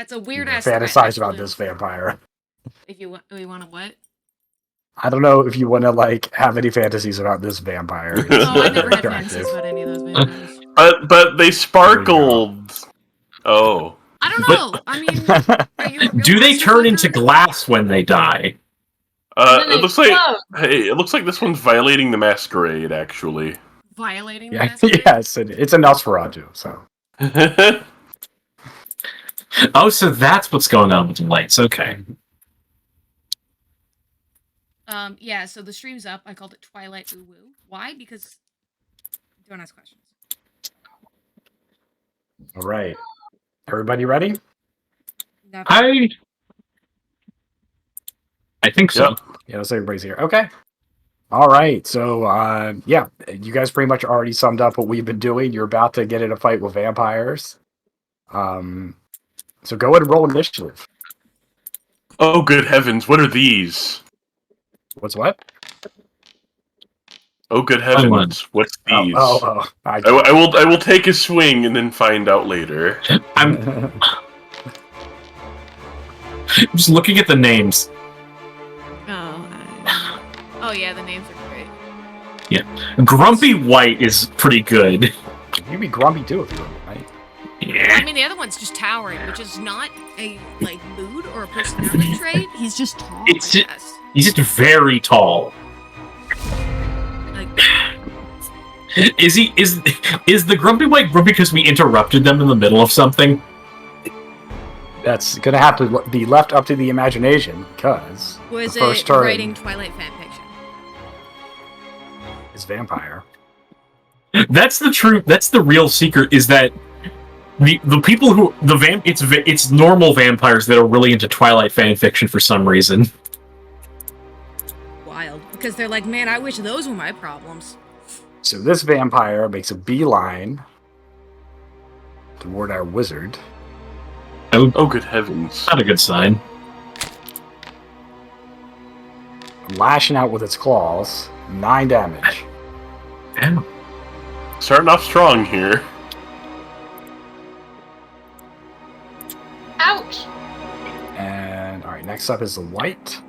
That's a weird ass. Fantasize about this vampire. If you want to what? I don't know if you want to like have any fantasies about this vampire. Oh, I never had fantasies about any of those vampires. But they sparkled. Oh. I don't know. I mean, do they turn into glass when they die? It looks like it looks like this one's violating the masquerade. Actually, violating the masquerade? Yes, it's a Nosferatu. So. Oh, so that's what's going on with the lights. Okay. Yeah, so the stream's up. I called it Twilight UwU. Why? Because don't ask questions. All right. Everybody ready? I think so. Yep. Yeah, let's say everybody's here. Okay. All right. So, yeah, you guys pretty much already summed up what we've been doing. You're about to get in a fight with vampires. So go ahead and roll initiative. Oh, good heavens! What are these? What's what? Oh, good heavens! What's these? I will take a swing and then find out later. I'm just looking at the names. Oh yeah, the names are great. Yeah, Grumpy White is pretty good. You can be grumpy too if you want, right? Yeah. I mean, the other one's just towering, which is not a like mood or a personality trait. He's just tall. He's just very tall. Like, is the Grumpy White grumpy because we interrupted them in the middle of something? That's gonna have to be left up to the imagination because was the first it turn writing Twilight fanfiction? is vampire. That's the real secret. Is that the people who it's normal vampires that are really into Twilight fanfiction for some reason. Wild, because they're like, man, I wish those were my problems. So this vampire makes a beeline toward our wizard. Oh, good heavens! Not a good sign. Lashing out with its claws, 9 damage. Damn. Starting off strong here. Ouch! And all right, next up is the white.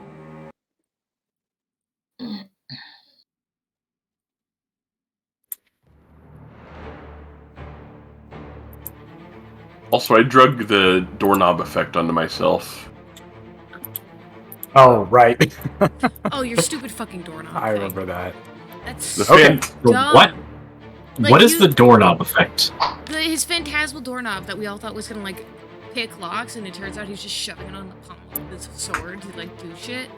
Also, I drug the doorknob effect onto myself. Oh, right. Oh, your stupid fucking doorknob. I remember that. That's The Okay. dumb. What? Like, What is the doorknob effect? His phantasmal doorknob that we all thought was gonna like pick locks, and it turns out he's just shoving it on the pommel of his sword to like do shit.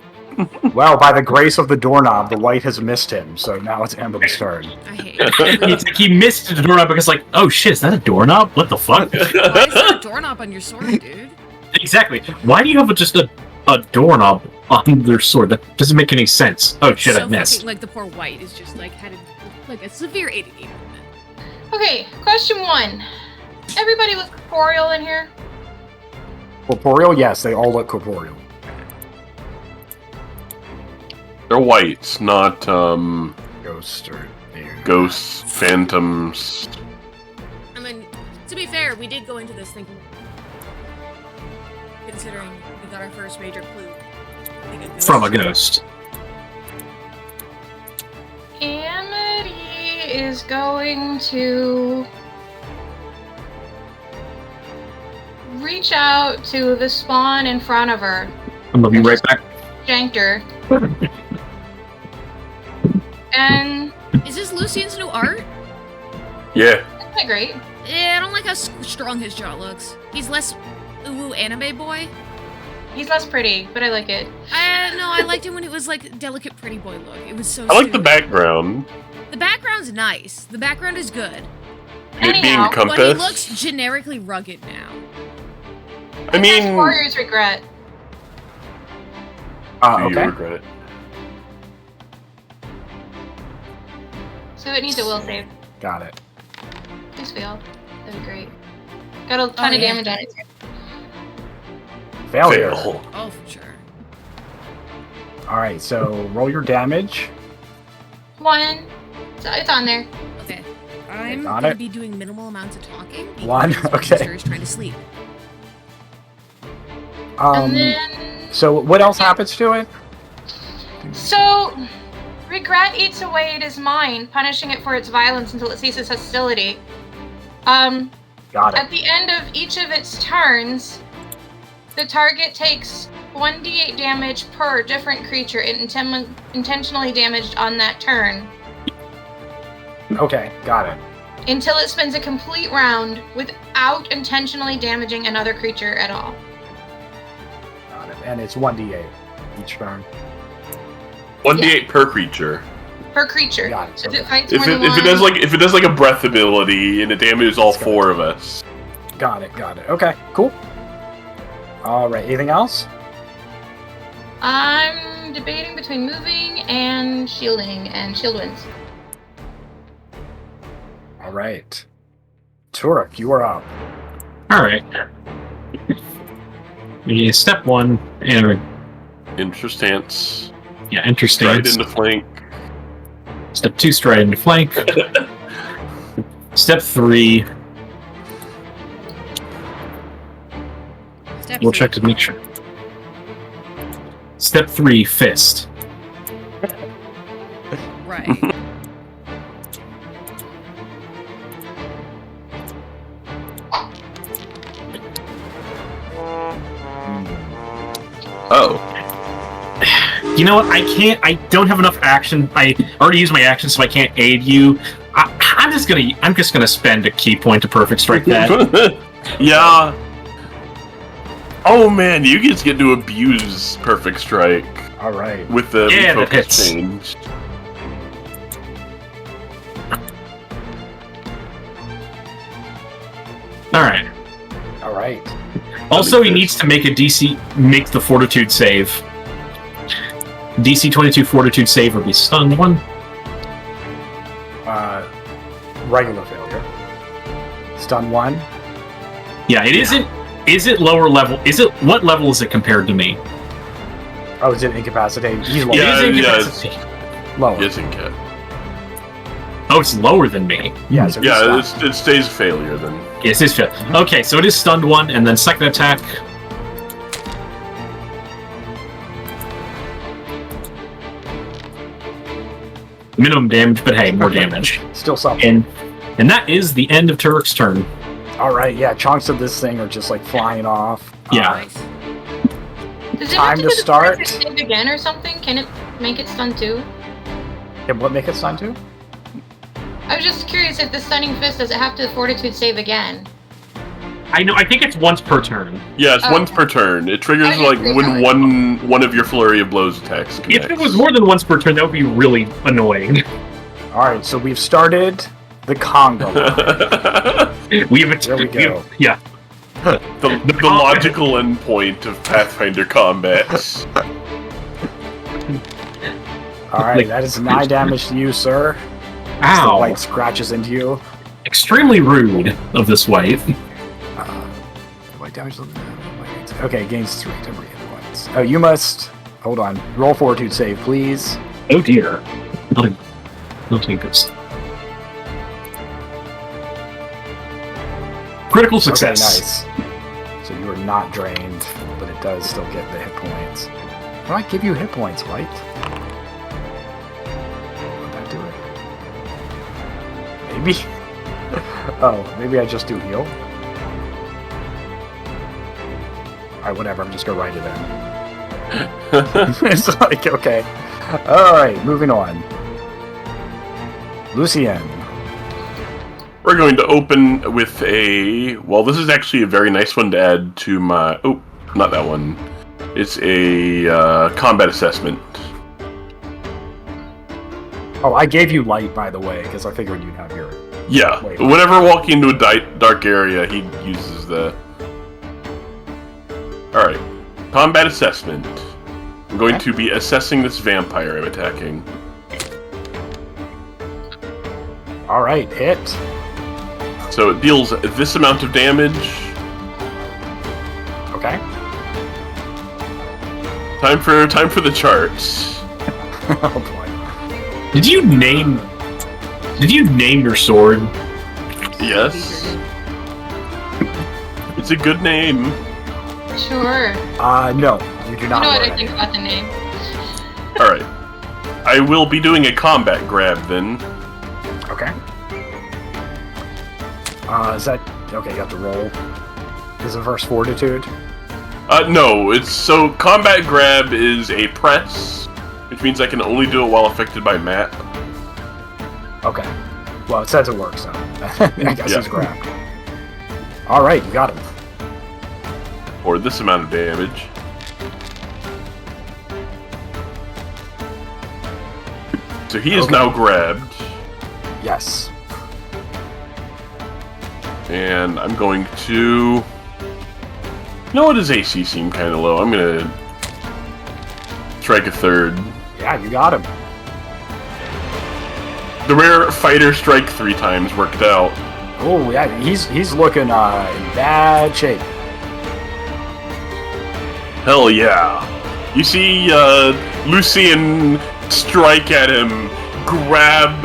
Well, by the grace of the doorknob, the white has missed him, so now it's Emblem's turn. I hate it. It's like he missed the doorknob because, like, oh shit, is that a doorknob? What the fuck? Why is there a doorknob on your sword, dude? Exactly. Why do you have just a doorknob on their sword? That doesn't make any sense. Oh shit, So I missed. fucking, like the poor white is just like had a severe ADD moment. Okay, question 1. Everybody was corporeal in here? Corporeal? Yes, they all look corporeal. They're whites, not Ghost or ghosts, phantoms. I mean, to be fair, we did go into this thinking, considering we got our first major clue. From a ghost. Amity is going to reach out to the spawn in front of her. I'm gonna be right back. Janked her. And Is this Lucian's new art? Yeah. isn't that great? Yeah, I don't like how strong his jaw looks. He's less uwu anime boy. He's less pretty, but I like it. No, I liked it when it was like delicate pretty boy look. It was so I like the stupid. background. The background's nice. The background is good. It being Anyhow, a compass. But he looks generically rugged now. I That's mean, Warrior's regret. do Okay. you regret it? So it needs a will save. Got it. Please failed. That'd be great. Got a ton of yeah. damage on it too. Failure. Fail. Oh, for sure. All right, so roll your damage. 1. So it's on there. Okay. I'm got gonna it. be doing minimal amounts of talking. One, because okay. Mr. is trying to sleep. And then... So what else happens to it? So, regret eats away at his mind, punishing it for its violence until it ceases hostility. Got it. At the end of each of its turns, the target takes 1d8 damage per different creature it intentionally damaged on that turn. Okay, got it. Until it spends a complete round without intentionally damaging another creature at all. Got it. And it's 1d8 each turn. 1d8 per creature. Per creature. Got it. So if it fights If more than it one... if it does like a breath ability and it damages all 4 of us. Got it. Okay, cool. All right, anything else? I'm debating between moving and shielding, and shield wins. All right. Turek, you are up. All right. Yeah, step 1, and Enter stance. yeah, enter Stride stance. into flank. Step 2, stride into flank. Step 3, Step we'll three. check to make sure. Step 3, fist. Right. Oh. You know what? I don't have enough action. I already used my action, so I can't aid you. I'm just gonna spend a key point to perfect strike that. Yeah. Oh man, you just get to abuse perfect strike All right. with the Yeah, that refocus hits. change. All right. All right. Also, he needs to make make the fortitude save. DC 22 fortitude save or be stunned 1. Regular failure. Stun 1. Yeah, it isn't. Is it lower level? What level is it compared to me? Oh, is it incapacitated? He's lower. Yeah, It is yeah, incapacitated. Lower. Yes, in cat. Oh, it's lower than me. Yeah, so he's Yeah, stunned. it stays a failure then. Yes, it's fair. Okay, so it is stunned 1, and then second attack. Minimum damage, but hey, more damage. Still something. And that is the end of Turek's turn. All right, yeah, chunks of this thing are just like flying off. Yeah. Nice. Does it Time have to to do the start. fortitude save again or something? Can it make it stun too? And what make it stun to? I was just curious if the stunning fist does it have to fortitude save again? I know. I think it's once per turn. Yeah, it's Oh. once per turn. It triggers Okay, like great. when one of your flurry of blows attacks connects. If it was more than once per turn, that would be really annoying. All right, so we've started the Congo. We have There we go. the logical endpoint of Pathfinder combat. All right, that is 9 damage to you, sir. As the Ow! light scratches into you. Extremely rude of this wife. Light damage. Okay, gains 3 temporary hit points. Oh, you must. Hold on. Roll fortitude save, please. Oh dear. Not take this. Critical success. Okay, nice. So you are not drained, but it does still get the hit points. Why do I give you hit points, White? Would that do it? Maybe. Oh, maybe I just do heal. Alright, whatever. I'm just gonna write it in. It's like, okay. Alright, moving on. Lucien. We're going to open with a... Well, this is actually a very nice one to add to my... Oh, not that one. It's a combat assessment. Oh, I gave you light, by the way, because I figured you'd have your... Yeah, Wait. whenever walking into a dark area, he uses the... Alright, combat assessment. I'm going to be assessing this vampire I'm attacking. Alright, hit. So it deals this amount of damage. Okay. Time for the charts. Oh boy. Did you name your sword? Yes. It's a good name. Sure. No, you do You not. know what learn I think anything. about the name. Alright. I will be doing a combat grab then. Okay. Is that okay? You have to roll. Is it versus fortitude? No, it's so combat grab is a press, which means I can only do it while affected by Matt. Okay. Well, it says it works, so I guess Yeah. he's grabbed. All right, you got him. Or this amount of damage. So he is Okay. now grabbed, Yes. and I'm going to... You know what, his AC seemed kind of low. I'm gonna strike a third. Yeah, you got him. The rare fighter strike 3 times worked out. Oh yeah, he's looking in bad shape. Hell yeah. You see Lucian strike at him, grab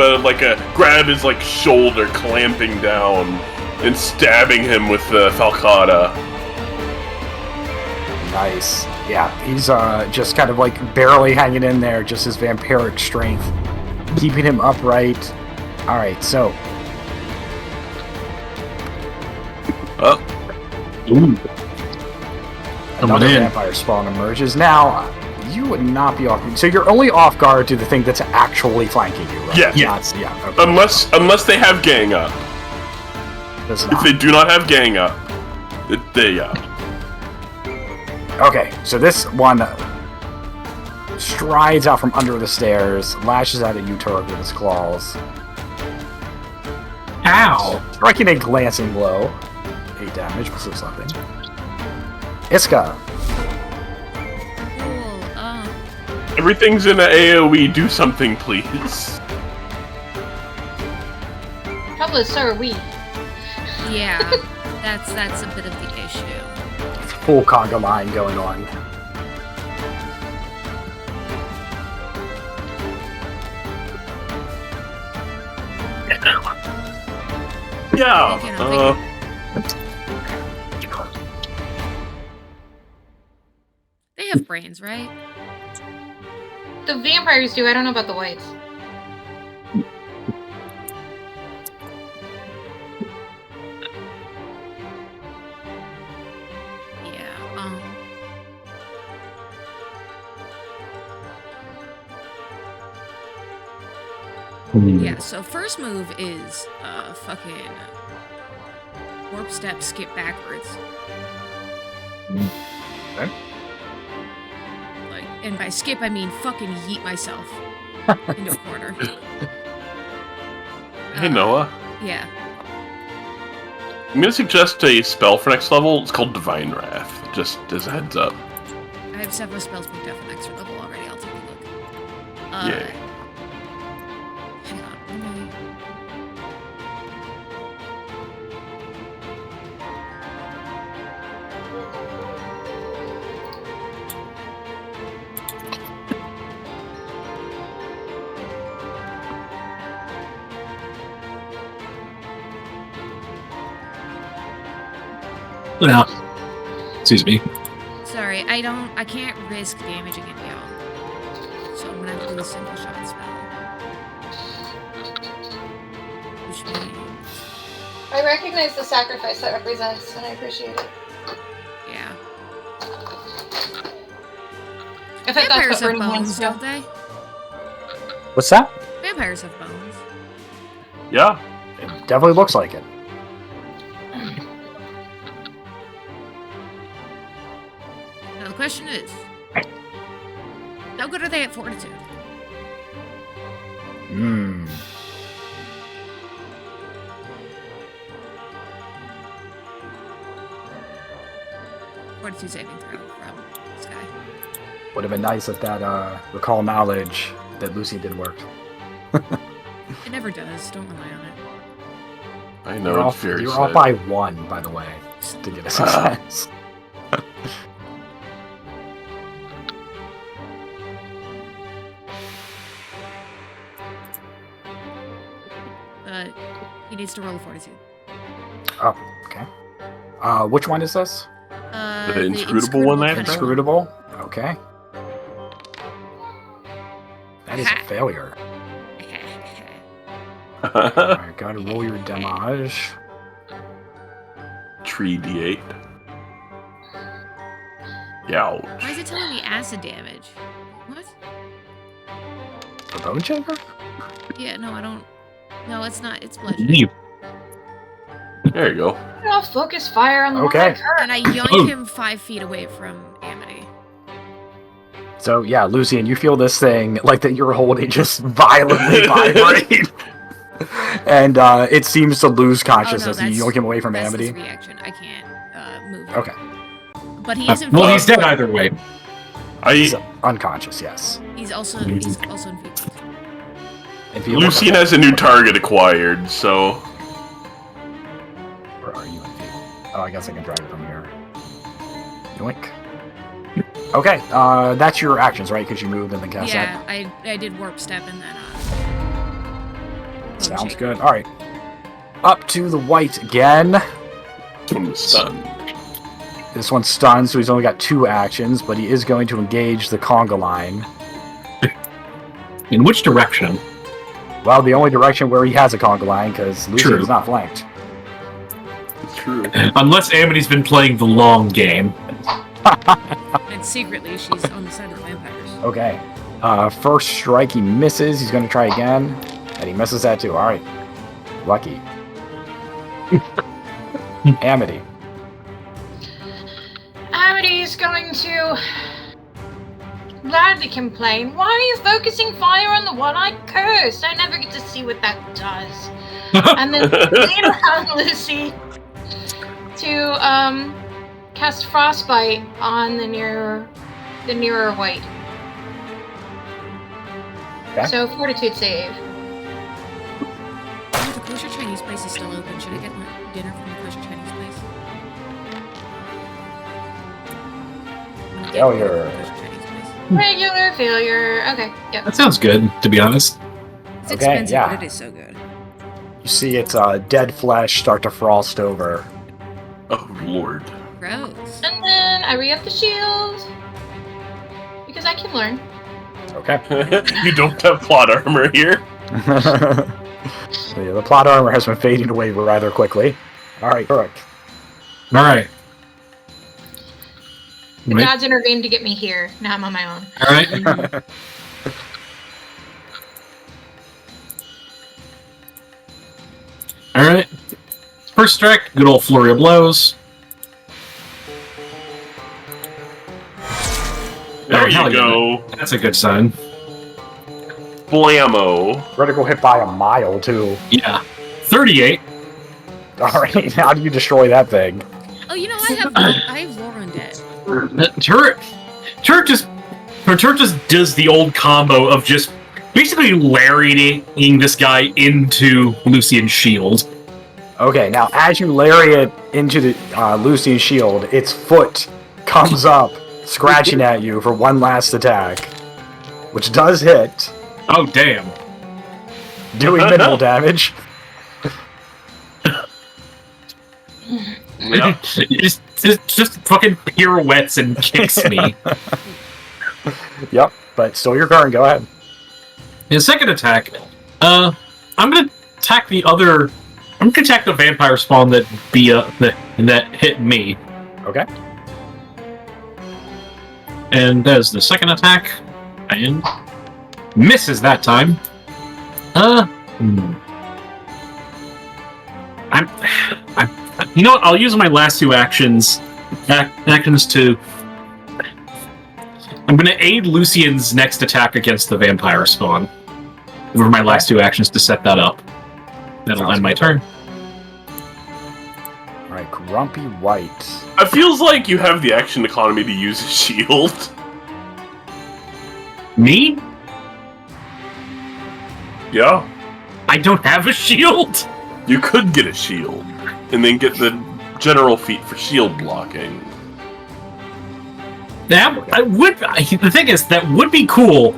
his like shoulder, clamping down, and stabbing him with the falcata. Nice. Yeah, he's just kind of like barely hanging in there, just his vampiric strength, keeping him upright. All right, so. Oh, Ooh. Coming Another in. vampire spawn emerges. Now, you would not be off. So you're only off guard to the thing that's actually flanking you, right? Yeah. Not, yeah. Okay. unless they have gang up. Does If not. they do not have gang up, they Okay, so this one strides out from under the stairs, lashes out at you, Turk, with his claws, Ow! striking a glancing blow. 8 damage, plus or something. Iska. Cool. everything's in the AoE. Do something, please. Trouble is, so are we. Yeah, that's a bit of the issue. Full conga line going on. Yeah. Thinking, I'm They have brains, right? The vampires do. I don't know about the whites. Yeah. Yeah. So first move is fucking warp step, skip backwards. Okay. Like, and by skip I mean fucking yeet myself into a corner. Hey Noah, Yeah. I'm gonna suggest a spell for next level. It's called Divine Wrath. Just as a heads up. I have several spells picked up for next level already. I'll take a look. Yay. Hang on. Let me... No. Excuse me. Sorry, I can't risk damaging it, y'all. So I'm gonna have to do a single shot spell. Which means, I recognize the sacrifice that represents, and I appreciate it. yeah. I thought that's Vampires what have burning hands bones, do. don't they? What's that? Vampires have bones. Yeah. It definitely looks like it. Now the question is, how good are they at fortitude? Hmm. Fortitude saving throw from this guy. Would have been nice if that recall knowledge that Lucy did work. It never does. Don't rely on it. I know. You're it's off, very you're sad. off by 1, by the way, to get a success. But he needs to roll a fortitude. Oh, okay. Which one is this? The inscrutable one there? kind of Inscrutable. Okay. That is a failure. Alright, gotta roll your damage. Tree D8. Ouch. Why is it telling me acid damage? What? The bone chamber? Yeah, no, I don't. No, it's not. It's bludgeoning. There you go. I'll focus fire on the Okay. one that hurt. And I yoink him 5 feet away from Amity. So yeah, Lucian, you feel this thing like that you're holding just violently vibrate. And it seems to lose consciousness and you yoink him away from that's Amity. his reaction. I can't move. Okay. But he isn't. Well, he's dead either way. He's unconscious, yes. He's also infused. Lucian has a new target acquired, so... Where are you? Oh, I guess I can drag it from here. Yoink. Okay, that's your actions, right? Because you moved and then cast that. Yeah, I did warp step and then Sounds good. Alright. Up to the white again. From the stun. This one's stunned, so he's only got 2 actions, but he is going to engage the conga line. In which direction? Well, the only direction where he has a conga line, because Lucian is not flanked. It's true. Unless Amity's been playing the long game. And secretly, she's on the side of the vampires. Okay. First strike, he misses. He's going to try again. And he misses that too. Alright. Lucky. Amity. Amity's going to loudly complain. Why are you focusing fire on the one I cursed? I never get to see what that does. And then lean around Lucy to cast frostbite on the nearer white. Okay. So fortitude save. Oh, the kosher Chinese place is still open. Should I get my dinner from the kosher Chinese place? Failure. Regular failure. Okay. Yep. That sounds good, to be honest. It's Okay, expensive, yeah. but it is so good. You see its dead flesh start to frost over. Oh, Lord. Gross. And then I re-up the shield because I can learn. Okay. You don't have plot armor here. So, yeah, the plot armor has been fading away rather quickly. Alright, correct. Alright. The gods intervened to get me here. Now I'm on my own. Alright. Alright. First strike, good old flurry of blows. There hell you go. That's a good sign. Blammo. Critical hit by a mile, too. Yeah. 38. Alright, how do you destroy that thing? Oh, you know, I have lore undead. Turret just does the old combo of just basically lariating this guy into Lucian's shield. Okay, now as you lariat into the Lucian's shield, its foot comes up, scratching at you for one last attack, which does hit, Oh, damn. doing minimal damage. Yeah. It just fucking pirouettes and kicks me. Yep, but still your turn, go ahead. His second attack, I'm gonna attack the other. I'm gonna attack the vampire spawn that hit me, Okay. and as the second attack, and misses that time. You know what? I'll use my last 2 actions to. I'm gonna aid Lucian's next attack against the vampire spawn. Over my last 2 actions to set that up. That'll Sounds end my good. turn. Alright, Grumpy White. It feels like you have the action economy to use a shield. Me? Yeah. I don't have a shield. You could get a shield, and then get the general feat for shield blocking. The thing is, that would be cool.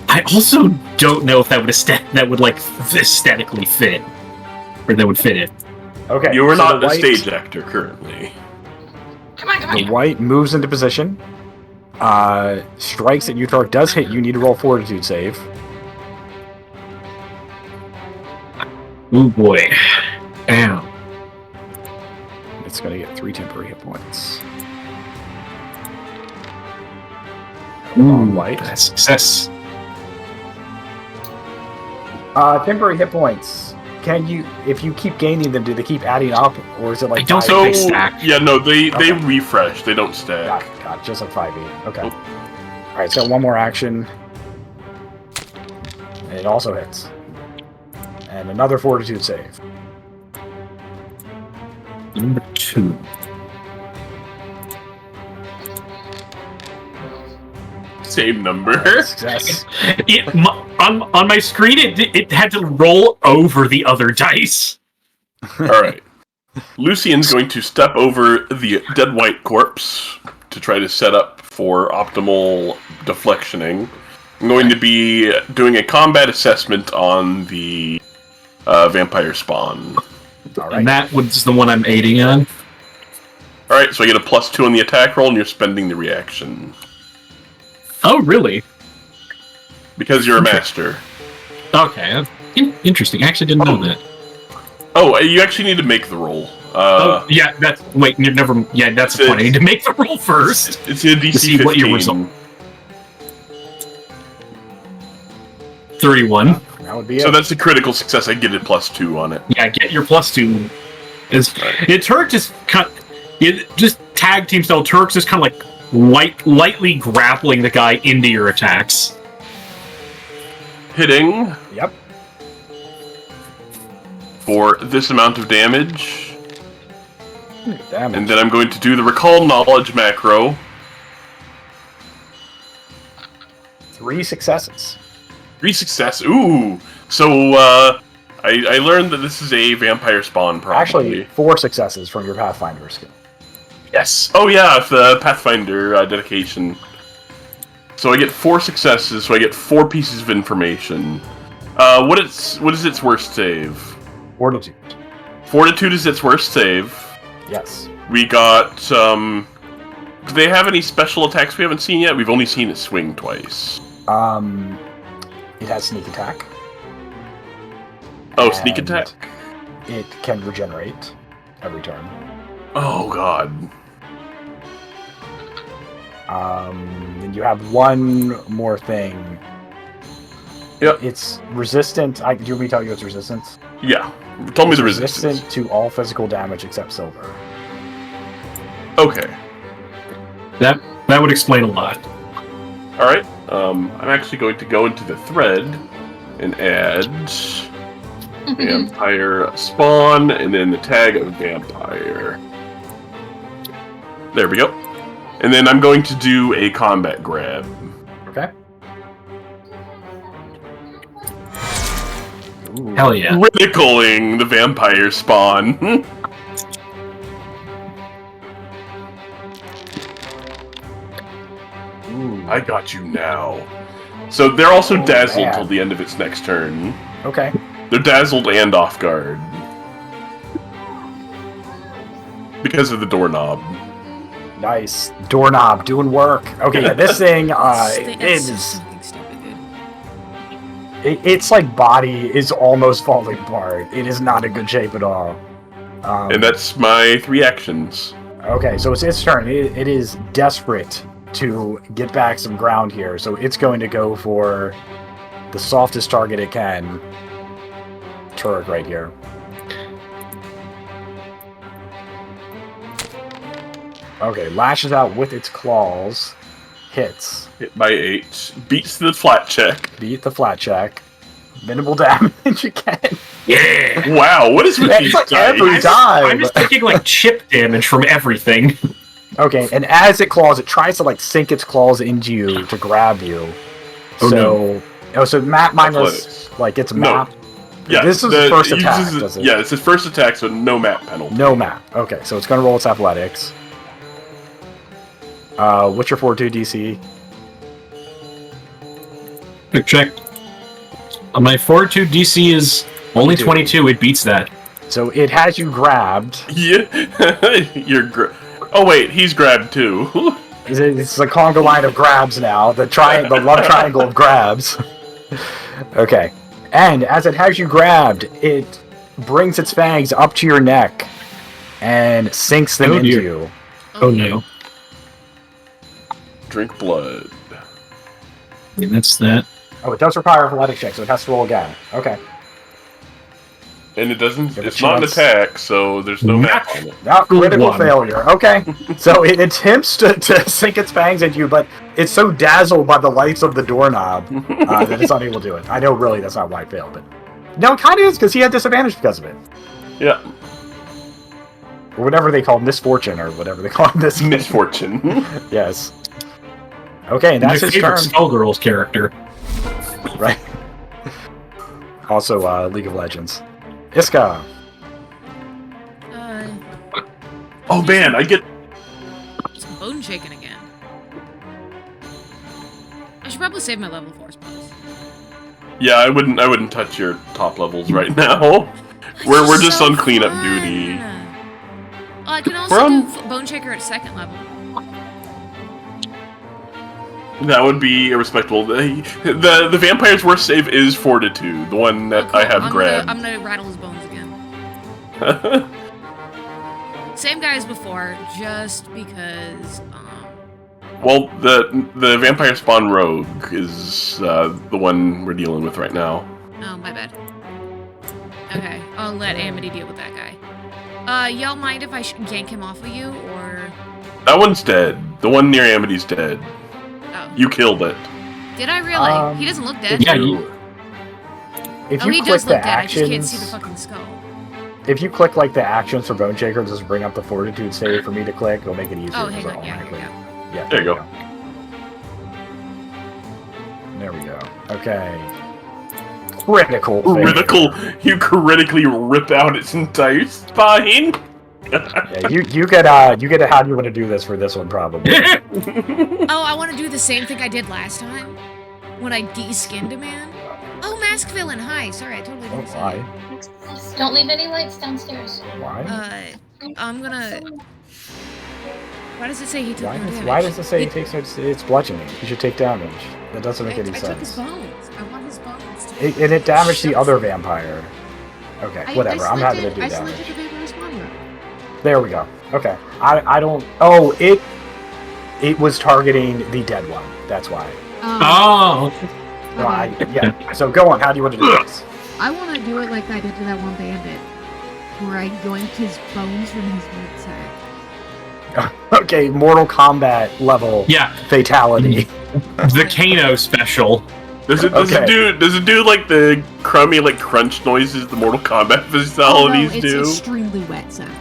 I also don't know if that would like aesthetically fit, or that would fit it. Okay. You are so not the a white- stage actor currently. The white moves into position. Strikes at you, Tark. Does hit. You need to roll fortitude save. Ooh boy. Damn. It's going to get 3 temporary hit points. Ooh, white. That's success. Temporary hit points. Can you, if you keep gaining them, do they keep adding up, or is it like? I don't So think they stack. yeah, no, they Okay. refresh. They don't stack. Got just like 5e. Okay. All right, so one more action. And it also hits. And another fortitude save. Number 2. Same number. Success. On my screen, it had to roll over the other dice. All right. Lucian's going to step over the dead white corpse to try to set up for optimal deflectioning. I'm going to be doing a combat assessment on the vampire spawn. All right. And that was the one I'm aiding on. All right, so I get a +2 on the attack roll, and you're spending the reaction Oh, really? because you're a master. Okay. Interesting. I actually didn't know that. Oh, you actually need to make the roll. Oh, yeah, that's... Wait, never... Yeah, that's the point. I need to make the roll first. It's a DC To see 15. what your result... 31. That would be it. So that's a critical success. I get a +2 on it. Yeah, get your +2. It's Turk just just tag team style. Turk's just kind of like lightly grappling the guy into your attacks. Hitting Yep. for this amount of damage. Damn And it. then I'm going to do the recall knowledge macro. 3 successes. 3 success. Ooh. So I learned that this is a vampire spawn probably. Actually, 4 successes from your Pathfinder skill. Yes. Oh yeah, the Pathfinder dedication. So I get 4 successes, so I get 4 pieces of information. What is its worst save? Fortitude. Fortitude is its worst save. Yes. We got do they have any special attacks we haven't seen yet? We've only seen it swing twice. It has sneak attack. Oh, sneak and attack. It can regenerate every turn. Oh god. Then you have one more thing. Yep. It's resistant. Do you want me to tell you its resistance? Yeah. Tell me It's the resistance. resistant to all physical damage except silver. Okay. That would explain a lot. All right. I'm actually going to go into the thread and add vampire spawn and then the tag of vampire. There we go. And then I'm going to do a combat grab. Okay. Ooh. Hell yeah. Criticaling the vampire spawn. Ooh. I got you now. So they're also Oh, dazzled man. till the end of its next turn. Okay. They're dazzled and off guard. Because of the doorknob. Nice. Doorknob doing work. Okay, yeah, this thing, It's is something stupid, dude. its like body is almost falling apart. It is not in good shape at all. And that's my 3 actions. Okay, so it's its turn. It is desperate to get back some ground here, so it's going to go for the softest target it can. Turret right here. Okay, lashes out with its claws. Hits. Hit by 8. Beats the flat check. Beat the flat check. Minimal damage again. Yeah! Wow, what is with That's these like dice? every time. I'm just taking chip damage from everything. Okay, and as it claws, it tries to sink its claws into you to grab you. Oh, So map minus Athletics. its No. map. Yeah, This is its first it attack, uses does it? Yeah, it's its first attack, so no map penalty. No map. Okay, so it's gonna roll its athletics. What's your fortitude DC? Quick check. My fortitude DC is only 22. It beats that. So it has you grabbed. Yeah, Oh wait, he's grabbed too. It's the conga line of grabs now. The love triangle of grabs. Okay. And as it has you grabbed, it brings its fangs up to your neck and sinks them into dear. you. Oh no. Drink blood. And that's that. Oh, it does require an athletic check, so it has to roll again. Okay. And it doesn't. Give a It's not an chance. attack, so there's no map on it. Not critical One. failure. Okay. So it attempts to sink its fangs into you, but it's so dazzled by the lights of the doorknob that it's unable to do it. I know, really, that's not why I failed, but... No, it kind of is, because he had disadvantage because of it. Yeah. Or whatever they call misfortune, or whatever they call this. Misfortune. Yes. Okay, and that's My his favorite turn. Skullgirls character. Right. Also, League of Legends. Iska. Oh man, I get. Some bone shaking again. I should probably save my level 4 spots. Yeah, I wouldn't touch your top levels right now. We're just So on cleanup fun. duty. Oh, I can We're also on- do bone shaker at 2nd level. That would be irrespectable. The vampire's worst save is Fortitude, the one that Oh, cool. I have I'm grabbed. Gonna, I'm gonna rattle his bones again. Same guy as before, just because. Well, the vampire spawn rogue is the one we're dealing with right now. Oh, my bad. Okay, I'll let Amity deal with that guy. Y'all mind if I yank him off of you, or... That one's dead. The one near Amity's dead. Oh. You killed it. Did I really? He doesn't look dead. Yeah, If Oh, you he click does the look dead. I just can't actions, see the fucking skull. if you click like the actions for Bone Shaker, does it bring up the Fortitude save for me to click? It'll make it easier. Oh, to hang resolve on. Yeah, here we automatically. go. Yeah, There you go. There we go. Okay. Critical failure. Critical. You critically rip out its entire spine. Yeah, you get how do you want to do this for this one probably. Oh, I want to do the same thing I did last time when I de-skinned a man. Oh, mask villain. Hi. Sorry, I totally Oh, didn't say. why? Don't leave any lights downstairs. Why? I'm gonna. Why does it say he took no damage? Why does it say it takes it's bludgeoning? You should take damage. That doesn't make any I took his sense. bones. I want his bones. And it damaged the other vampire. Okay, whatever. I'm happy to do I damage. selected the vampire spawn room. There we go. Okay. I don't. Oh, it was targeting the dead one. That's why. Oh, No, yeah. So go on. How do you want to do this? I want to do it like I did to that one bandit, where I yoinked his bones from his meat sack. Okay, Mortal Kombat level yeah. fatality. The Kano special. Does it do like the crummy like crunch noises the Mortal Kombat fatalities it's do? extremely wet sounding.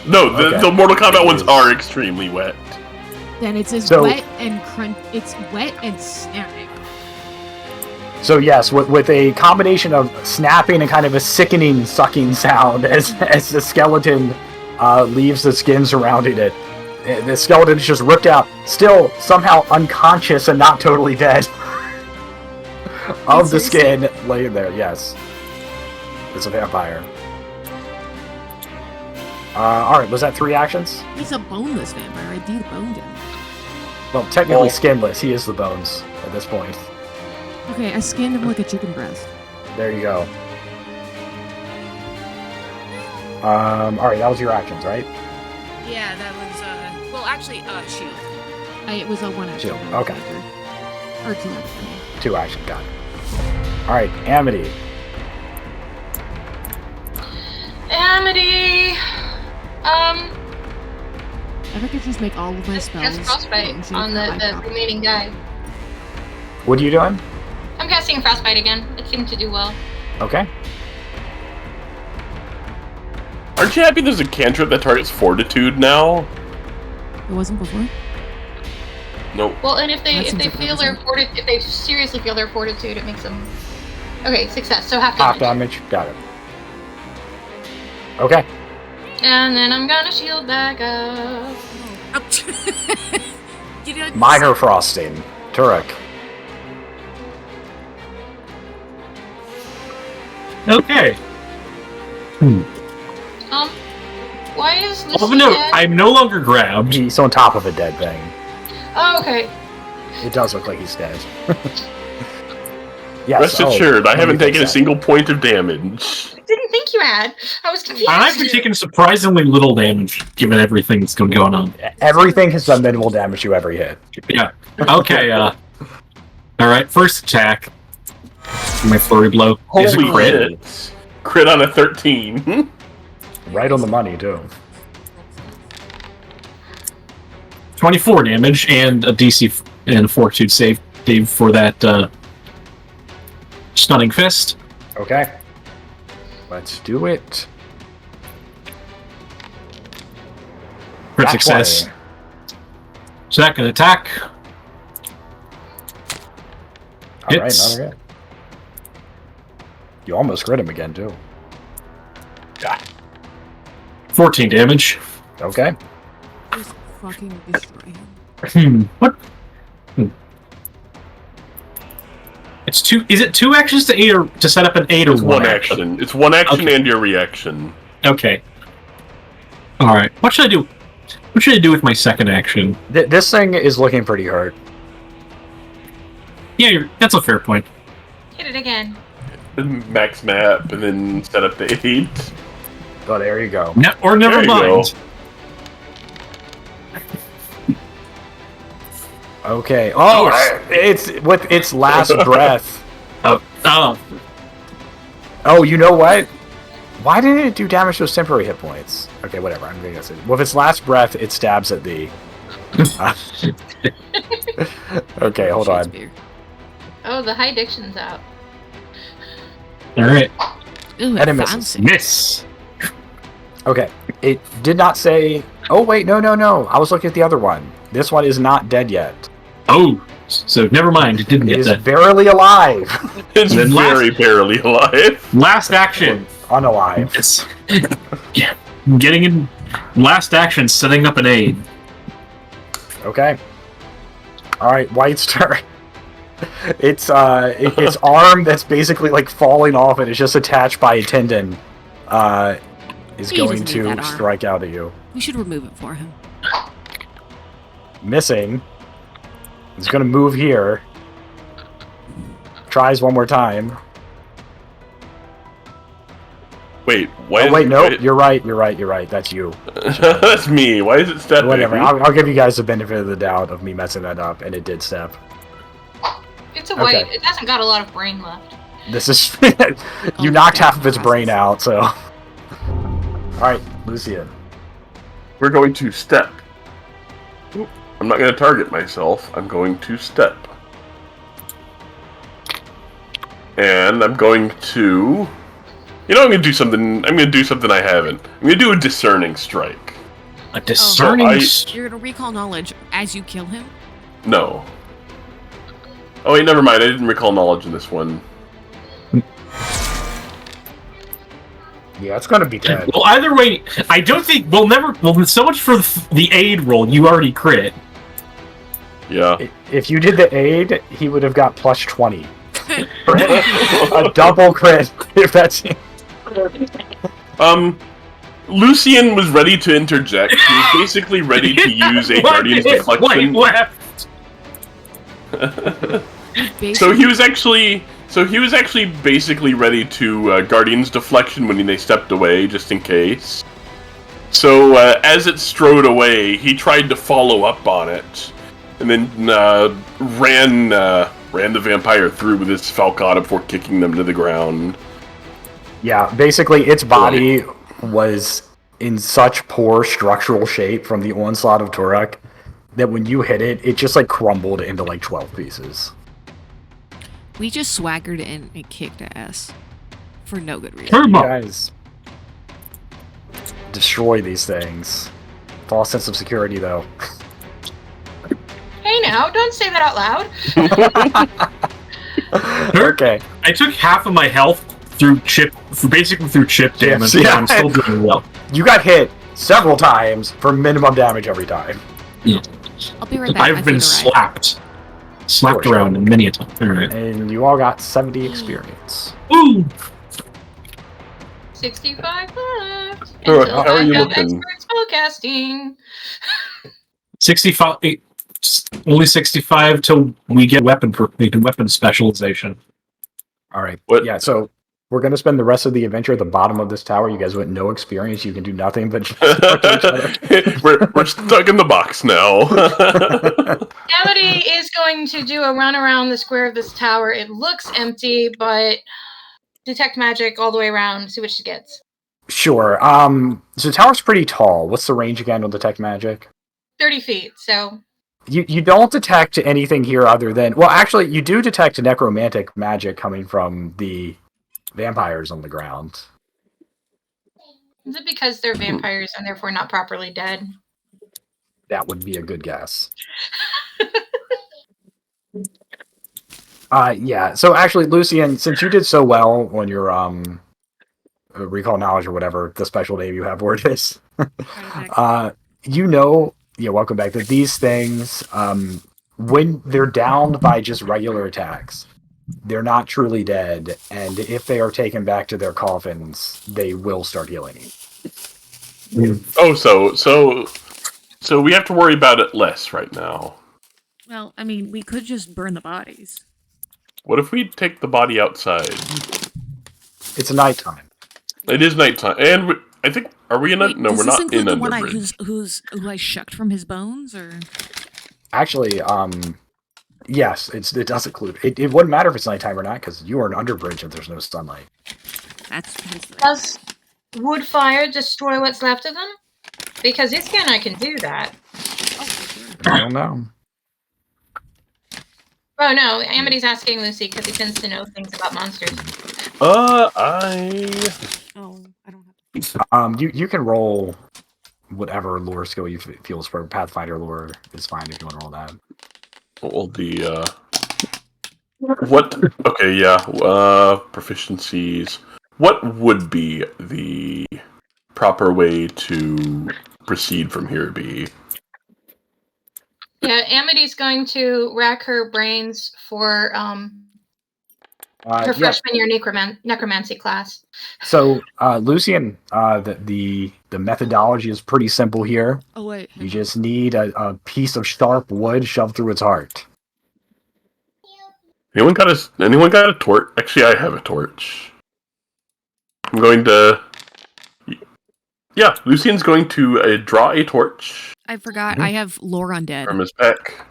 No, Okay. the Mortal Kombat It ones is. are extremely wet. Then it's as So- wet and crunch. It's wet and snapping. So yes, with a combination of snapping and kind of a sickening sucking sound as the skeleton leaves the skin surrounding it. The skeleton is just ripped out, still somehow unconscious and not totally dead. Of the skin laying there, yes. It's a vampire. Alright, was that 3 actions? He's a boneless vampire. I deboned him. Well, technically Well- skinless. He is the bones at this point. Okay, I skinned him like a chicken breast. There you go. Alright, that was your actions, right? Yeah, that was well, actually, shield. It was a 1 action. Chill, I okay. think, or 2 action. 2 action, got it. Alright, Amity. Amity! If I could just make all of my spells. Cast Frostbite bone on shape, the remaining guy. What are you doing? I'm casting Frostbite again. It seemed to do well. Okay. Aren't you happy there's a cantrip that targets Fortitude now? It wasn't before. Nope. Well, and if they That if seems they like feel an their if they seriously feel their fortitude, it makes them. Okay, success. So half Half damage. damage, got it. Okay. And then I'm gonna shield back up. Oh. You know, Minor frosting. Turek. Okay. Why is Lucy Oh no, dead? I'm no longer grabbed. He's on top of a dead thing. Oh, okay. It does look like he's dead. Yes, Rest assured, I haven't taken a that. single point of damage. Didn't think you had. I was confused. I've been taking surprisingly little damage, given everything that's going on. Everything has done minimal damage to every hit. Yeah. Okay, alright, first attack. My flurry blow is a Holy crit. shit. Crit on a 13. Right on the money, too. 24 damage and a DC and a fortitude save for that stunning fist. Okay. Let's do it. Crit Nat success. 20. Second attack. Alright, Hits. another hit. You almost crit him again, too. 14 damage. Okay. Just fucking destroy him. What? It's two. Is it 2 actions to aid or to set up an aid or It's one action. It's one action Okay. and your reaction. Okay. All right. What should I do? What should I do with my second action? This thing is looking pretty hurt. Yeah, that's a fair point. Hit it again. Max map, and then set up the 8. Oh, there you go. Or never There you mind. Okay. Oh, it's with its last breath. Oh, Oh, you know what? Why didn't it do damage to those temporary hit points? Okay, whatever. I'm gonna guess it. With its last breath, it stabs at thee. Okay, hold on. Shakespeare. Oh, the high diction's out. all right. Ooh, And it misses. fancy. Miss. Okay, it did not say. Oh wait, no. I was looking at the other one. This one is not dead yet. Oh, so never mind. It didn't It get is that. barely alive. It's Then very barely alive. Last action. Unalive. It's yeah. Getting in. Last action. Setting up an aid. Okay. All right, White's turn. Its its arm that's basically like falling off and it's just attached by a tendon. Is He going doesn't need that to arm. strike out at you. We should remove it for him. Missing. It's gonna move here. Tries one more time. Wait, why? Oh is wait, it- no, wait. you're right. That's you. That's me. Why is it stepping? Whatever. I'll give you guys the benefit of the doubt of me messing that up, and it did step. It's a white. Okay. It hasn't got a lot of brain left. This is Oh, you knocked yeah, half of its brain process. out, so. All right, Lucian. We're going to step. Oop, I'm not going to target myself. I'm going to step. And I'm going to... You know, I'm going to do something. I'm going to do something I haven't. I'm going to do a discerning strike. A discerning. So You're gonna recall knowledge as you kill him. No. Oh wait, never mind. I didn't recall knowledge in this one. Yeah, it's gonna be dead. Well, either way, I don't think we'll never. Well, so much for the aid roll. You already crit. Yeah. If you did the aid, he would have got plus 20. A double crit. If that's Lucian was ready to interject. He was basically ready to use a Guardian's Deflection. left. So he was actually basically ready to Guardian's Deflection when they stepped away, just in case. So as it strode away, he tried to follow up on it, and then ran the vampire through with his falcata before kicking them to the ground. Yeah, basically its body was in such poor structural shape from the onslaught of Turok that when you hit it, it just like crumbled into like 12 pieces. We just swaggered in and kicked ass for no good reason. Turbo. You guys destroy these things. False sense of security, though. Hey now, don't say that out loud. Okay. I took half of my health through chip damage. yeah. I'm still doing well. You got hit several times for minimum damage every time. I'll be right back. my I've been food arrived. slapped Sure. around many a time. All right. And you all got 70 experience. Ooh. 65 left. How Until are I you have looking? expert spellcasting. 65. Only 65 till we get weapon specialization. All right. What? Yeah, so we're going to spend the rest of the adventure at the bottom of this tower. You guys with no experience. You can do nothing but just talk to each other. we're stuck in the box now. Amity is going to do a run around the square of this tower. It looks empty, but detect magic all the way around, see what she gets. Sure. So the tower's pretty tall. What's the range again on detect magic? 30 feet, so... You don't detect anything here other than... Well, actually, you do detect necromantic magic coming from the vampires on the ground. Is it because they're vampires and therefore not properly dead? That would be a good guess. Yeah. So actually, Lucian, since you did so well on your recall knowledge or whatever the special name you have word is, you know, yeah, welcome back. That these things, when they're downed by just regular attacks, they're not truly dead, and if they are taken back to their coffins, they will start healing. Oh, so we have to worry about it less right now. Well, I mean, we could just burn the bodies. What if we take the body outside? It's nighttime. It is nighttime, and I think are we in a? Wait, No, does we're this not include in the a one bridge. who I shucked from his bones, or? Actually, yes, it does include. It wouldn't matter if it's nighttime or not because you are an underbridge and there's no sunlight. That's basically... Does wood fire destroy what's left of them? Because this can, I can do that. Oh, for sure. I don't know. Oh no, Amity's asking Lucy because he tends to know things about monsters. Oh, I don't have... You can roll whatever lore skill you feel is for Pathfinder lore is fine if you want to roll that. Well, the what? Okay, yeah. Proficiencies. What would be the proper way to proceed from here? Be Yeah, Amity's going to rack her brains for her Yeah. freshman year necromancy class. So, Lucian, the methodology is pretty simple here. Oh, wait. You just need a piece of sharp wood shoved through its heart. anyone got a torch? Actually, I have a torch. I'm going to. Yeah, Lucian's going to draw a torch I forgot. I have lore undead. from his pack.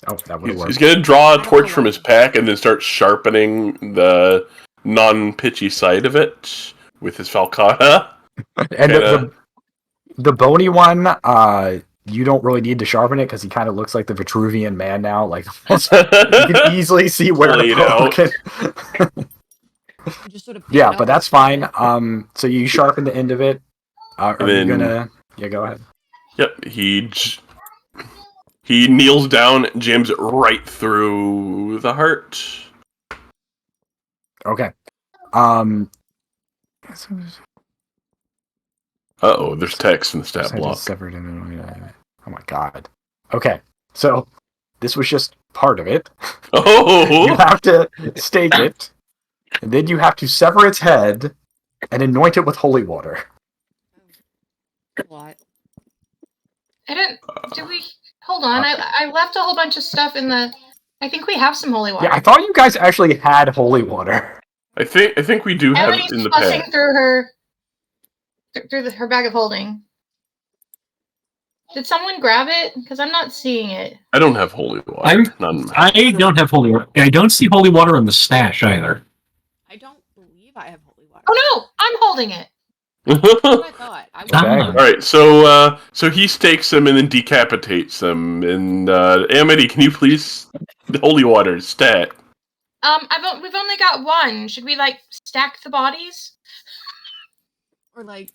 Oh, that would work. He's going to draw a torch from his pack and then start sharpening the non-pitchy side of it with his falcata. And the bony one, you don't really need to sharpen it because he kind of looks like the Vitruvian man now. Like you can easily see where Laid the out. can... Just sort of Yeah, but that's fine. So you sharpen the end of it. Are you gonna? Yeah, go ahead. Yep, he kneels down, jams it right through the heart. Okay. Uh-oh, there's text in the stat I block. just severed it. Oh my god. Okay, so this was just part of it. You Oh! have to stake it, and then you have to sever its head and anoint it with holy water. What? I didn't. Did we? Hold on. I left a whole bunch of stuff in the. I think we have some holy water. Yeah, I thought you guys actually had holy water. I think we do have it Amity's in the fussing pack. through her her bag of holding. Did someone grab it? Because I'm not seeing it. I don't have holy water. None. I don't have holy water. I don't see holy water in the stash either. I don't believe I have holy water. Oh no! I'm holding it. That's what I thought. I was... Okay. All right, so he stakes them and then decapitates them. And Amity, can you please holy water stat? We've only got one. Should we stack the bodies? Or like...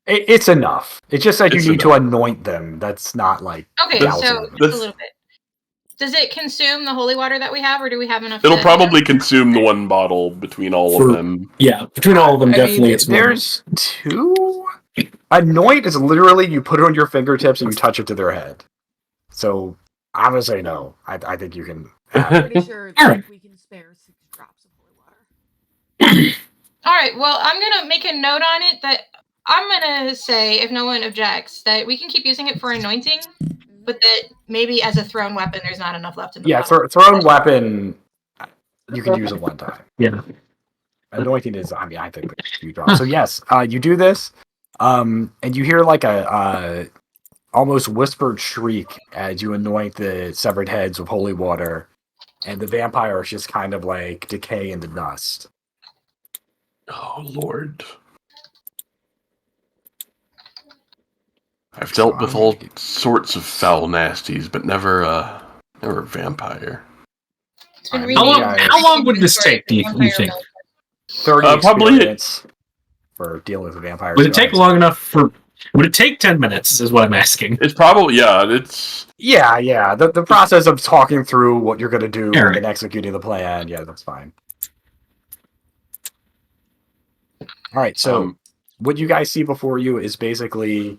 It's enough. It's just that It's you need enough. to anoint them. That's not like... Okay, dousing so them. just a little bit. Does it consume the holy water that we have, or do we have enough? It'll probably consume the one bottle between all of them. Yeah, between all of them, definitely it's more. There's two... Anoint is literally you put it on your fingertips and you touch it to their head. So, I'm going to say no. I think you can... I'm pretty sure Alright. we can spare 6 drops of holy water. All right. Well, I'm gonna make a note on it that I'm gonna say, if no one objects, that we can keep using it for anointing, but that maybe as a thrown weapon, there's not enough left in the bottle. Thrown weapon, you can use it one time. Yeah. Anointing is, I mean, I think you drop. So yes, you do this, and you hear like a almost whispered shriek as you anoint the severed heads with holy water, and the vampires just kind of like decay into dust. Oh Lord. I've dealt with all sorts of foul nasties, but never a vampire. It's been How long would this take, do you think? 30 Probably- experience for dealing with vampires. Would it take long enough for... Would it take 10 minutes, is what I'm asking. It's probably, it's... Yeah. The process of talking through what you're going to do Right. and executing the plan, yeah, that's fine. All right, so what you guys see before you is basically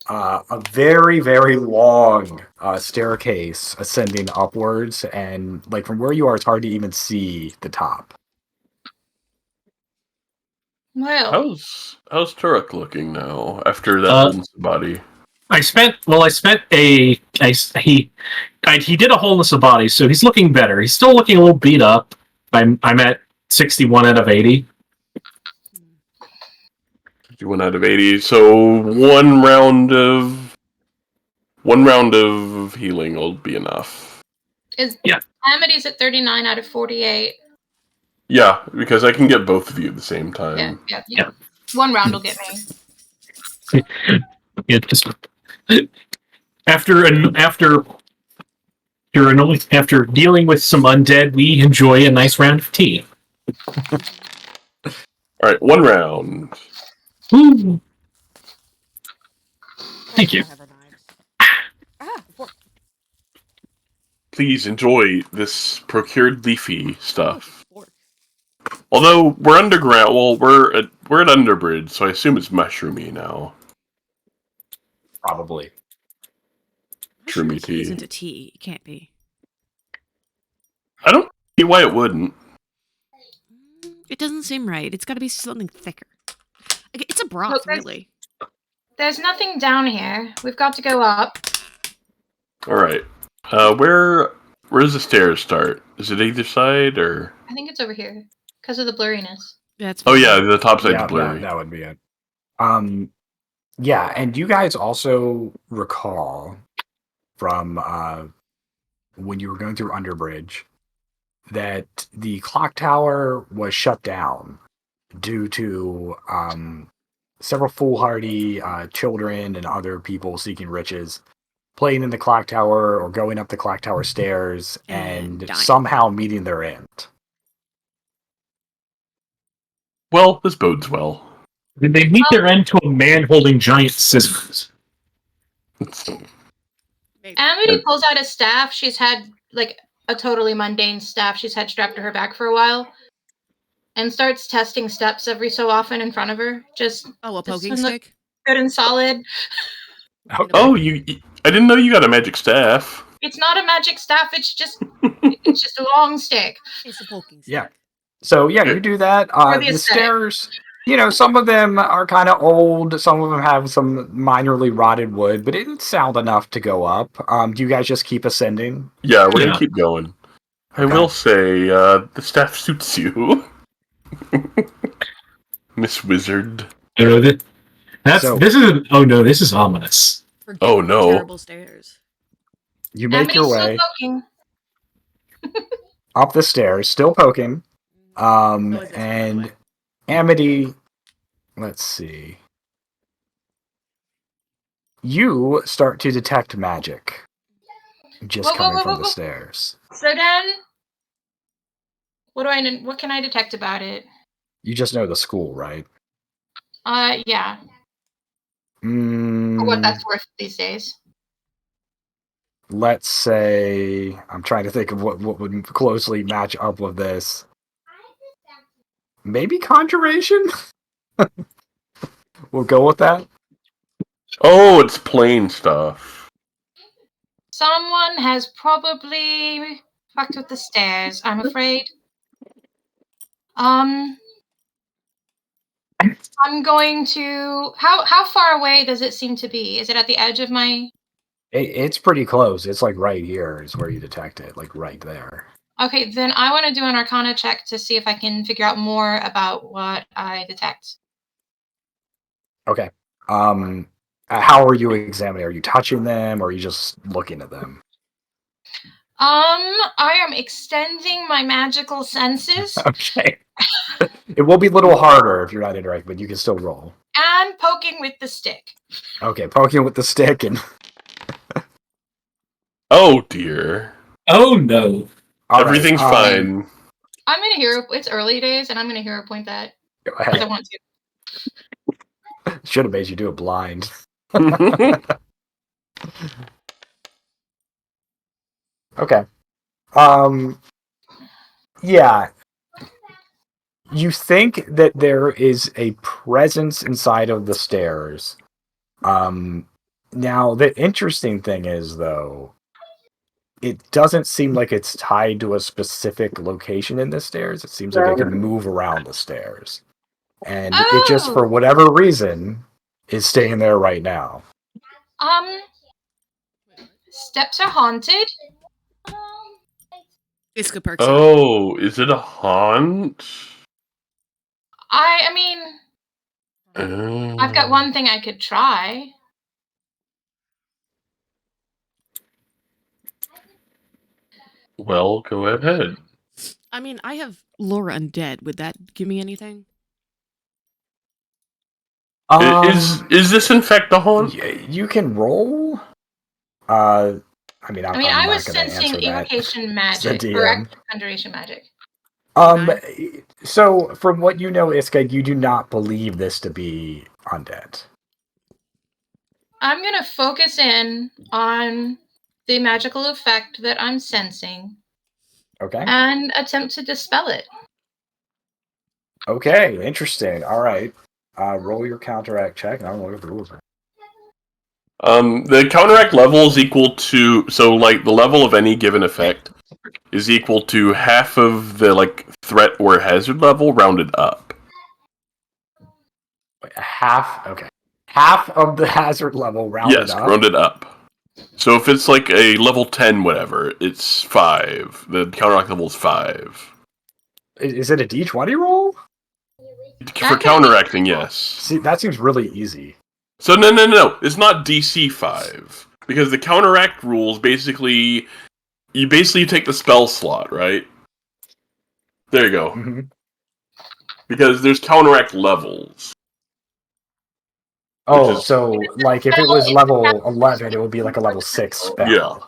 a very, very long staircase ascending upwards, and like from where you are, it's hard to even see the top. Well, How's Turek looking now after that body? He did a wholeness of body, so he's looking better. He's still looking a little beat up. I'm at 61 out of 80. 51 out of 80. So one round of healing will be enough. Amity's at 39 out of 48. Yeah, because I can get both of you at the same time. Yeah. One round will get me. Yeah, just after dealing with some undead, we enjoy a nice round of tea. All right, one round. Ooh. Thank you. Please enjoy this procured leafy stuff. Although we're underground, well, we're at Underbridge, so I assume it's mushroomy now. Probably. Shroomy tea. Isn't a tea? It can't be. I don't see why it wouldn't. It doesn't seem right. It's got to be something thicker. Like, it's a broth, really. There's nothing down here. We've got to go up. All right. Where does the stairs start? Is it either side or? I think it's over here because of the blurriness. That's Oh yeah, the top side's blurry. That would be it. Yeah, and you guys also recall from when you were going through Underbridge that the clock tower was shut down due to several foolhardy children and other people seeking riches playing in the clock tower or going up the clock tower stairs and dying. somehow meeting their end. Well, this bodes well. Did they meet their end to a man holding giant scissors? Amity pulls out a staff. She's had like a totally mundane staff she's had strapped to her back for a while, and starts testing steps every so often in front of her. Just a poking look stick? good and solid. Oh, I didn't know you got a magic staff. It's not a magic staff. It's just a long stick. It's a poking stick. Yeah. So yeah, you do that. For the The aesthetic. stairs, some of them are kind of old. Some of them have some minorly rotted wood, but it's sound enough to go up. Do you guys just keep ascending? Yeah, we're gonna keep going. I will say, the staff suits you, Miss Wizard. This is ominous. Forget Oh, the no. Terrible stairs. You make Amity's your still way poking. up the stairs, still poking. Always this And way. Amity, let's see. You start to detect magic just Whoa, coming whoa, from whoa, the whoa. stairs. So then, what can I detect about it? You just know the school, right? Yeah. For Mm, what that's worth these days. let's say I'm trying to think of what would closely match up with this. Maybe conjuration? We'll go with that. Oh, it's plain stuff. Someone has probably fucked with the stairs, I'm afraid. I'm going to. How far away does it seem to be? Is it at the edge of my? It's pretty close. It's like right here is where you detect it, like right there. Okay, then I want to do an Arcana check to see if I can figure out more about what I detect. Okay. How are you examining? Are you touching them, or are you just looking at them? I am extending my magical senses Okay. It will be a little harder if you're not interacting, but you can still roll. and poking with the stick. Okay, poking with the stick and. Oh dear. Oh no. All Everything's right, fine. I'm gonna hero. It's early days, and I'm gonna hero point that Go because I ahead. want to. Should have made you do it blind. Okay. Yeah. You think that there is a presence inside of the stairs. Now the interesting thing is, though, it doesn't seem like it's tied to a specific location in the stairs. It seems like it can move around the stairs. And it just, for whatever reason, is staying there right now. Steps are haunted. It's good perks. Oh, is it a haunt? I mean, I've got one thing I could try. Well, go ahead. I mean, I have Laura Undead. Would that give me anything? Is this in fact the haunt? You can roll. I'm I not was gonna sensing answer that. evocation magic, DM. correct? Conjuration magic. So from what you know, Iska, you do not believe this to be undead. I'm gonna focus in on the magical effect that I'm sensing. Okay. And attempt to dispel it. Okay, interesting. All right. Roll your counteract check. I don't know what the rules are. The counteract level is equal to, so like the level of any given effect is equal to half of the like threat or hazard level rounded up. Wait, half. Okay. Half of the hazard level rounded up. Yes, rounded up. So if it's like a level 10, whatever, it's 5. The counteract level is 5. Is it a D20 roll? For counteracting, yes. See, that seems really easy. So no. It's not DC 5. Because the counteract rules basically... You basically take the spell slot, right? There you go. Mm-hmm. Because there's counteract levels. Oh, so like if it was level 11, it would be like a level 6 spell. Yeah.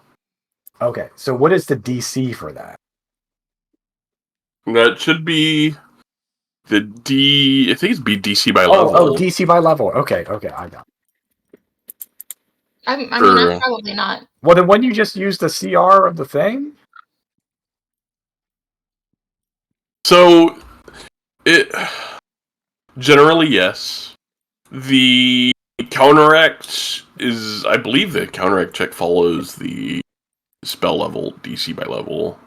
Okay, so what is the DC for that? That should be the D... I think it's be DC by level. Oh, DC by level. Okay, I got it. I mean, I'm probably not. Well, then when you just use the CR of the thing? So, it... Generally, yes. The counteract is... I believe the counteract check follows the spell level, DC by level.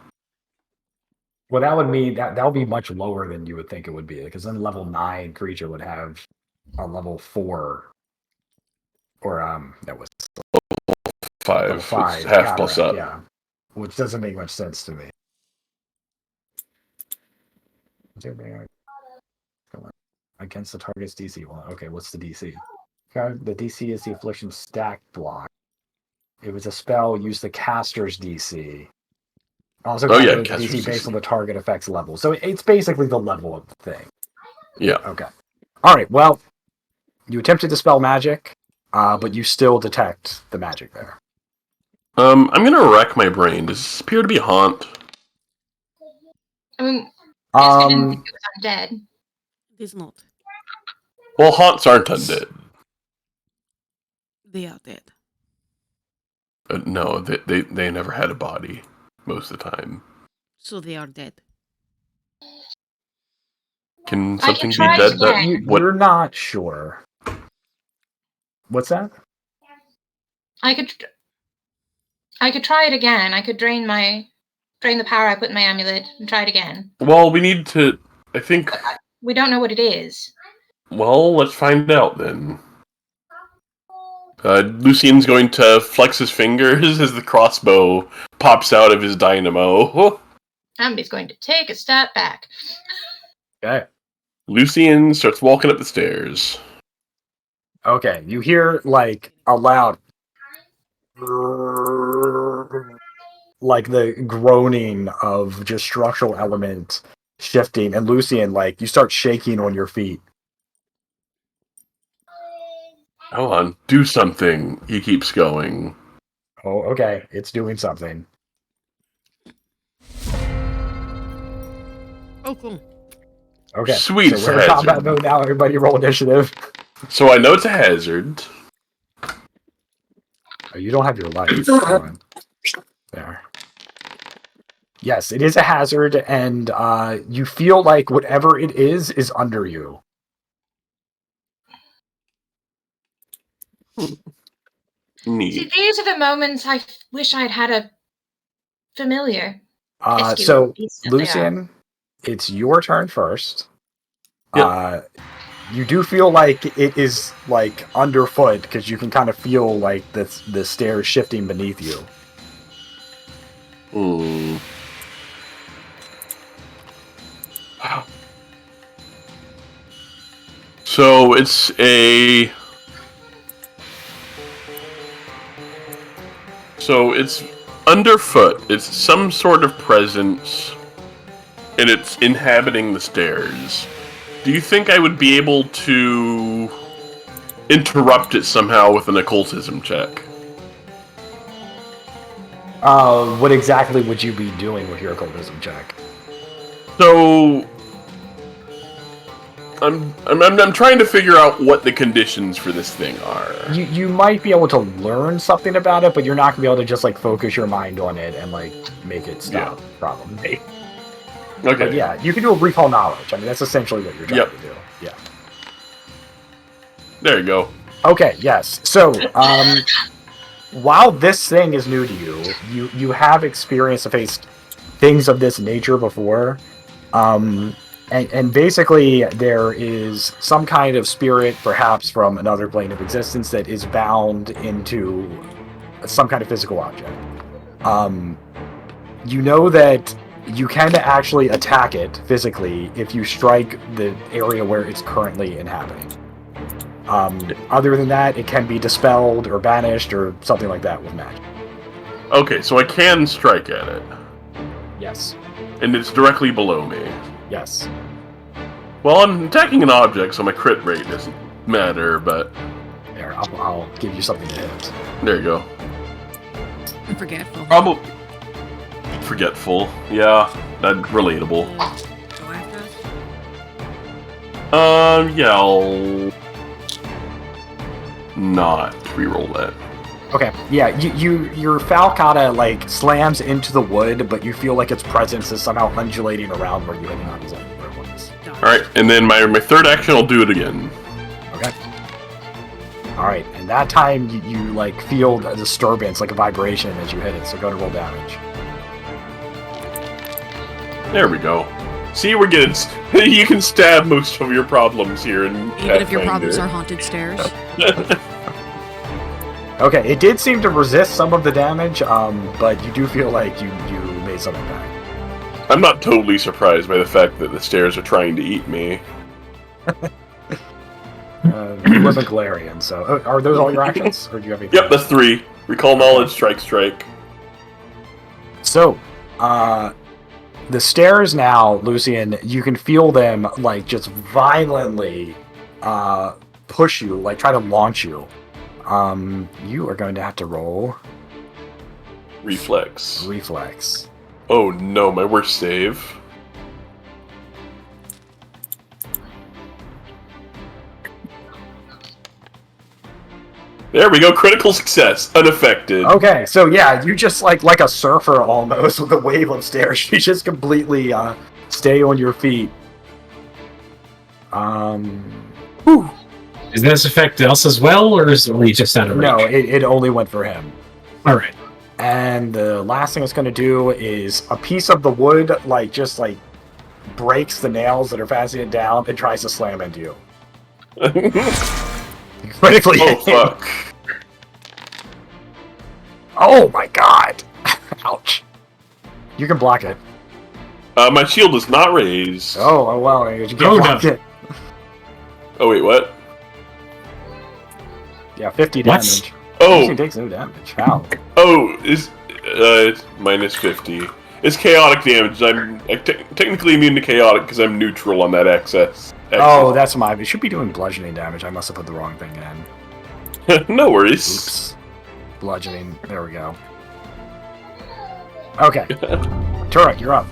Well, that would mean that would be much lower than you would think it would be, because then level 9 creature would have a level 4, or that was 5. level 5 It's half plus up. yeah, which doesn't make much sense to me. Against the target's DC. Well, okay, what's the DC? The DC is the affliction stack block. It was a spell, use the caster's DC. Also, DC based on the target effects level. So it's basically the level of the thing. Yeah. Okay. All right. Well, you attempt to dispel magic, but you still detect the magic there. I'm gonna rack my brain. Does this appear to be haunt? I mean, I didn't think it was undead. It is not. Well, haunts aren't undead. They are dead. No, they never had a body most of the time. So they are dead. Can something be dead? You're not sure. What's that? I could try it again. I could drain the power I put in my amulet and try it again. Well, we need to. I think we don't know what it is. Well, let's find out then. Lucian's going to flex his fingers as the crossbow pops out of his dynamo. Ambi's going to take a step back. Okay. Lucian starts walking up the stairs. Okay, you hear, like, a loud... like the groaning of just structural elements shifting, and Lucian, like, you start shaking on your feet. Come on, do something. He keeps going. Oh, okay, it's doing something. Oh, cool. Okay, Sweet, so we're in combat mode now. Everybody roll initiative. So I know it's a hazard. Oh, you don't have your lights. Hold on. There. Yes, it is a hazard, and you feel like whatever it is under you. Neat. See, these are the moments I wish I'd had a familiar. So, Lucian, it's your turn first. Yep. You do feel like it is, like, underfoot, because you can kind of feel, like, the stairs shifting beneath you. Hmm. Wow. So it's a... So it's underfoot. It's some sort of presence, and it's inhabiting the stairs. Do you think I would be able to interrupt it somehow with an occultism check? What exactly would you be doing with your occultism check? So I'm trying to figure out what the conditions for this thing are. You might be able to learn something about it, but you're not gonna be able to just like focus your mind on it and like make it stop. Probably. Okay. But yeah, you can do a recall knowledge. I mean, that's essentially what you're trying to do. Yeah. There you go. Okay. Yes. So, while this thing is new to you, you have experienced and faced things of this nature before. And basically, there is some kind of spirit, perhaps from another plane of existence, that is bound into some kind of physical object. You know that you can actually attack it physically if you strike the area where it's currently inhabiting. Other than that, it can be dispelled or banished or something like that with magic. Okay, so I can strike at it. Yes. And it's directly below me. Yes. Well, I'm attacking an object, so my crit rate doesn't matter, but... There, I'll give you something to hit. There you go. I'm forgetful. Probably... Forgetful. Yeah, that's relatable. Go after us? Yeah, I'll... not reroll that. Okay, yeah, your falcata, like, slams into the wood, but you feel like its presence is somehow undulating around where you had not exactly where it was. Alright, and then my third action, I'll do it again. Okay. Alright, and that time you like, feel a disturbance, like a vibration as you hit it, so go to roll damage. There we go. See, we're getting... you can stab most of your problems here in Even if your Pathfinder. problems are haunted stairs. Okay, it did seem to resist some of the damage, but you do feel like you made something back. I'm not totally surprised by the fact that the stairs are trying to eat me. It was a Galarian, so... are those all your actions? Or do you have anything Yep, that's 3. Recall knowledge, strike. So, the stairs now, Lucian, you can feel them, like, just violently push you, like, try to launch you. You are going to have to roll... Reflex. Oh no, my worst save. There we go, critical success, unaffected. Okay, so yeah, you just, like a surfer almost with a wave of stairs. You just completely, stay on your feet. Whew. Does this affect us as well, or is it only just out of range? No, it only went for him. Alright. And the last thing it's going to do is a piece of the wood, like, just, like, breaks the nails that are fastening it down and tries to slam into you. Critically Oh hit. fuck! Oh my god! Ouch. You can block it. My shield is not raised. Oh well, you can't Oh, block no. it. Oh wait, what? Yeah, 50 What? damage. Oh, He takes no damage. How? oh, is it's minus 50. It's chaotic damage. I'm technically immune to chaotic because I'm neutral on that excess. Oh, that's my. It should be doing bludgeoning damage. I must have put the wrong thing in. no worries. Oops. Bludgeoning. There we go. Okay. Turek, you're up.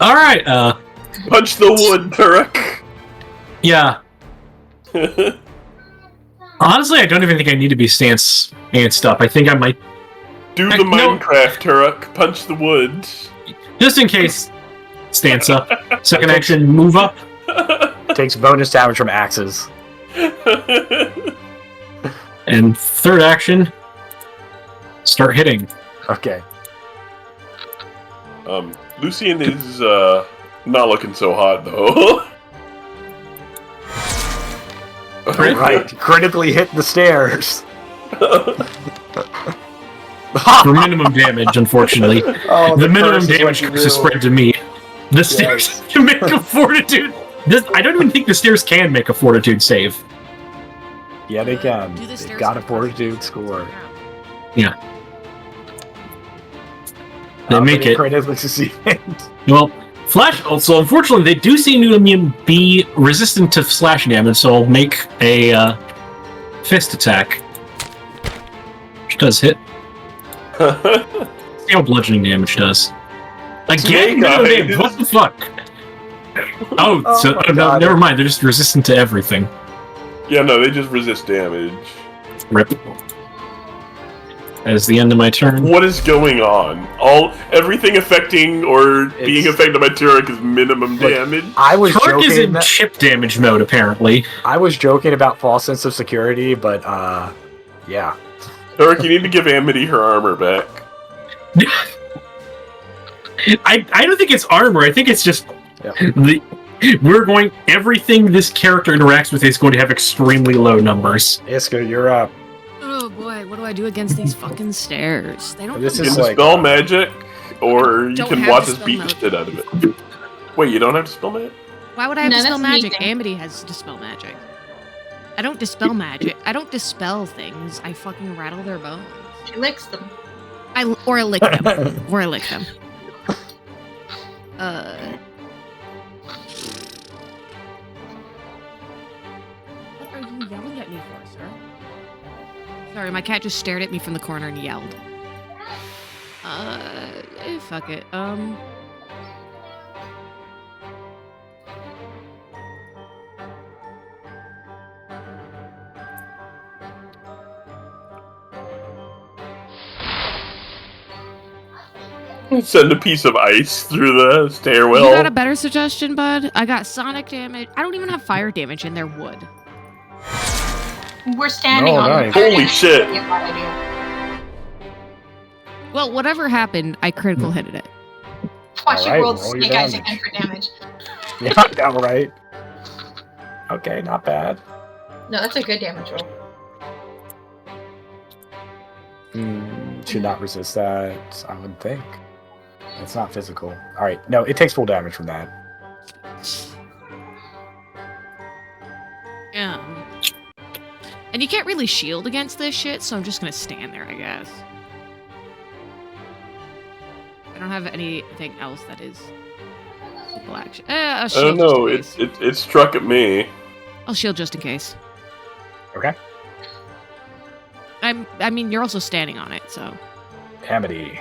All right. Punch the wood, Turek. Yeah. Honestly, I don't even think I need to be stanced up. I think I might, Do Heck, the no. Minecraft, Turek. Punch the wood. just in case, stance up. Second action, move up. Takes bonus damage from axes. And third action, start hitting. Okay. Lucian is not looking so hot though. Crit? Right. Critically hit the stairs. For minimum damage, unfortunately. Oh, The minimum curse is what damage you comes to do. spread to me. The stairs can make a fortitude. I don't even think the stairs can make a fortitude save. Yeah, they can. Do the They've stairs got a have fortitude perfect score. Yeah. They make it. Critically succeed. Well, flash. Also, unfortunately, they do seem to be resistant to slash damage, so I'll make a fist attack, which does hit. See how bludgeoning damage does. Again, Snake minimum eyes. damage. What the fuck? Oh, Oh so my no, God. never mind. They're just resistant to everything. Yeah, no, they just resist damage. Rip. That is the end of my turn. What is going on? Everything affecting or being It's- affected by Turek is minimum Look, damage. I was Turk is in joking. chip damage mode, apparently. I was joking about false sense of security, but yeah. Turek, you need to give Amity her armor back. I don't think it's armor. I think it's just Yeah. everything this character interacts with is going to have extremely low numbers. Iska, you're up. Oh boy, what do I do against these fucking stairs? They don't. This You is can like dispel magic, or you Don't can have watch us dispel beat the magic. shit out of it. Wait, you don't have dispel magic? Why would I have No, dispel that's magic? amazing. Amity has dispel magic. I don't dispel magic. I don't dispel things. I fucking rattle their bones. She licks them. I lick them. Or I lick them. What are you yelling at me for, sir? Sorry, my cat just stared at me from the corner and yelled. Fuck it. Send a piece of ice through the stairwell. You got a better suggestion, bud? I got sonic damage. I don't even have fire damage in their wood. We're standing Oh, on nice. them. Holy shit. Really a bad idea. Well, whatever happened, I critical hitted it. Watch you Alright, roll roll your snake eyes damage. again for damage. Yeah, all right. Okay, not bad. No, that's a good damage roll. Should not resist that, I would think. It's not physical. Alright, no, it takes full damage from that. And you can't really shield against this shit, so I'm just gonna stand there, I guess. I don't have anything else that is simple action. I'll Oh shield no, just in case. it struck at me. I'll shield just in case. Okay. I mean, you're also standing on it, so. Amity.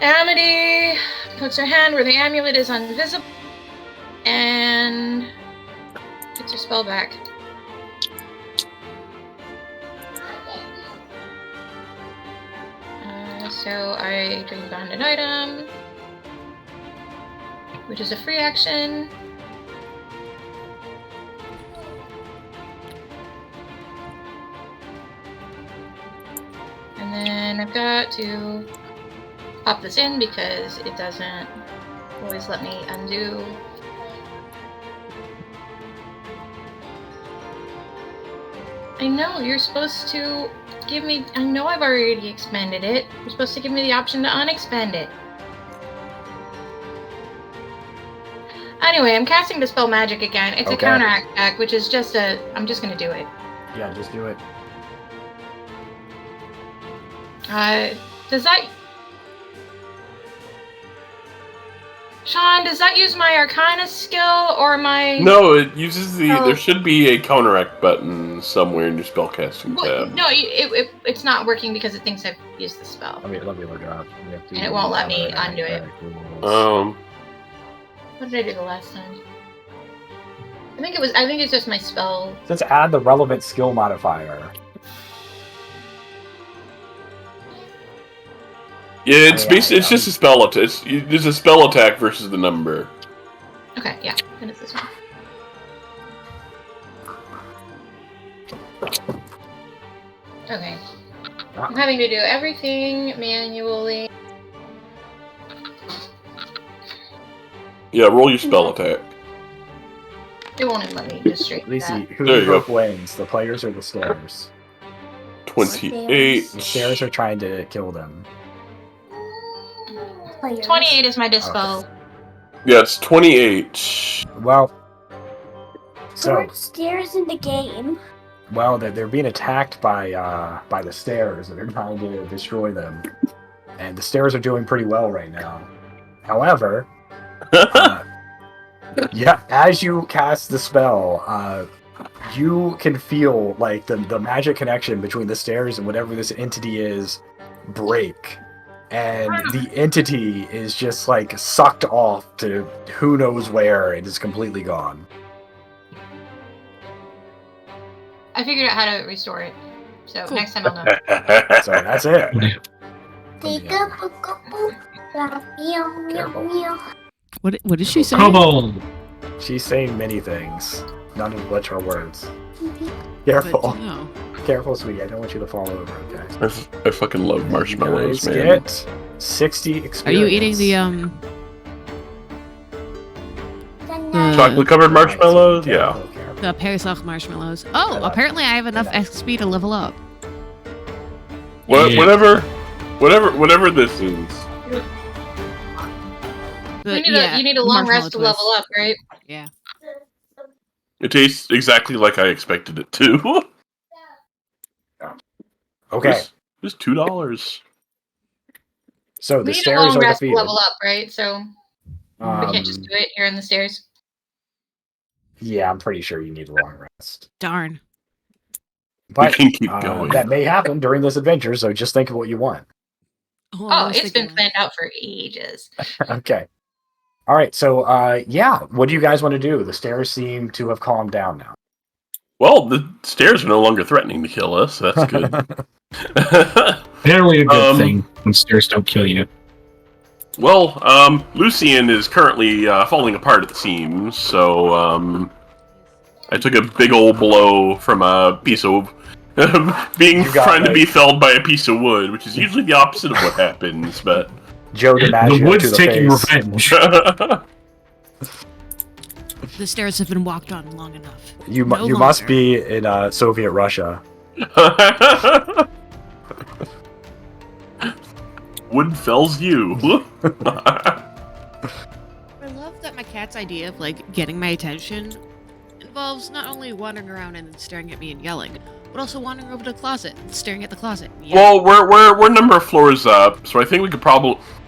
Amity puts her hand where the amulet is invisible and gets her spell back. So I dream bound an item, which is a free action. And then I've got to pop this in because it doesn't always let me undo I know, you're supposed to give me... I know I've already expended it. You're supposed to give me the option to unexpend it. Anyway, I'm casting Dispel Magic again. It's a counteract attack, which is just a... I'm just gonna do it. Yeah, just do it. Does that... Sean, does that use my Arcana skill, or my... No, it uses the... There should be a counteract button somewhere in your spellcasting tab. No, it's not working because it thinks I've used the spell. Let me look it up. And it won't let me undo it. What did I do the last time? I think it's just my spell. Let's add the relevant skill modifier. Yeah, it's just a spell attack. It's a spell attack versus the number. Okay, yeah. Then it's this one. Okay. I'm having to do everything manually. Yeah, roll your spell attack. It won't even let me just straight Lacey, that. who do you hope wins? The players or the stairs? 28. The stairs are trying to kill them. 28 is my dispel. Yeah, it's 28. Well, There are stairs in the game. well, they're being attacked by the stairs, and they're trying to destroy them. And the stairs are doing pretty well right now. However, yeah, as you cast the spell, you can feel like the magic connection between the stairs and whatever this entity is break. And the entity is just like sucked off to who knows where and is completely gone. I figured out how to restore it. So Cool. next time I'll know. So that's it. Take a boop. Meow, meow, meow. What did she say? Kobold! She's saying many things, none of which are words. But, Careful. no. Careful, sweetie. I don't want you to fall over, okay? I fucking love marshmallows, You man. guys get 60 experience. Are you eating the Chocolate covered marshmallows? Yeah. Careful, careful. the Perisach marshmallows? Oh, apparently I have enough XP to level up. What, Yeah. whatever this is. But, You need a long rest to marshmallow level up, right? Yeah. It tastes exactly like I expected it to. Okay, Just $2. so We the need a stairs long are rest to defeated. level up, right? So we can't just do it here in the stairs. Yeah, I'm pretty sure you need a long rest. Darn. But can keep going. that may happen during this adventure, so just think of what you want. Oh, it's been planned out for ages. Okay. All right, so yeah, what do you guys want to do? The stairs seem to have calmed down now. Well, the stairs are no longer threatening to kill us. So that's good. Generally a good thing when stairs don't kill you. Well, Lucian is currently falling apart at the seams, so I took a big old blow from a piece of trying to be felled by a piece of wood, which is usually the opposite of what happens. But Joe DiMaggio The wood's to the taking face. revenge. The stairs have been walked on long enough. You No must longer. be in Soviet Russia. Wood fells you. I love that my cat's idea of like getting my attention involves not only wandering around and staring at me and yelling, but also wandering over to the closet and staring at the closet. And yelling. Well, we're a number of floors up, so I think we could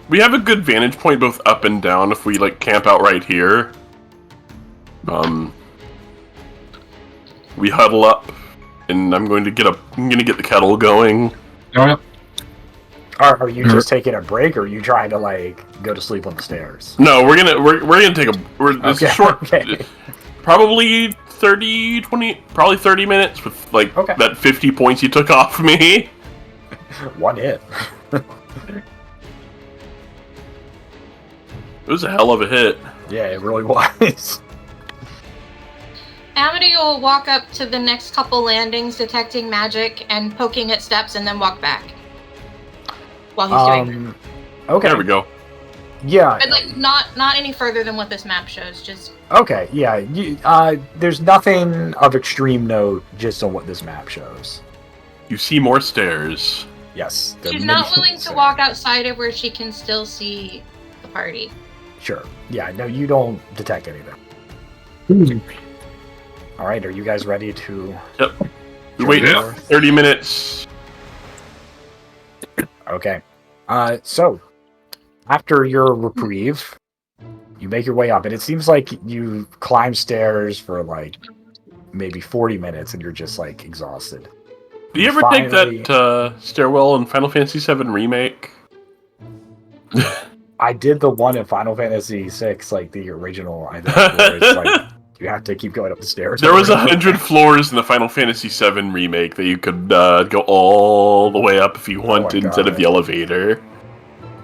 we have a good vantage point both up and down if we like camp out right here. We huddle up, and I'm going to get the kettle going. Alright. Are you just taking a break, or are you trying to like go to sleep on the stairs? No, we're gonna take it's Okay, short, okay. probably 30 minutes with like Okay. that 50 points you took off me. One hit. It was a hell of a hit. Yeah, it really was. Amity will walk up to the next couple landings, detecting magic and poking at steps, and then walk back. While he's doing Okay. There we go. Yeah. But like not any further than what this map shows. Just Okay. Yeah. There's nothing of extreme note just on what this map shows. You see more stairs. Yes. she's not willing to walk outside of where she can still see the party. Sure. Yeah. No, you don't detect anything. All right. Are you guys ready to? Yep. We wait 30 minutes. Okay. So after your reprieve, you make your way up, and it seems like you climb stairs for like maybe 40 minutes, and you're just like exhausted. Do you ever take that stairwell in Final Fantasy VII Remake? I did the one in Final Fantasy VI, like the original. I think where it's like you have to keep going up the stairs. There was 100 floors in the Final Fantasy VII Remake that you could go all the way up if you wanted instead of the elevator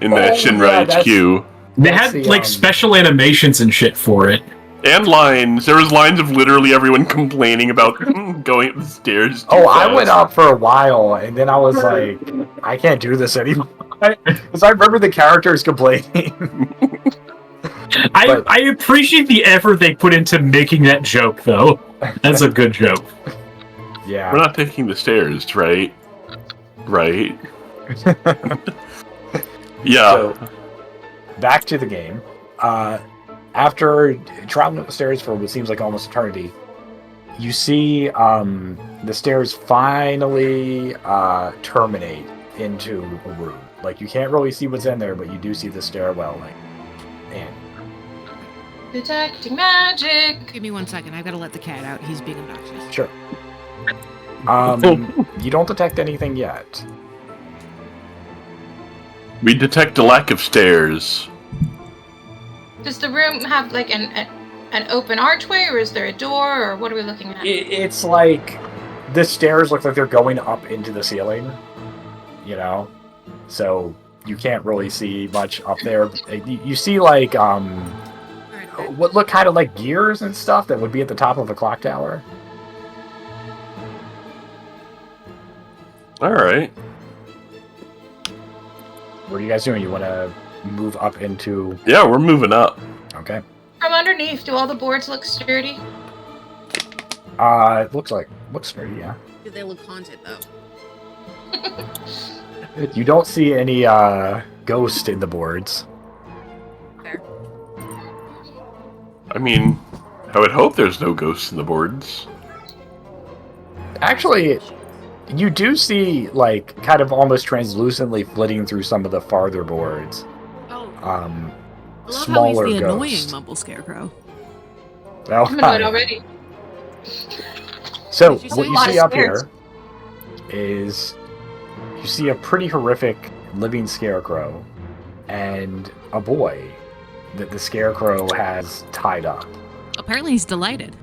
in the Shinra HQ. They had like special animations and shit for it. And lines. There was lines of literally everyone complaining about going up the stairs. I went up for a while, and then I was like, I can't do this anymore. Because I remember the characters complaining. I appreciate the effort they put into making that joke, though. That's a good joke. Yeah. We're not taking the stairs, right? Right? Yeah. So, back to the game. After traveling up the stairs for what seems like almost eternity, you see the stairs finally terminate into a room. Like, you can't really see what's in there, but you do see the stairwell, like, in. Detecting magic. Give me 1 second. I've got to let the cat out. He's being obnoxious. Sure. You don't detect anything yet. We detect a lack of stairs. Does the room have like an open archway, or is there a door, or what are we looking at? It's like the stairs look like they're going up into the ceiling, you know? So you can't really see much up there. You see like what look kind of like gears and stuff that would be at the top of a clock tower. All right. What are you guys doing? You want to move up into... Yeah, we're moving up. Okay. From underneath, do all the boards look sturdy? It looks sturdy, yeah. Do they look haunted, though? You don't see any ghost in the boards. Fair. I mean, I would hope there's no ghosts in the boards. Actually, you do see, like, kind of almost translucently flitting through some of the farther boards. Oh. I love Smaller how he's the annoying ghosts. Mumble Scarecrow. Well, I'm annoyed already. So, Did you what say you a lot see of up stairs? here is you see a pretty horrific living scarecrow and a boy that the scarecrow has tied up. Apparently he's delighted.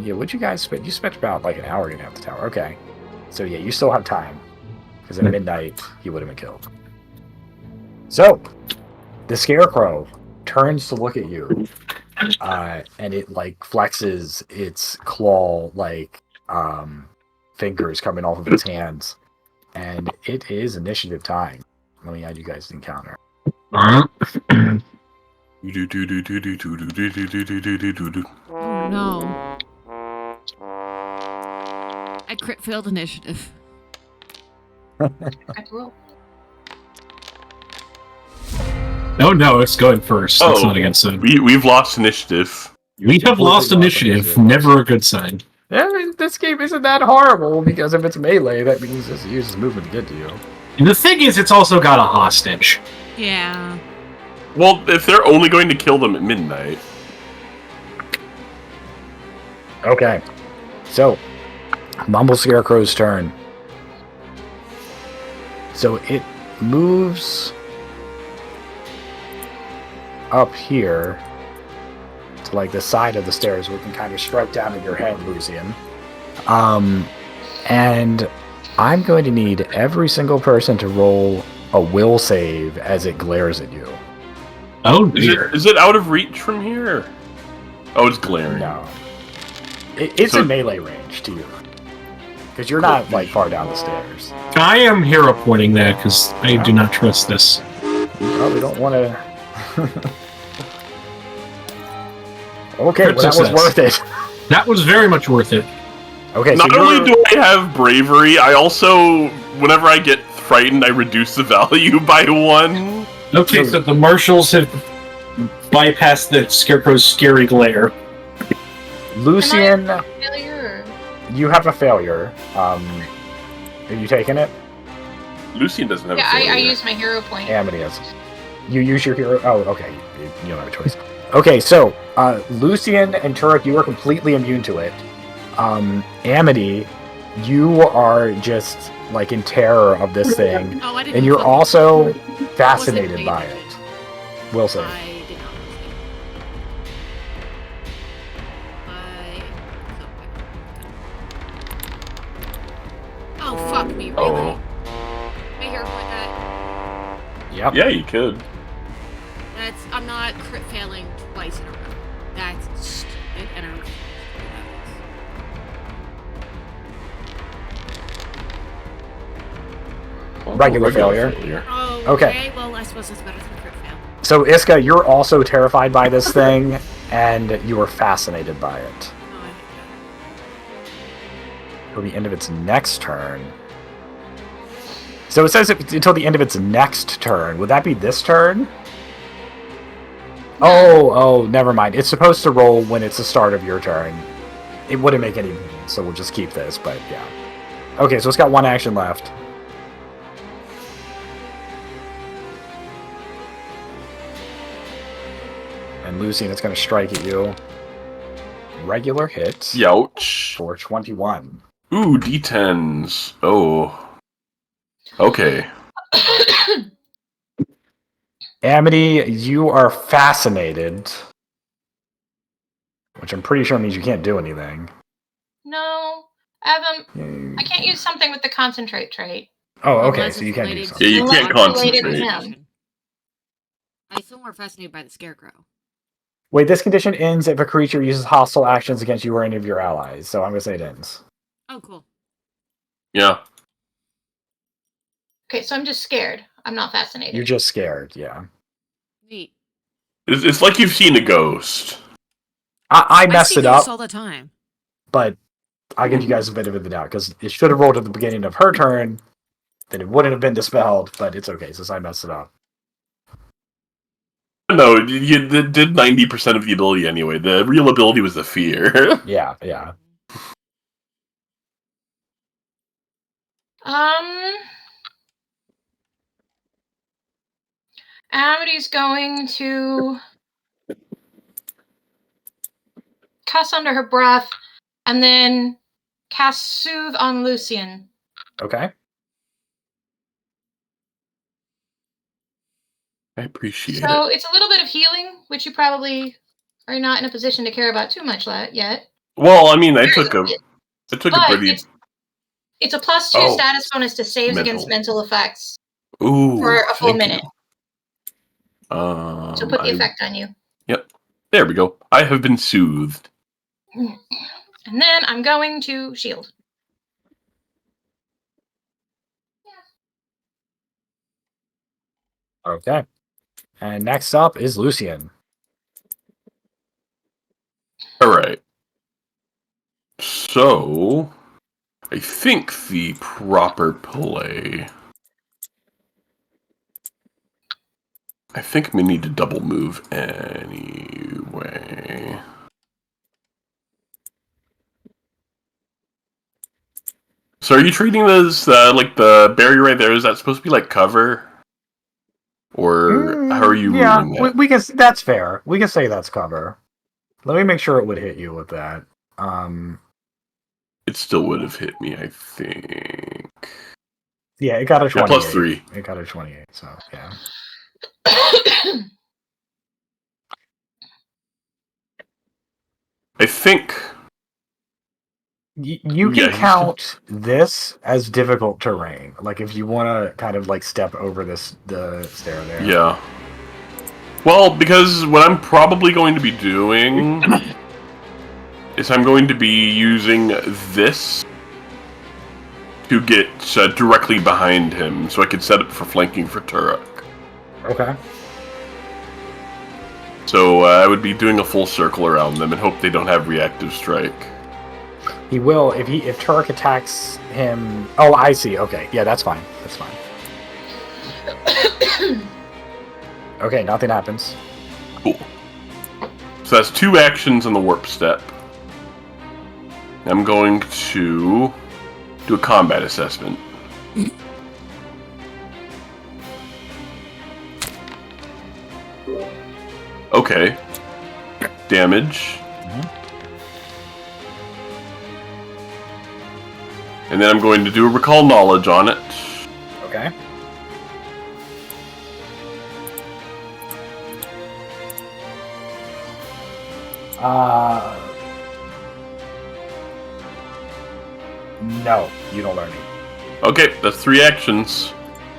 Yeah, what'd you guys spend? You spent about like an hour getting out the tower. Okay. So yeah, you still have time. Because at midnight, he would have been killed. So, the scarecrow turns to look at you. And it like flexes its claw like fingers coming off of its hands. And it is initiative time. Let me add you guys to encounter. Oh no. I crit failed initiative. I roll. Oh no, it's going first. That's not against it. We've lost initiative. We have lost initiative. Never a good sign. Yeah, this game isn't that horrible because if it's melee, that means it uses movement to get to you. And the thing is, it's also got a hostage. Yeah. Well, if they're only going to kill them at midnight. Okay. So, Mumble Scarecrow's turn. So it moves up here to like the side of the stairs where it can kind of strike down at your head, Lucian. And I'm going to need every single person to roll a will save as it glares at you. Oh dear. Is it out of reach from here? Oh, it's glaring. No. It's So- in melee range to you. Because you're not, like, far down the stairs. I am hero pointing that because I do not trust this. You probably don't want to... Okay, well, that was Success. worth it. That was very much worth it. Okay, so Not only do I have bravery, I also, whenever I get frightened, I reduce the value by 1. Okay, so the marshals have bypassed the scarecrow's scary glare. Lucian, Failure. you have a failure. Are you taking it? Lucian doesn't have Yeah, a failure. I use my hero point. Amity is. You use your hero. Oh, okay. You don't have a choice. Okay, so Lucian and Turek, you are completely immune to it. Amity, you are just like in terror of this thing, Oh, I didn't and you're fucking- also I wasn't fascinated paying by attention. it. Wilson. I did not. Oh, fuck me, really? Oh. My hero point that. Yep. Yeah, you could. I'm not crit failing twice in a row. That's stupid, and I don't know Regular failure. Oh, Okay. Well, I suppose that's better than crit fail. So Iska, you're also terrified by this thing, and you are fascinated by it. Oh, I hate Till the end of its next turn. So it says until the end of its next turn. Would that be this turn? Oh, never mind. It's supposed to roll when it's the start of your turn. It wouldn't make any sense, so we'll just keep this, but yeah. Okay, so it's got 1 action left. And Lucian, it's going to strike at you. Regular hit Youch. for 21. Ooh, D10s. Oh. Okay. Amity, you are fascinated. Which I'm pretty sure means you can't do anything. No, I can't use something with the concentrate trait. Oh, okay, Unless so you it's can do related something. Yeah, you Unless can't it's related to concentrate. him. I feel more fascinated by the scarecrow. Wait, this condition ends if a creature uses hostile actions against you or any of your allies. So I'm going to say it ends. Oh, cool. Yeah. Okay, so I'm just scared. I'm not fascinated. You're just scared, yeah. Neat. It's like you've seen a ghost. I messed see it up, ghosts all the time. but I'll give you guys a bit of the doubt, because it should have rolled at the beginning of her turn, then it wouldn't have been dispelled, but it's okay, since I messed it up. No, you did 90% of the ability anyway. The real ability was the fear. Yeah. Amity's going to cuss under her breath and then cast Soothe on Lucian. Okay. I appreciate So it. it's a little bit of healing, which you probably are not in a position to care about too much yet. Well, I mean, I took a But pretty... it's a +2 Oh. status bonus to saves Mental. against mental effects Ooh, for a full thank minute. you. So put the effect on you. Yep. There we go. I have been soothed. And then I'm going to shield. Okay. And next up is Lucian. Alright. So, I think the proper play... I think we need to double move anyway. So are you treating this, like the barrier right there, is that supposed to be like cover? Or how are you Yeah, ruling that? we can. That's fair. We can say that's cover. Let me make sure it would hit you with that. It still would have hit me, I think. Yeah, it got a Yeah, 28. +3. It got a 28, so yeah. I think... You can Yeah, count this as difficult terrain. Like, if you want to kind of, like, step over the stair there. Yeah. Well, because what I'm probably going to be doing is I'm going to be using this to get directly behind him, so I could set up for flanking for Turok. Okay. So I would be doing a full circle around them and hope they don't have reactive strike. He will if Turok attacks him. Oh, I see. Okay, yeah, that's fine. That's fine. Okay, nothing happens. Cool. So that's 2 actions on the warp step. I'm going to do a combat assessment. Okay. Damage. And then I'm going to do a recall knowledge on it. Okay. No, you don't learn it. Okay, that's 3 actions.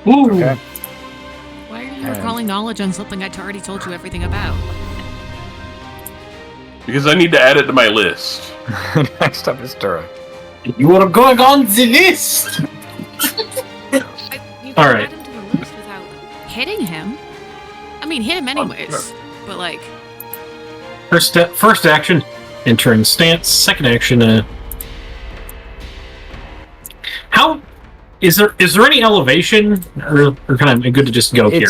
Ooh. Okay. Why are you recalling knowledge on something I already told you everything about? Because I need to add it to my list. Next up is Turok. You are going on the list! You can All right. add him to the list without hitting him. I mean, hit him anyways. But like, First action, entering stance. Second action, how is there any elevation, or kind of good to just go here?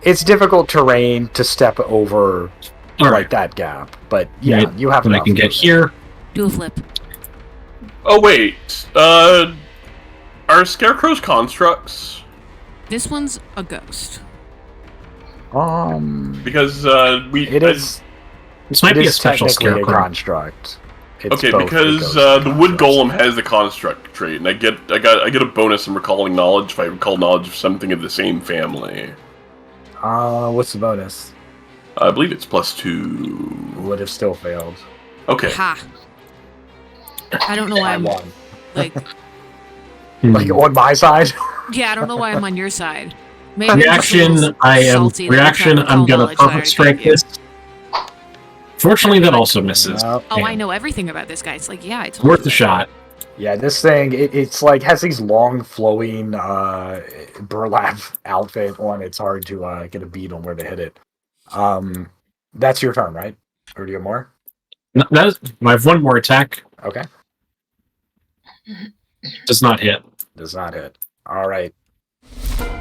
It's difficult terrain to step over All like right, that gap, but yeah, Right. you have then I enough can get movement. here. do a flip. Oh wait, are scarecrows constructs? This one's a ghost. Because It is. This might It be a is special technically a scarecrow. construct. It's okay, both because ghost and the wood construct. golem has the construct trait, and I get a bonus in recalling knowledge if I recall knowledge of something of the same family. What's the bonus? I believe it's +2. Would have still failed. Okay. Ha! I don't know why I I'm won. like, Like on my side. yeah, I don't know why I'm on your side. Maybe I'm just a Reaction, little I am. salty that you Reaction, can't I'm recall gonna knowledge that I perfect already strike gave you. this. Fortunately, that also misses. No. Oh, I Damn. know everything about this guy. It's like, yeah, I told Worth you. a shot. Yeah, this thing it's like has these long flowing burlap outfit on. It's hard to get a beat on where to hit it. That's your turn, right? Or do you have more? That is, I have one more attack. Okay. Does not hit. Does not hit. All right.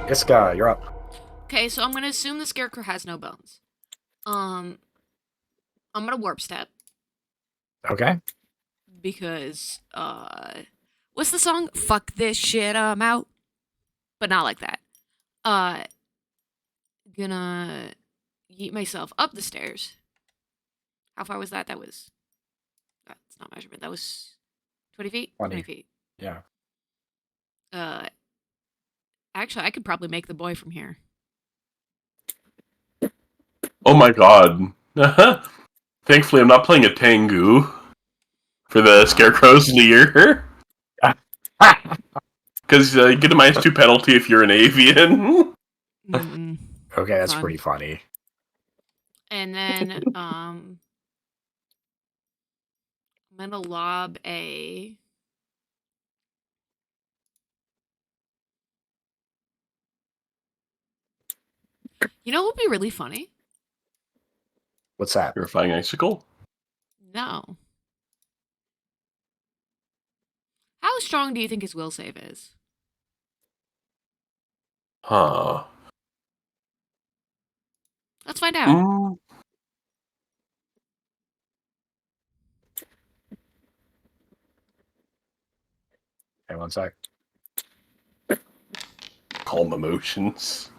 Iska, you're up. Okay, so I'm gonna assume the scarecrow has no bones. I'm gonna warp step Okay. because what's the song? Fuck this shit, I'm out. But not like that. Gonna yeet myself up the stairs. How far was that? That's not measurement. That was 20 feet? 20. feet. Yeah. Actually, I could probably make the boy from here. Oh my god. Thankfully, I'm not playing a Tengu for the Scarecrow's Leer. Because you get a -2 penalty if you're an avian. Mm-mm. Okay, that's Fun. pretty funny. And then, I'm gonna lob a. You know what would be really funny? What's that? Purifying Icicle? No. How strong do you think his will save is? Huh. Let's find out. Mm. Okay, one sec. Calm emotions.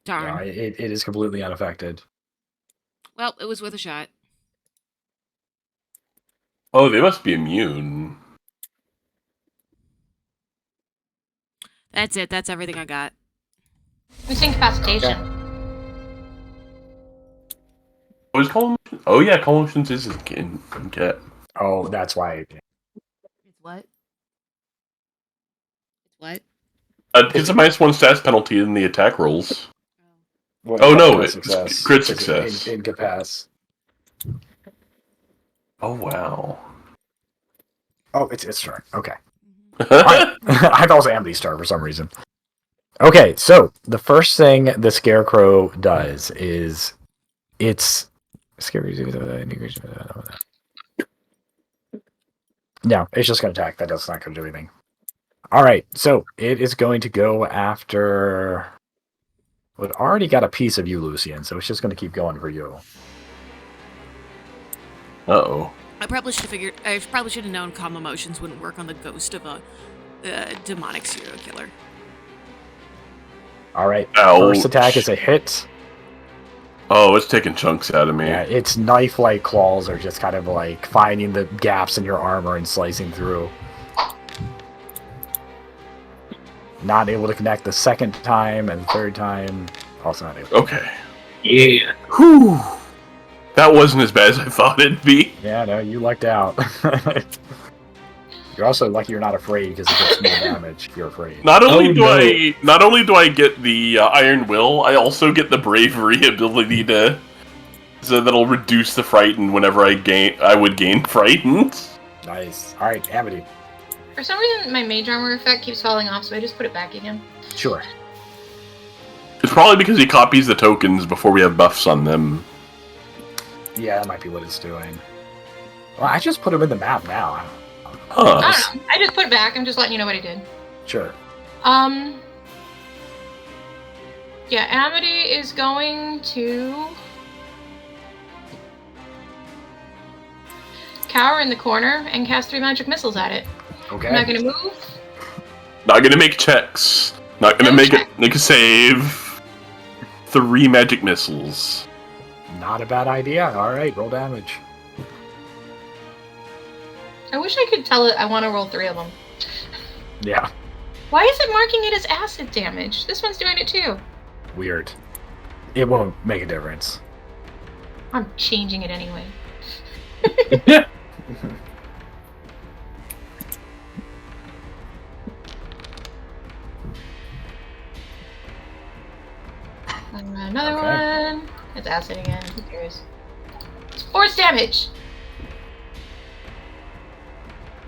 Darn. Yeah, it is completely unaffected. Well, it was worth a shot. Oh, they must be immune. That's it. That's everything I got. It's incapacitation. What is calm emotions? Oh yeah, calm emotions is in cat. Oh, that's why. It's what? It's what? It's a -1 stats penalty in the attack rolls. Well, Oh, no, crit it's crit It's success. Incapac. Oh wow. Oh, it's turn. Okay. Alright. I thought it was Amity's turn for some reason. Okay, so the first thing the Scarecrow does is it's no, it's just going to attack. That's not going to do anything. Alright, so it is going to go after... Well, it already got a piece of you, Lucian, so it's just going to keep going for you. Uh-oh. I probably should have known calm emotions wouldn't work on the ghost of a demonic serial killer. Alright, Ouch. first attack is a hit. Oh, it's taking chunks out of me. Yeah, its knife-like claws are just kind of like finding the gaps in your armor and slicing through. Not able to connect the second time, and the third time, also not able. Okay. Yeah. Whew. That wasn't as bad as I thought it'd be. Yeah, no, you lucked out. You're also lucky you're not afraid because it does more damage if you're afraid. Not only do I get the Iron Will, I also get the Bravery ability to, so that'll reduce the frightened whenever I would gain frightened. Nice. All right, Amity. For some reason, my mage armor effect keeps falling off, so I just put it back again. Sure. It's probably because he copies the tokens before we have buffs on them. Yeah, that might be what it's doing. Well, I just put him in the map now. Huh. I don't know. I just put it back. I'm just letting you know what I did. Sure. Yeah, Amity is going to cower in the corner and cast 3 magic missiles at it. Okay. I'm not gonna move. Not gonna make checks. Not gonna make a save. 3 magic missiles. Not a bad idea. All right, roll damage. I wish I could tell it I want to roll 3 of them. Yeah. Why is it marking it as acid damage? This one's doing it too. Weird. It won't make a difference. I'm changing it anyway. Another one. It's acid again. Who cares? It's force damage.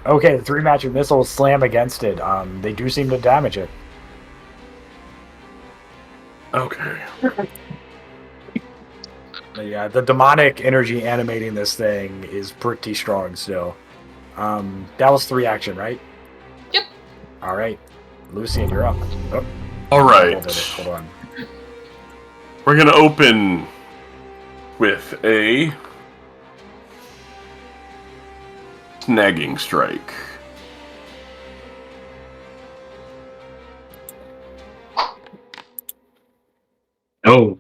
Okay, the 3 magic missiles slam against it. They do seem to damage it. Okay. Yeah, the demonic energy animating this thing is pretty strong still. That was 3 action, right? Yep. All right, Lucian, you're up. Oh, All right. hold on. We're gonna open with a snagging strike. Oh.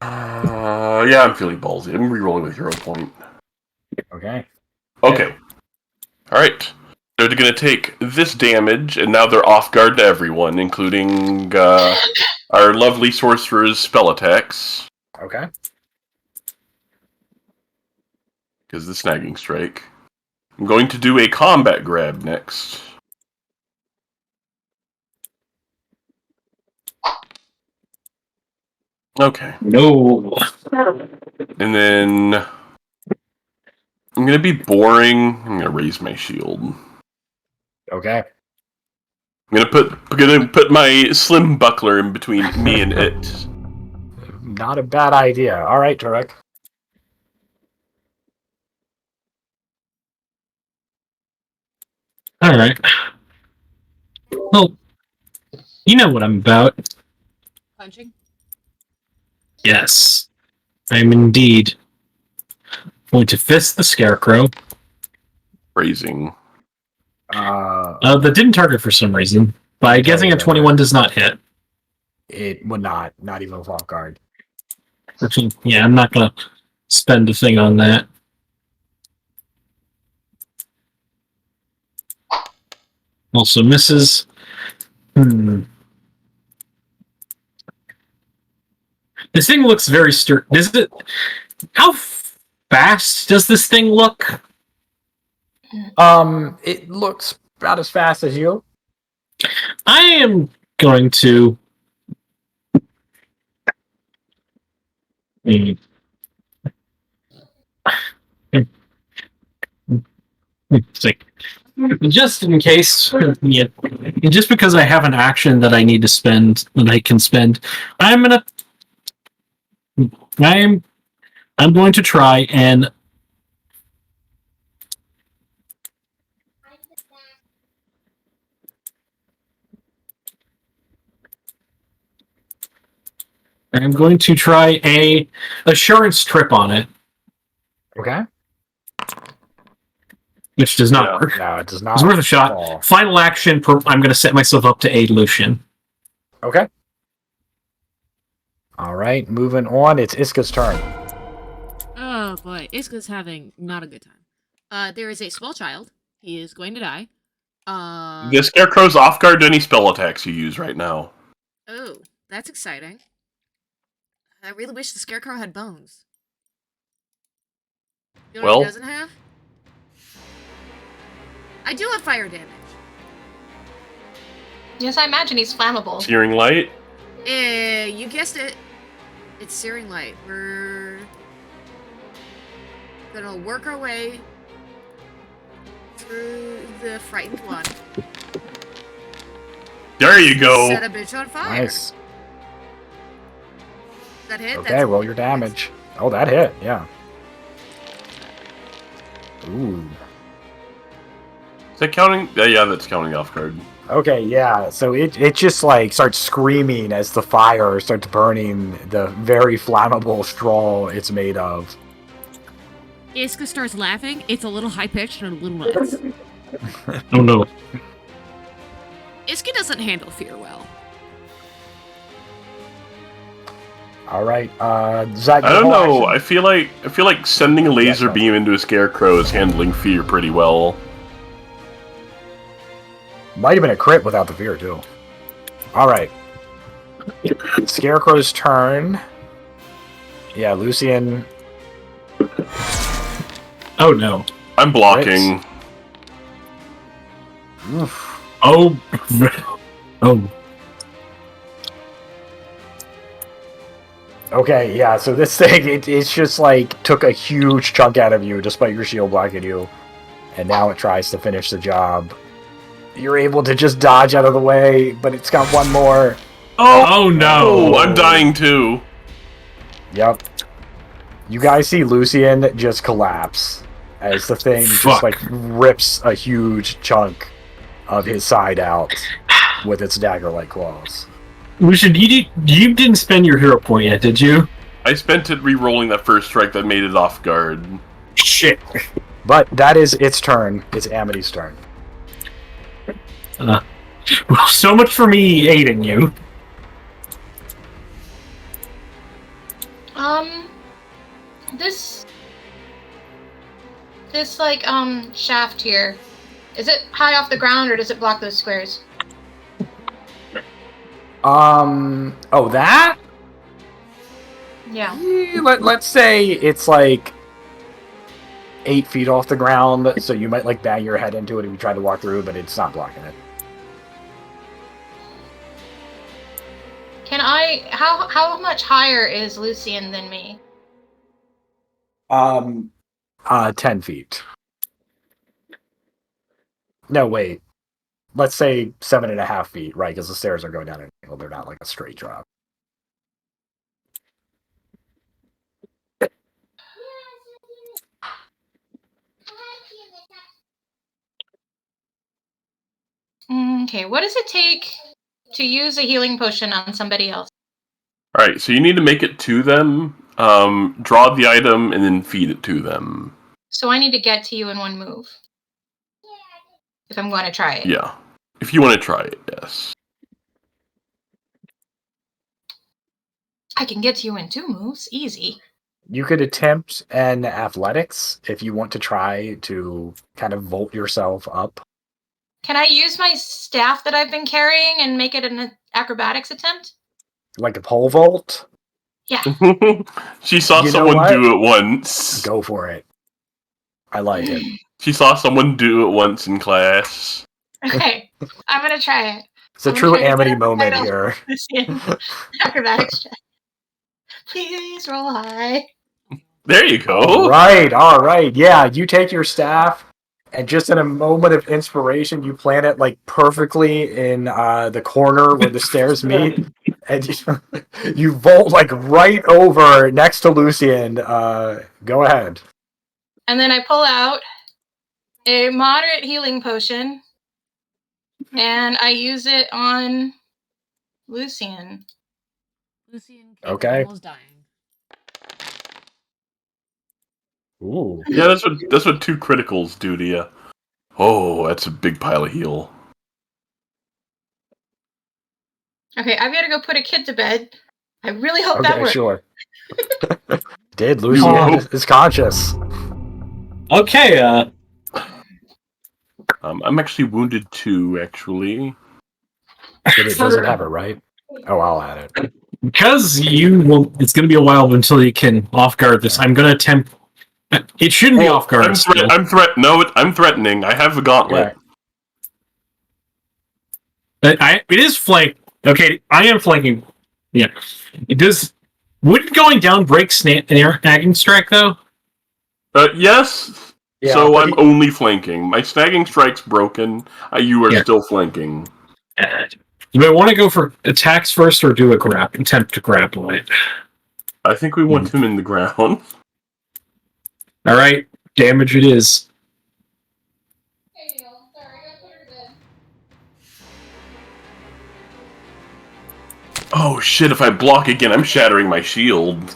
Yeah, I'm feeling ballsy. I'm re-rolling with hero point. Okay. Okay. Alright. They're gonna take this damage, and now they're off guard to everyone, including our lovely sorcerer's spell attacks. Okay. Because the snagging strike. I'm going to do a combat grab next. Okay. No. And then I'm gonna be boring. I'm gonna raise my shield. Okay. I'm gonna put my slim buckler in between me and it. Not a bad idea. All right, Turek. All right. Well, you know what I'm about. Punching? Yes, I'm indeed going to fist the Scarecrow. Raising. That didn't target for some reason. By guessing a 21 does not hit. It would not even with off guard. Actually, yeah, I'm not going to spend a thing on that. Also misses. This thing looks very sturdy. How fast does this thing look? It looks about as fast as you. I am going to... Just in case, yeah. Just because I have an action that I need to spend, that I can spend, I'm going to try and a assurance trip on it, Okay. which does not Yeah. work. No, it does not. It's worth a shot. fall. Final action. I'm going to set myself up to aid Lucian. Okay. All right, moving on. It's Iska's turn. Oh boy, Iska's having not a good time. There is a small child. He is going to die. The Scarecrow's off guard to any spell attacks you use right now. Oh, that's exciting. I really wish the Scarecrow had bones. You know what Well- he doesn't have? I do have fire damage. Yes, I imagine he's flammable. Searing light. You guessed it. It's Searing Light. We're gonna work our way through the frightened one. There you go. Set a bitch on fire. Nice. That hit? Okay, roll your damage. Oh, that hit. Yeah. Ooh. Is that counting? Yeah, that's counting off guard. Okay, yeah. So it just like starts screaming as the fire starts burning the very flammable straw it's made of. Iska starts laughing. It's a little high pitched and a little nuts. Oh no. Iska doesn't handle fear well. All right. Is that I your don't whole know. action? I feel like sending a laser go. beam into a Scarecrow is handling fear pretty well. Might have been a crit without the fear too. All right. Scarecrow's turn. Yeah, Lucian. Oh no. I'm blocking. Oof. Oh. Oh. Okay, yeah. So this thing, it's just like took a huge chunk out of you, despite your shield blocking you, and now it tries to finish the job. You're able to just dodge out of the way, but it's got one more. Oh no. Oh, I'm dying too. Yep. You guys see Lucian just collapse as the thing Fuck. just like rips a huge chunk of his side out with its dagger-like claws. Lucian, you didn't spend your hero point yet, did you? I spent it re-rolling that first strike that made it off guard. Shit. But that is its turn. It's Amity's turn. Well, so much for me aiding you. This like shaft here, is it high off the ground or does it block those squares? Oh, that? Yeah. Let's say it's like 8 feet off the ground, so you might like bang your head into it if you try to walk through, but it's not blocking it. Can I? How much higher is Lucian than me? 10 feet. No, wait. Let's say 7.5 feet, right? Because the stairs are going down an angle. They're not like a straight drop. Okay, what does it take to use a healing potion on somebody else? Alright, so you need to make it to them, draw the item, and then feed it to them. So I need to get to you in one move. If I'm going to try it. Yeah. If you want to try it, yes. I can get to you in 2 moves. Easy. You could attempt an athletics if you want to try to kind of vault yourself up. Can I use my staff that I've been carrying and make it an acrobatics attempt? Like a pole vault? Yeah. She saw You know someone what? do it once. Go for it. I like it. She saw someone do it once in class. Okay. I'm going to try it. It's a I'm true gonna try to Amity get moment up here. Lucian. Acrobatics check. Please roll high. There you go. All right. Yeah, you take your staff And just in a moment of inspiration, you plant it like perfectly in the corner where the stairs meet, and you vault like right over next to Lucian. Go ahead. And then I pull out a moderate healing potion, and I use it on Lucian. Lucian keeps Okay. almost dying. Ooh. Yeah, that's what 2 criticals do to you. Oh, that's a big pile of heal. Okay, I've got to go put a kid to bed. I really hope that Okay, works. sure. Did Lucian is conscious? Okay, I'm actually wounded 2, actually. It doesn't have it, right? Oh, I'll add it. because it's going to be a while until you can off guard this. I'm going to attempt. It shouldn't be off guard. I'm threatening. I have a gauntlet. It is flank. Okay, I am flanking. Yeah, it does. Would going down break snagging strike though? Yes. Yeah, so I'm only flanking. My snagging strike's broken. You are still flanking. Do I want to go for attacks first or do attempt to grapple it? I think we want him in the ground. All right, damage it is. Oh shit, if I block again, I'm shattering my shield.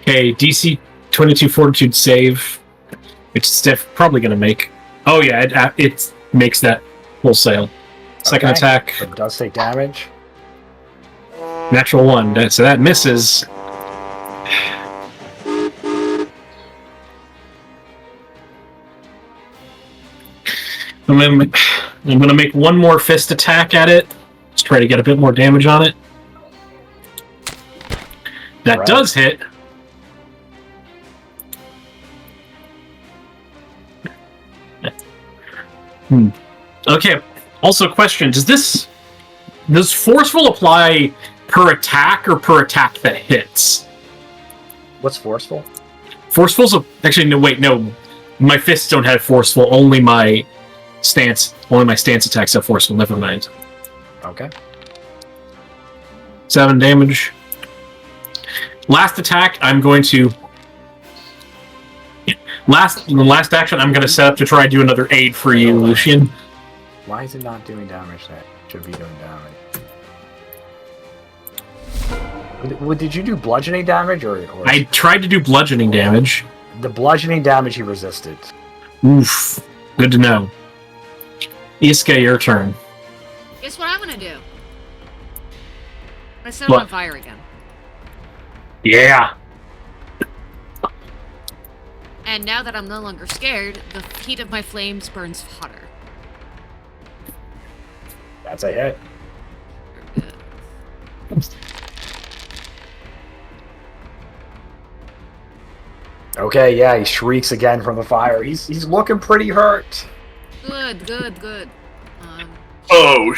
Okay, DC 22 Fortitude save, which is probably going to make... Oh yeah, it makes that wholesale. Second attack. It does take damage. Natural 1, so that misses. I'm gonna make one more fist attack at it. Let's try to get a bit more damage on it. That does hit. Okay. Also, question: does forceful apply per attack or per attack that hits? What's forceful? Forceful's actually no. Wait, no. My fists don't have forceful. Only my stance attacks have forceful. Never mind. Okay. 7 damage. Last attack, I'm going to. Last action, I'm going to set up to try to do another aid for you, Lucian. Why is it not doing damage that should be doing damage? Did you do bludgeoning damage or? I tried to do bludgeoning damage. The bludgeoning damage he resisted. Oof. Good to know. Isuke, your turn. Guess what I'm gonna do? I set him on fire again. Yeah. And now that I'm no longer scared, the heat of my flames burns hotter. That's a hit. Okay, yeah, he shrieks again from the fire. He's looking pretty hurt. Good. Oh,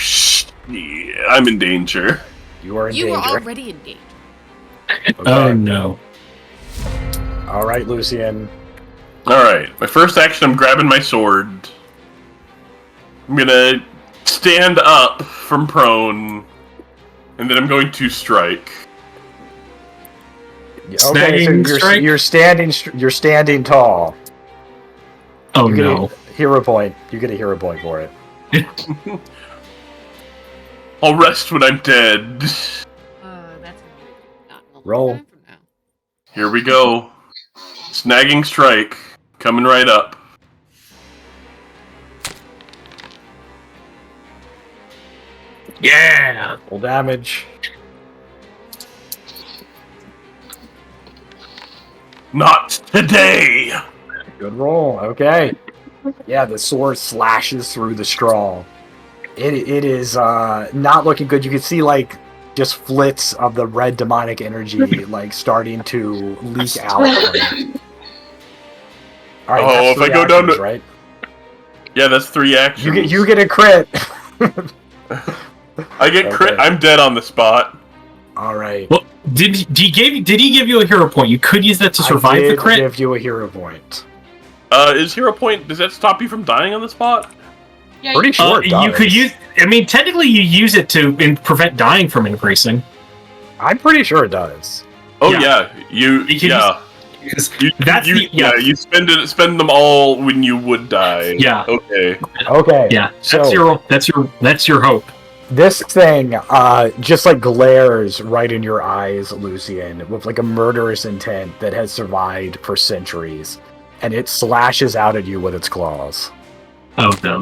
yeah, I'm in danger. You are in You danger. were already in danger. Okay. Oh no. All right, Lucian. Alright, my first action, I'm grabbing my sword. I'm gonna stand up from prone, and then I'm going to strike. Okay, so you're standing tall. Oh You get no. a hero point. You get a hero point for it. I'll rest when I'm dead. That's gonna be not a long Roll. time from now. Here we go. Snagging strike. Coming right up. Yeah. Full damage. Not today! Good roll. Okay. Yeah, the sword slashes through the straw. It is not looking good. You can see like just flits of the red demonic energy like starting to leak out from it. All right, Oh, that's if I 3 go down actions, to- right? Yeah, that's 3 actions. You get a crit. I get crit. Okay. I'm dead on the spot. All right. Well, did he give you a hero point? You could use that to survive the crit. I give you a hero point. Is hero point, does that stop you from dying on the spot? Yeah, Pretty sure it does. You could use. I mean, technically, you use it to prevent dying from increasing. I'm pretty sure it does. Oh Yeah. you spend them all when you would die. Yeah. Okay. Okay. Yeah. So That's your hope. this thing just like glares right in your eyes, Lucian, with like a murderous intent that has survived for centuries, and it slashes out at you with its claws. Oh no.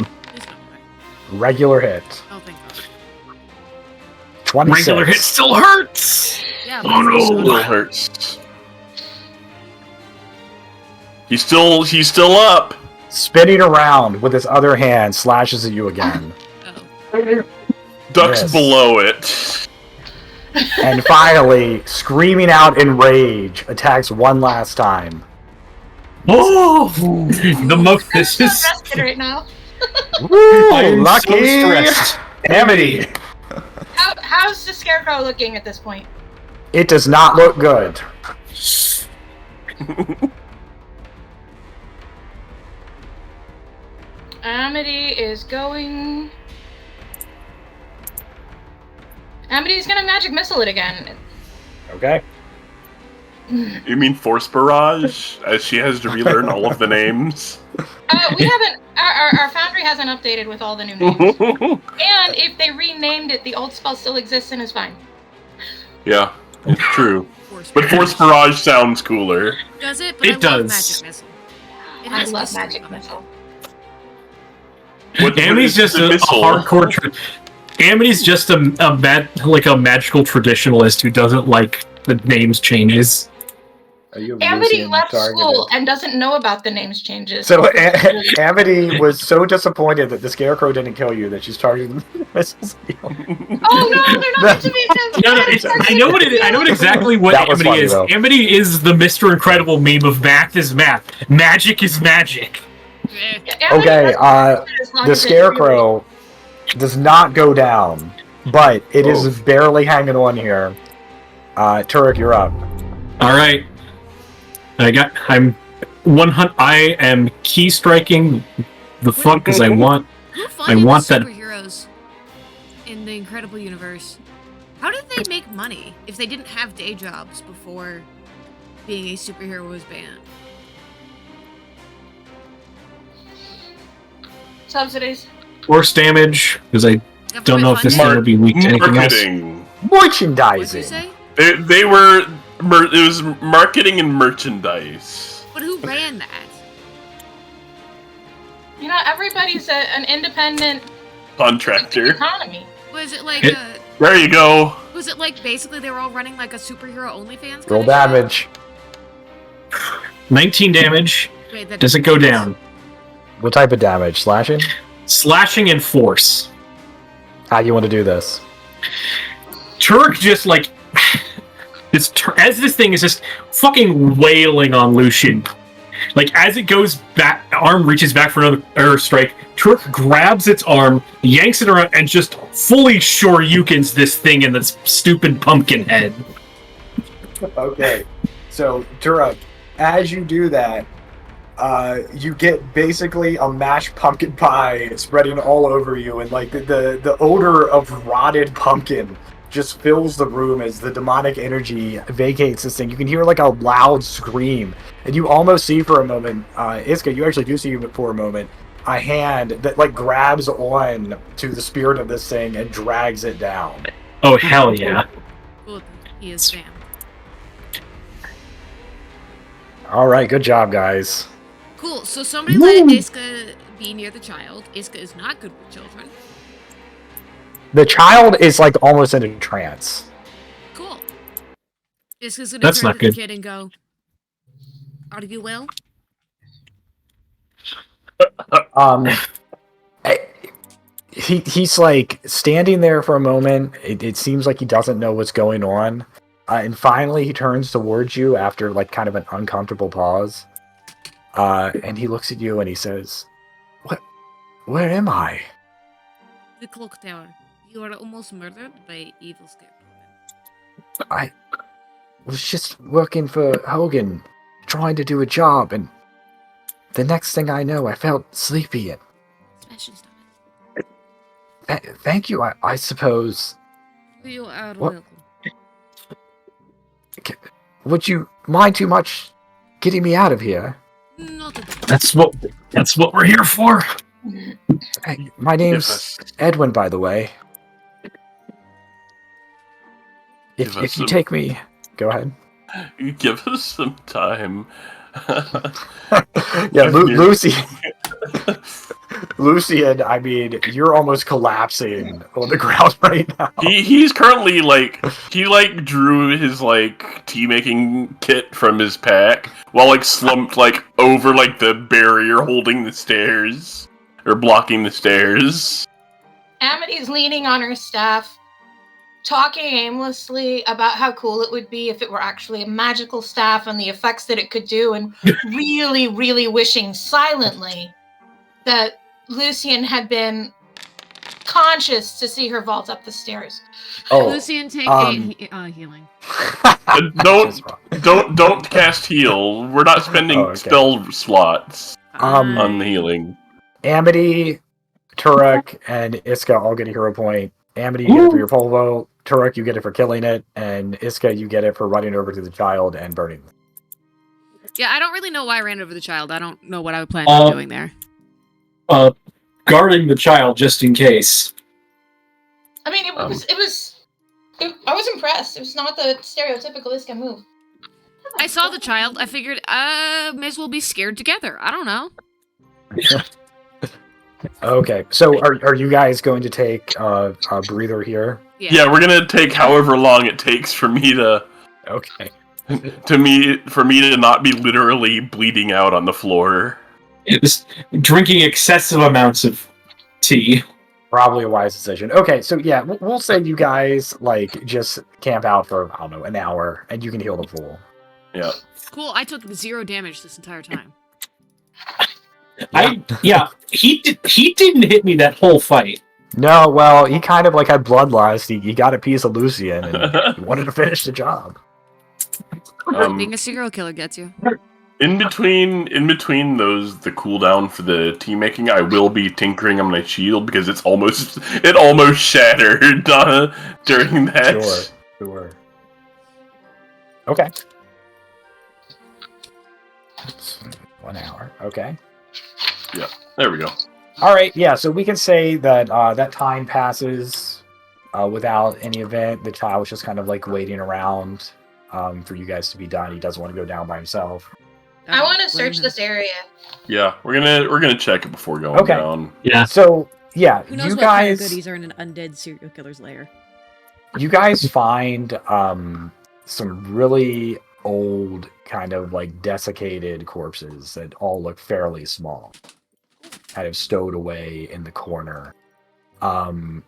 Regular hit. Oh, thank God. 26. Regular hit still hurts. Yeah, Oh, no. Still hurts. He's still up. Spinning around with his other hand, slashes at you again. Oh. Ducks Yes. below it. And finally, screaming out in rage, attacks one last time. Oh, the most. I'm This so is. rested right now. Woo! I am Lucky! so stressed. Amity! How's the scarecrow looking at this point? It does not look good. Amity is going. Amity's gonna magic missile it again. Okay. You mean Force Barrage? As she has to relearn all of the names. We haven't. Our foundry hasn't updated with all the new names. And if they renamed it, the old spell still exists and is fine. Yeah, it's true. Force But Force Barrage sounds cooler. Does it? But It I love does. Magic Missile. It I has love mystery magic on it. missile. Amity's just a hardcore. Amity's just a magical traditionalist who doesn't like the names changes. Are you Amity Lucian left targeted? school and doesn't know about the names changes. So Amity was so disappointed that the scarecrow didn't kill you that she's targeting missiles. Oh no, they're not meant to be attempted. No, I know what it is. I know exactly what That was Amity funny, is. though. Amity is the Mr. Incredible meme of math is math, magic is magic. Eh. Yeah, Amity Okay, doesn't as long the as it scarecrow does not go down, but it is Oh. barely hanging on here. Turek, you're up. All right, I'm 100. I am key striking the fuck because I want. Who funded want the that- superheroes in the Incredible Universe? How did they make money if they didn't have day jobs before being a superhero was banned? Subsidies. Force damage because I don't know if this thing Government would be weak to anything else. Marketing. What'd you Merchandising. say? They were. It was marketing and merchandise. But who ran that? You know, everybody's an independent Contractor. economy. Was it like It- There you go. was it like basically they were all running like a superhero OnlyFans? Roll kinda shit? damage. 19 damage. Wait, that Does it go down? What type of damage? Slashing? Slashing and force. How do you want to do this? Turk just like as this thing is just fucking wailing on Lucian. Like as it goes back, arm reaches back for another air strike. Turk grabs its arm, yanks it around, and just fully shoryukens this thing in this stupid pumpkin head. Okay, so Turek, as you do that, you get basically a mashed pumpkin pie spreading all over you, and like the odor of rotted pumpkin just fills the room as the demonic energy vacates this thing. You can hear like a loud scream, and you almost see for a moment, Iska, you actually do see for a moment, a hand that like grabs on to the spirit of this thing and drags it down. Oh hell yeah! Well, he is Sam. All right, good job, guys. Cool. So somebody let Iska be near the child. Iska is not good with children. The child is like almost in a trance. Cool. Iska's gonna That's turn not to the good. kid and go, "Are you well?" He's like standing there for a moment. It seems like he doesn't know what's going on, and finally he turns towards you after like kind of an uncomfortable pause, and he looks at you and he says, "What? Where am I?" The clock tower. You are almost murdered by evil scarecrow. I was just working for Hogan, trying to do a job, and the next thing I know, I felt sleepy. And Smash and stop thank you, I suppose. You are What? welcome. Would you mind too much getting me out of here? Not at all. That's what we're here for. Hey, my name's Edwin, by the way. Give us If you some- take me... Go ahead. You give us some time. Yeah, Lucy... Lucian, I mean, you're almost collapsing on the ground right now. He's currently he drew his tea making kit from his pack while slumped over the barrier holding the stairs or blocking the stairs. Amity's leaning on her staff, talking aimlessly about how cool it would be if it were actually a magical staff and the effects that it could do, and really, really wishing silently that Lucian had been conscious to see her vault up the stairs. Oh, Lucian, take healing. Don't cast heal. We're not spending okay. spell slots Um, on the healing. Amity, Turek, and Iska all get a hero point. Amity, you get it for your polvo. Turek, you get it for killing it. And Iska, you get it for running over to the child and burning them. Yeah, I don't really know why I ran over the child. I don't know what I would plan on doing there. Guarding the child just in case. I mean, I was impressed. It was not the stereotypical Iska move. I saw the child. I figured, may as well be scared together. I don't know. Okay, so are you guys going to take a breather here? Yeah, we're gonna take however long it takes for me to Okay. for me to not be literally bleeding out on the floor. It was drinking excessive amounts of tea. Probably a wise decision. Okay, so yeah, we'll say you guys just camp out for, I don't know, an hour, and you can heal the pool. Yeah. Cool, I took 0 damage this entire time. He didn't hit me that whole fight. No, well, he kind of had bloodlust. He got a piece of Lucian, and he wanted to finish the job. Being a serial killer gets you. In between the cooldown for the tea making, I will be tinkering on my shield because it almost shattered during that. Sure. Okay. 1 hour. Okay. Yeah, there we go. All right. Yeah. So we can say that that time passes without any event. The child's just kind of waiting around for you guys to be done. He doesn't want to go down by himself. I want to search this area. Yeah, we're gonna check it before going down. Yeah. So yeah, Who knows you what kind of guys, goodies are in an undead serial killer's lair? you guys find some really old, kind of desiccated corpses that all look fairly small, kind of stowed away in the corner. And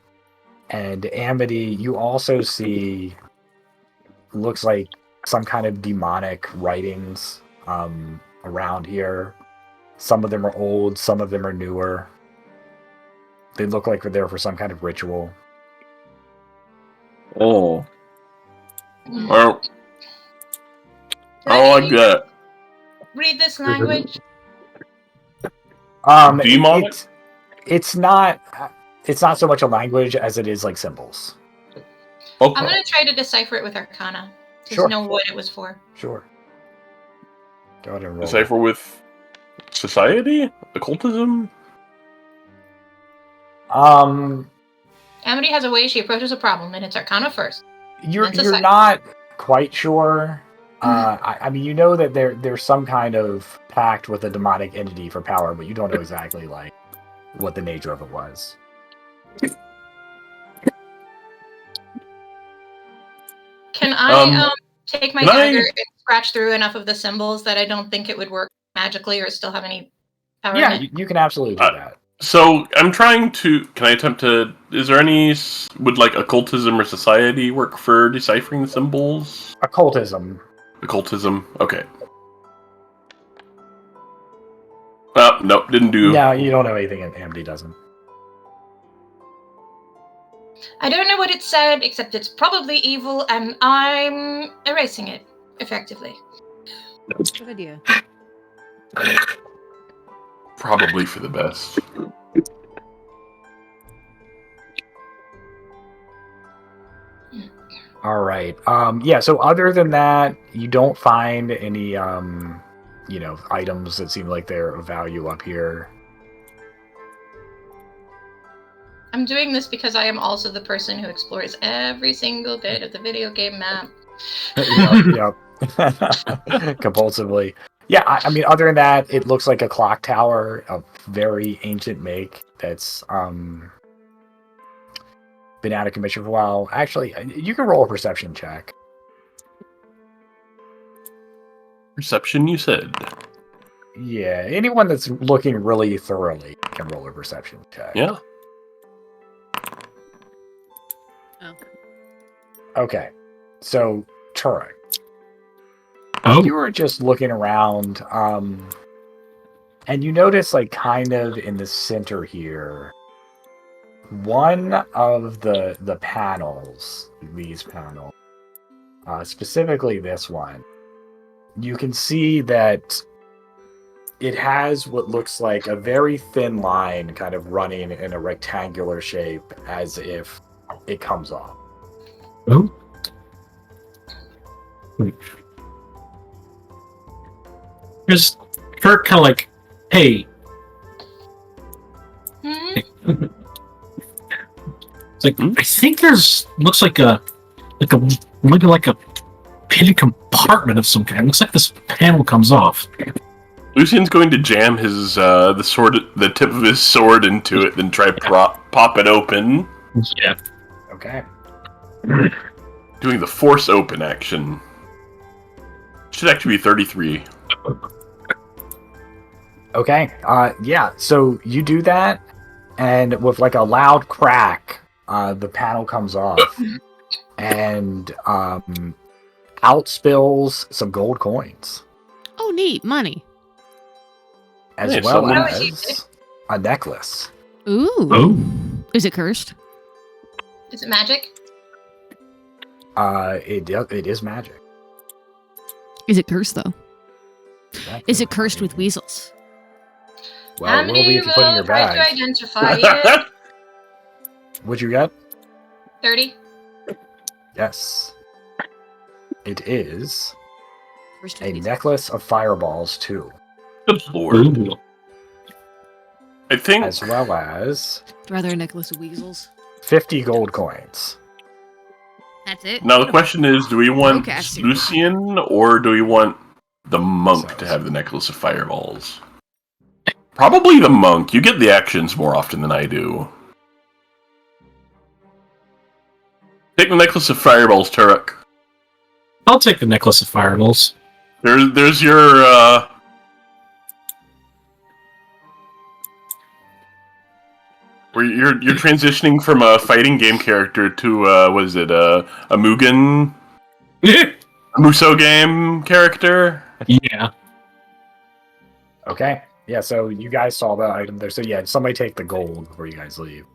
Amity, you also see looks like some kind of demonic writings around here. Some of them are old, some of them are newer. They look like they're there for some kind of ritual. Oh. Well, I like that. Read this language. Demonic? It's not so much a language as it is symbols. Okay. I'm gonna try to decipher it with Arcana to Sure. know what it was for. Sure. Go ahead and roll. Decipher with society? Occultism? Amity has a way she approaches a problem, and it's Arcana first. You're not quite sure. I mean, you know that there's some kind of pact with a demonic entity for power, but you don't know exactly what the nature of it was. Can I take my dagger and scratch through enough of the symbols that I don't think it would work magically or still have any power? Yeah, in it? you can absolutely do that. So I'm trying to. Can I attempt to? Is there any? Would occultism or society work for deciphering the symbols? Occultism. Occultism. Okay. Nope, didn't do. No, you don't know anything, and Amity doesn't. I don't know what it said, except it's probably evil, and I'm erasing it effectively. Good idea. Probably for the best. All right. Yeah. So other than that, you don't find any, items that seem like they're of value up here. I'm doing this because I am also the person who explores every single bit of the video game map. Yep. Compulsively. Yeah. I mean, other than that, it looks like a clock tower of very ancient make that's been out of commission for a while. Actually, you can roll a perception check. Perception, you said. Yeah, anyone that's looking really thoroughly can roll a perception check. Yeah. Oh. Okay, so Turek, Oh, you were just looking around, and you notice, like, kind of in the center here, one of the panels, these panels, specifically this one, you can see that it has what looks like a very thin line kind of running in a rectangular shape as if it comes off. oh. Just Kirk kind of like, hey. Hmm? It's like, I think there's looks like maybe like a hidden compartment of some kind. Looks like this panel comes off. Lucian's going to jam his the tip of his sword into it, then try pop it open, Yeah. Okay. doing the force open action. Should actually be 33. Okay. Yeah. So you do that, and with like a loud crack, the panel comes off, and out spills some gold coins, Oh, neat. Money. as Yeah, well someone- as a necklace. Ooh. Oh. Is it cursed? Is it magic? It is magic. Is it cursed, though? That's Is it a- cursed with weasels? Well, How it will many be if you put it in your will try to bag. identify it? What'd you get? 30. Yes. It is Cursed a with weasels. necklace of fireballs too, Good lord. Ooh. I think as well as Rather a necklace of weasels. 50 gold coins. That's it. now the question is, do we want Broadcasting. Lucian or do we want the monk to have the necklace of fireballs? Probably the monk. You get the actions more often than I do. Take the necklace of fireballs, Turek. I'll take the necklace of fireballs. There's your where you're transitioning from a fighting game character to what is it, a Mugen Muso game character? Yeah. Okay. Yeah, so you guys saw the item there. So yeah, somebody take the gold before you guys leave.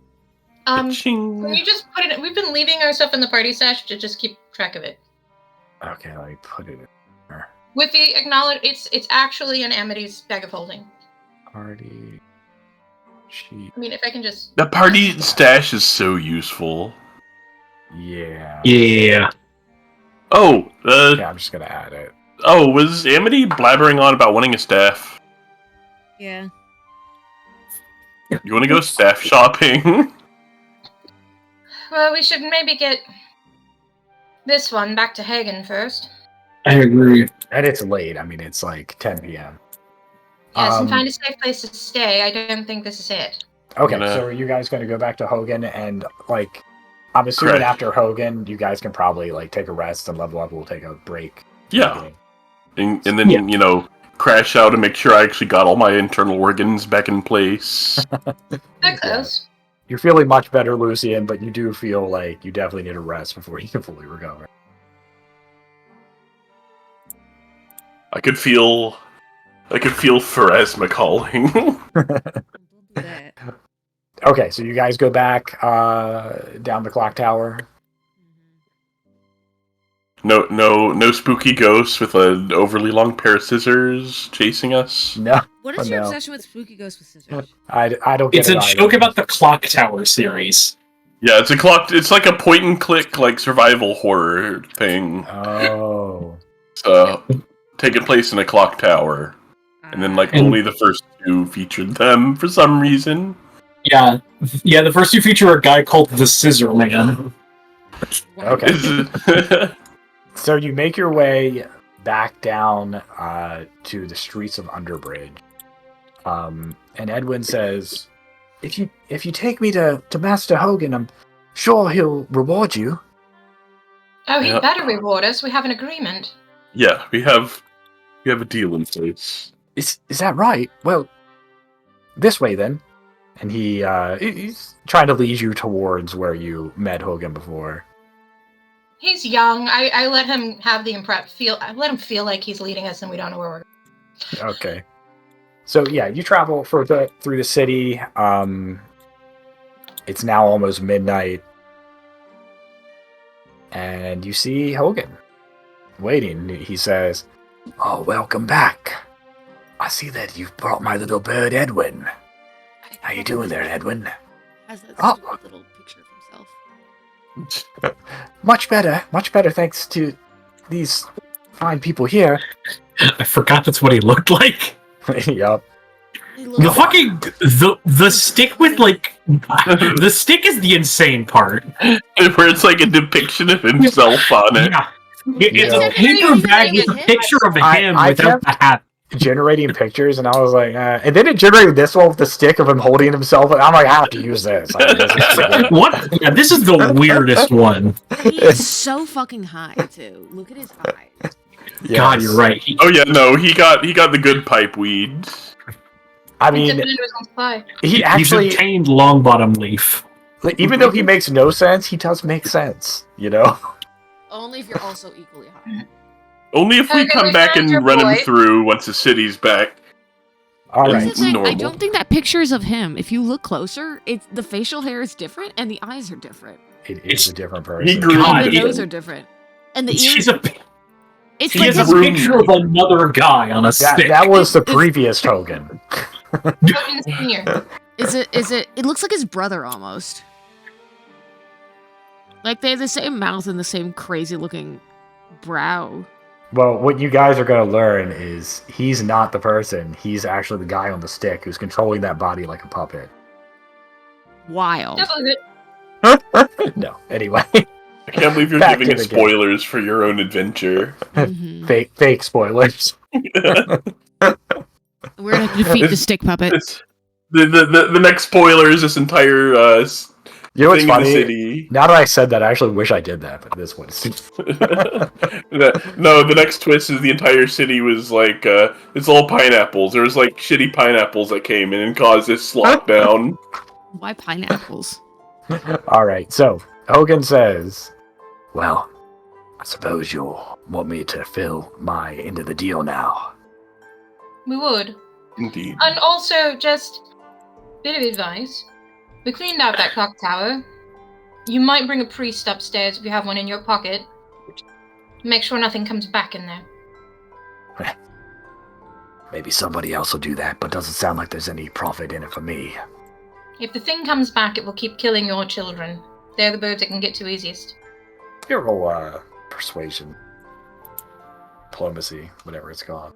Can Ching. you just put it? We've been leaving our stuff in the party stash to just keep track of it. Okay, let me put it in there. With the acknowledge, it's actually in Amity's bag of holding. Party sheet. I mean, if I can just. The party stash is so useful. Yeah. Yeah. Oh, Yeah, I'm just gonna add it. was Amity blabbering on about wanting a staff? Yeah. You want to go staff shopping? Well, we should maybe get this one back to Hagen first. I agree. And it's late. I mean, it's like 10 p.m. Yes, and find a safe place to stay. I don't think this is it. Okay, Gonna- so are you guys going to go back to Hogan and, like, I'm assuming Correct. after Hogan, you guys can probably, like, take a rest and level up. We'll take a break. Yeah. And then, Yeah. you know, crash out and make sure I actually got all my internal organs back in place. They're close. You're feeling much better, Lucian, but you do feel like you definitely need a rest before you can fully recover. I could feel Pharasma calling. Don't do that. Okay, so you guys go back down the clock tower. No spooky ghosts with an overly long pair of scissors chasing us. No, What is your no. obsession with spooky ghosts with scissors? I don't get It's it a either. joke about the Clock Tower series. Yeah, it's a clock. It's like a point and click, like survival horror thing. Oh. Taking place in a clock tower, and then like And- only the first two featured them for some reason. Yeah, the first two feature a guy called the Scissor Man. Okay. So you make your way back down to the streets of Underbridge. And Edwin says, If you take me to Master Hogan, I'm sure he'll reward you. Oh, he Yeah. better reward us. We have an agreement. Yeah, we have a deal in place. Is that right? Well, this way then. And he's trying to lead you towards where you met Hogan before. He's young. I let him have the I let him feel like he's leading us and we don't know where we're going. Okay. So yeah, you travel through the city. It's now almost midnight. And you see Hogan waiting. He says, "Oh, welcome back. I see that you've brought my little bird, Edwin. How you doing there, Edwin?" Has that Oh. sweet little picture of himself. Much better thanks to these fine people here. I forgot that's what he looked like. Yup. They The look- fucking the stick with like the stick is the insane part. Where it's like a depiction of himself on it. Yeah. It's Yeah. a paper bag with a picture of him I without the hat. Generating pictures, and I was like, and then it generated this one with the stick of him holding himself. And I'm like, I have to use this. Like, this is stupid. What? Yeah, this is the weirdest one. He's so fucking high too. Look at his eyes. God, Yes. you're right. Oh yeah, no, he got the good pipe weed. I He dipped mean, it into his own supply. he He's actually, obtained long bottom leaf. like, even though he makes no sense, he does make sense. You know. Only if you're also equally high. Only if we Okay, come we back found and your run him boy. through once the city's back. All Is right. Here's the thing, I normal. don't think that picture is of him. If you look closer, it's the facial hair is different and the eyes are different. It is a different person. He grew God, And the he- nose are different. And the She's ears. a, It's he like has a his, room. picture of another guy on a stick. That was the previous Hogan. Hogan Senior. is it it looks like his brother almost. Like they have the same mouth and the same crazy looking brow. Well, what you guys are going to learn is he's not the person. He's actually the guy on the stick who's controlling that body like a puppet. Wild. Don't believe it. No. Anyway, I can't believe you're Back giving to us the game. spoilers for your own adventure. Mhm. fake spoilers. We're gonna defeat the stick puppet. The next spoiler is this entire You know what's thing in the funny? city. Now that I said that, I actually wish I did that, but this one is... No, the next twist is the entire city was like it's all pineapples. There was like shitty pineapples that came in and caused this lockdown. Why pineapples? All right, so Hogan says, "Well, I suppose you'll want me to fill my end of the deal now." We would. Indeed. And also, just bit of advice. We cleaned out that clock tower. You might bring a priest upstairs if you have one in your pocket. Make sure nothing comes back in there. Maybe somebody else will do that, but doesn't sound like there's any profit in it for me. If the thing comes back, it will keep killing your children. They're the birds it can get to easiest. Your roll persuasion, diplomacy, whatever it's called.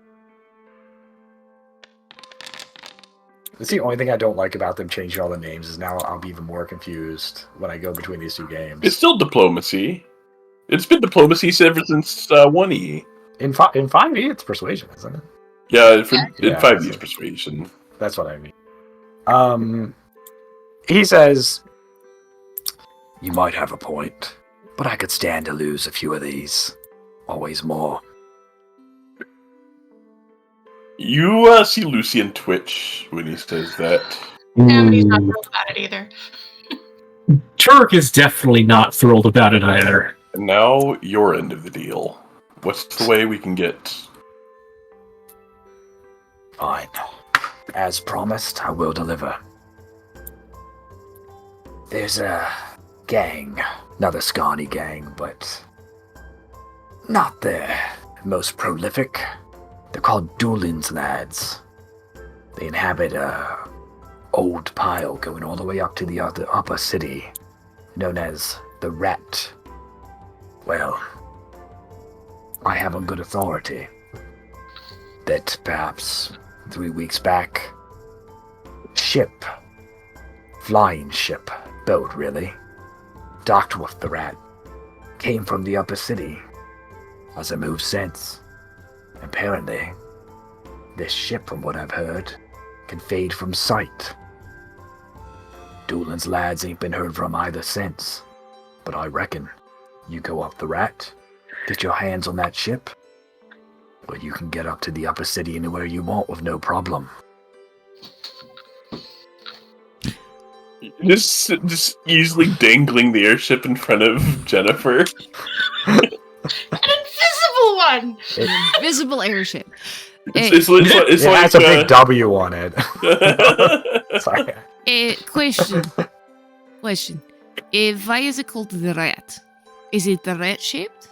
It's the only thing I don't like about them changing all the names is now I'll be even more confused when I go between these two games. It's still diplomacy. It's been diplomacy ever since 1E. In 5e, it's persuasion, isn't it? Yeah, in Yeah, 5E's so- persuasion. That's what I mean. He says, "You might have a point, but I could stand to lose a few of these. Always more." You see Lucian twitch when he says that. Yeah, but he's not thrilled about it either. Turk is definitely not thrilled about it either. And now, your end of the deal. What's the way we can get... Fine. As promised, I will deliver. There's a gang, another scrawny gang, but not the most prolific. They're called Doolin's lads. They inhabit a old pile going all the way up to the upper city, known as the Rat. Well, I have on good authority that perhaps 3 weeks back, flying ship, boat really, docked with the Rat, came from the upper city. Hasn't moved since. Apparently, this ship, from what I've heard, can fade from sight. Doolin's lads ain't been heard from either since. But I reckon you go up the Rat, get your hands on that ship, well, you can get up to the upper city anywhere you want with no problem. Just easily dangling the airship in front of Jennifer. An invisible one! An invisible airship. It's It like has a big W on it. Sorry. Question. Why is it called the Rat? Is it the rat shaped?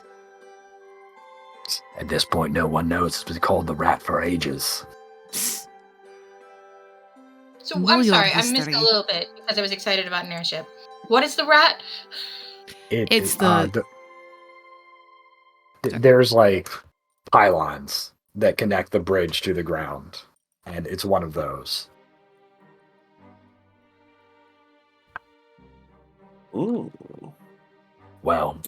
At this point, no one knows. It's been called the Rat for ages. So Know I'm your sorry, I missed history. a little bit because I was excited about an airship. What is the Rat? There's like pylons that connect the bridge to the ground, and it's one of those. Ooh. Well,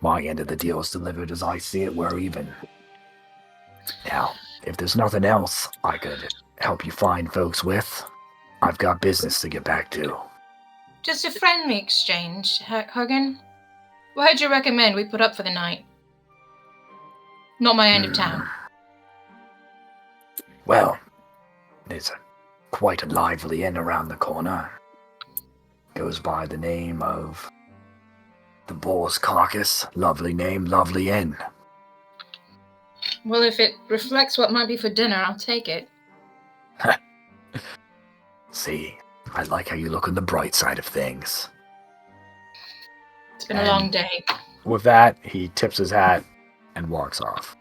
my end of the deal is delivered as I see it. We're even. Now, if there's nothing else I could help you find folks with, I've got business to get back to. Just a friendly exchange, Hogan. Why'd you recommend we put up for the night? Not my end of town. Well, there's quite a lively inn around the corner. Goes by the name of the Boar's Carcass. Lovely name, lovely inn. Well, if it reflects what might be for dinner, I'll take it. See, I like how you look on the bright side of things. It's been a long day. With that, he tips his hat and walks off.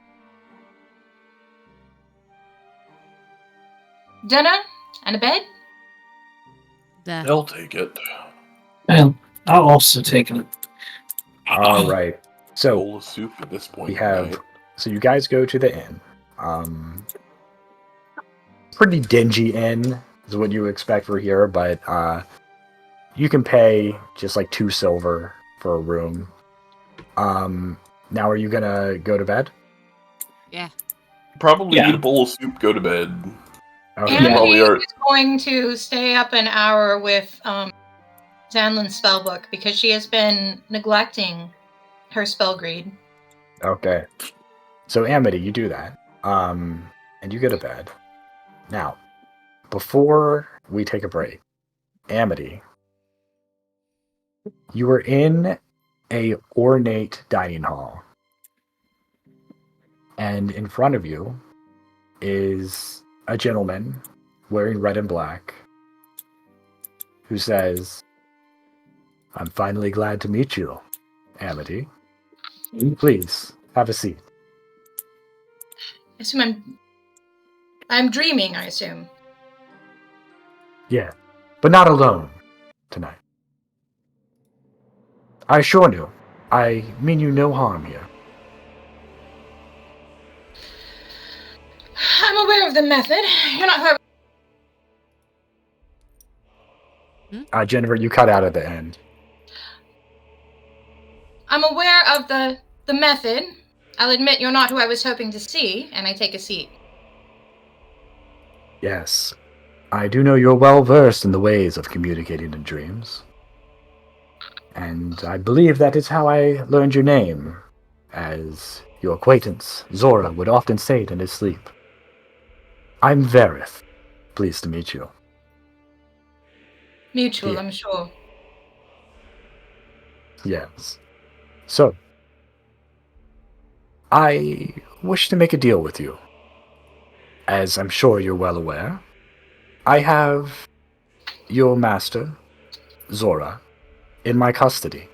Dinner and a bed? I'll take it. And I'll also take it. All right. So Bowl of soup at this point. we have. right? So you guys go to the inn. Pretty dingy inn is what you expect for here, but you can pay just like 2 silver for a room. Now are you gonna go to bed? Yeah. Probably Yeah. eat a bowl of soup, go to bed. Okay. And Probably he are- is going to stay up an hour with Zanlin's spellbook because she has been neglecting her spell greed. Okay. So Amity, you do that. And you go to bed. Now, before we take a break, Amity, you were in a ornate dining hall. And in front of you is a gentleman wearing red and black who says, "I'm finally glad to meet you, Amity. Please, have a seat." I assume I'm dreaming, I assume. Yeah, but not alone tonight. I assure you, I mean you no harm here. I'm aware of the method. You're not who Jennifer, you cut out at the end. I'm aware of the method. I'll admit you're not who I was hoping to see, and I take a seat. Yes, I do know you're well versed in the ways of communicating in dreams. And I believe that is how I learned your name, as your acquaintance, Zora, would often say it in his sleep. I'm Verith. Pleased to meet you. Mutual, Yeah. I'm sure. Yes. So, I wish to make a deal with you. As I'm sure you're well aware, I have your master, Zora, in my custody.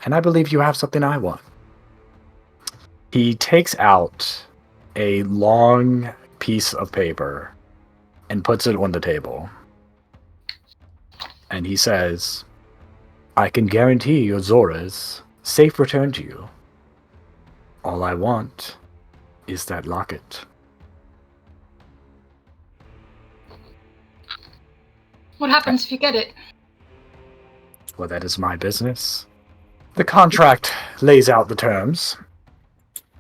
And I believe you have something I want. He takes out a long piece of paper and puts it on the table. And he says, I can guarantee your Zora's safe return to you. All I want is that locket. What happens if you get it? Well, that is my business. The contract lays out the terms.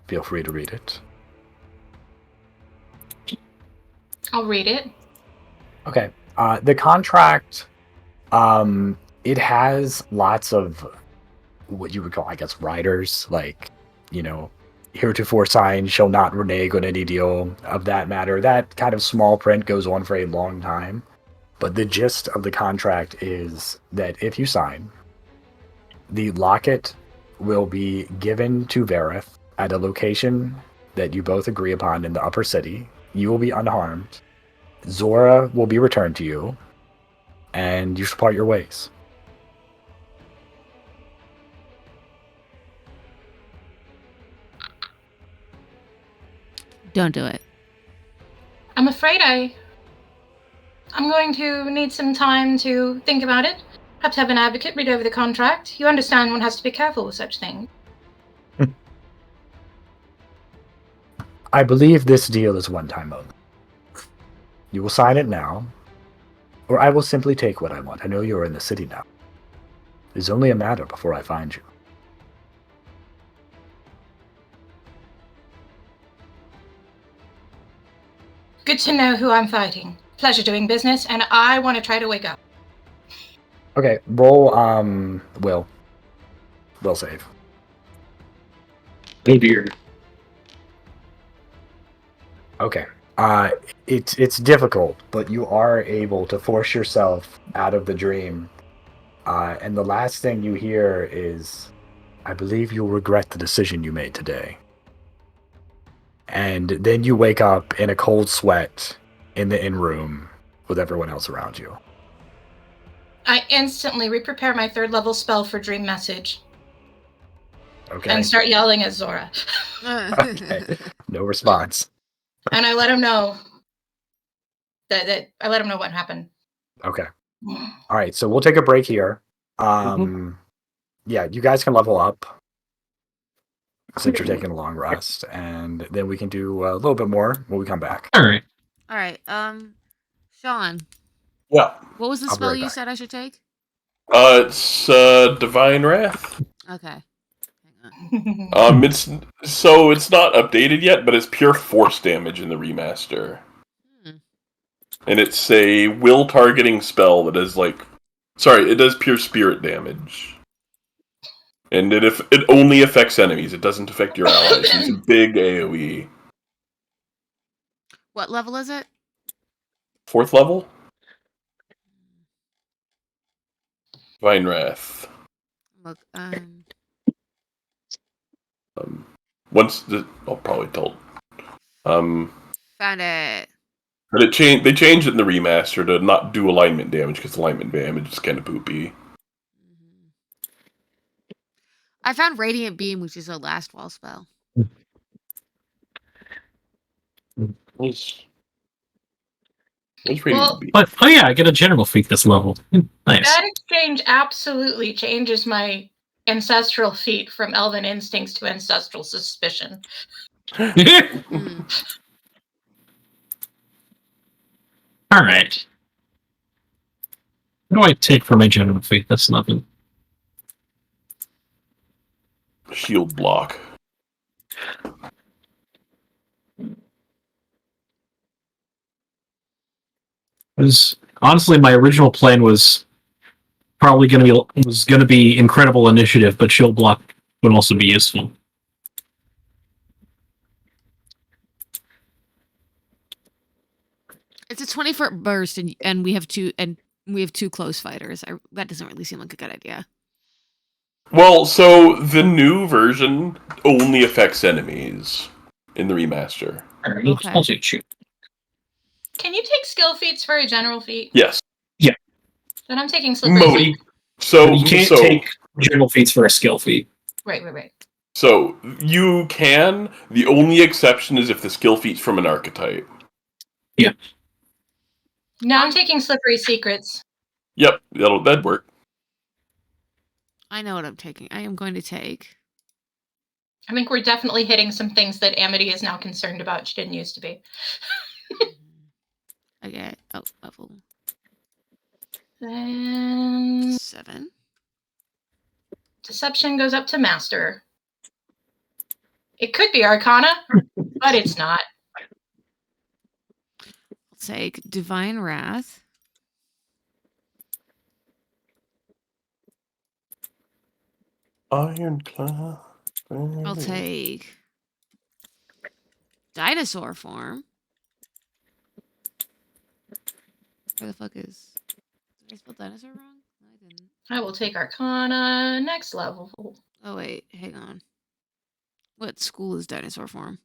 Feel free to read it. I'll read it. Okay. The contract, it has lots of what you would call, I guess, riders, like, heretofore signed shall not renege on any deal of that matter. That kind of small print goes on for a long time. But the gist of the contract is that if you sign, the locket will be given to Vareth at a location that you both agree upon in the upper city. You will be unharmed. Zora will be returned to you, and you shall part your ways. Don't do it. I'm afraid I'm going to need some time to think about it. Perhaps have an advocate read over the contract. You understand one has to be careful with such things. I believe this deal is one time only. You will sign it now, or I will simply take what I want. I know you are in the city now. It's only a matter before I find you. Good to know who I'm fighting. Pleasure doing business, and I want to try to wake up. Okay, roll, Will. Will save. Oh dear. Okay. It's difficult, but you are able to force yourself out of the dream. And the last thing you hear is, I believe you'll regret the decision you made today. And then you wake up in a cold sweat in the inn room with everyone else around you. I instantly re-prepare my 3rd level spell for dream message. Okay. And start yelling at Zora. Okay. No response. And I let him know that I let him know what happened. Okay. All right, so we'll take a break here. Yeah, you guys can level up since you're taking a long rest, and then we can do a little bit more when we come back. All right. All right. Sean, Yeah. what was the I'll be spell right you back. said I should take? It's Divine Wrath. Okay. It's not updated yet, but it's pure force damage in the remaster. And it's a will targeting spell that is it does pure spirit damage. And it only affects enemies, it doesn't affect your allies. It's a big AoE. What level is it? 4th level? Divine Wrath. Look, I'll probably tell. found it. But they changed it in the remaster to not do alignment damage because alignment damage is kind of poopy. I found Radiant Beam, which is a last wall spell. What's Well, But oh yeah, I get a general feat this level. Nice. that exchange absolutely changes my ancestral feat from elven instincts to ancestral suspicion. All right. What do I take for my general feat? That's nothing. Shield block. Honestly, my original plan was probably going to be incredible initiative, but shield block would also be useful. It's a 20-foot burst, and we have two close fighters. That doesn't really seem like a good idea. Well, so the new version only affects enemies in the remaster. Okay. I'll take you. Can you take skill feats for a general feat? Yes. Then I'm taking slippery feet. So You can't take general feats for a skill feat. Right. So you can. The only exception is if the skill feat's from an archetype. Yeah. Now I'm taking Slippery Secrets. Yep, that'd work. I know what I'm taking. I am going to take. I think we're definitely hitting some things that Amity is now concerned about. She didn't used to be. I get level Then 7. Deception goes up to Master. It could be Arcana, but it's not. I'll take Divine Wrath. Ironclad. I'll take Dinosaur Form. Where the fuck is... Did I spell dinosaur wrong? No, I didn't. I will take Arcana next level. Oh, wait. Hang on. What school is Dinosaur Form?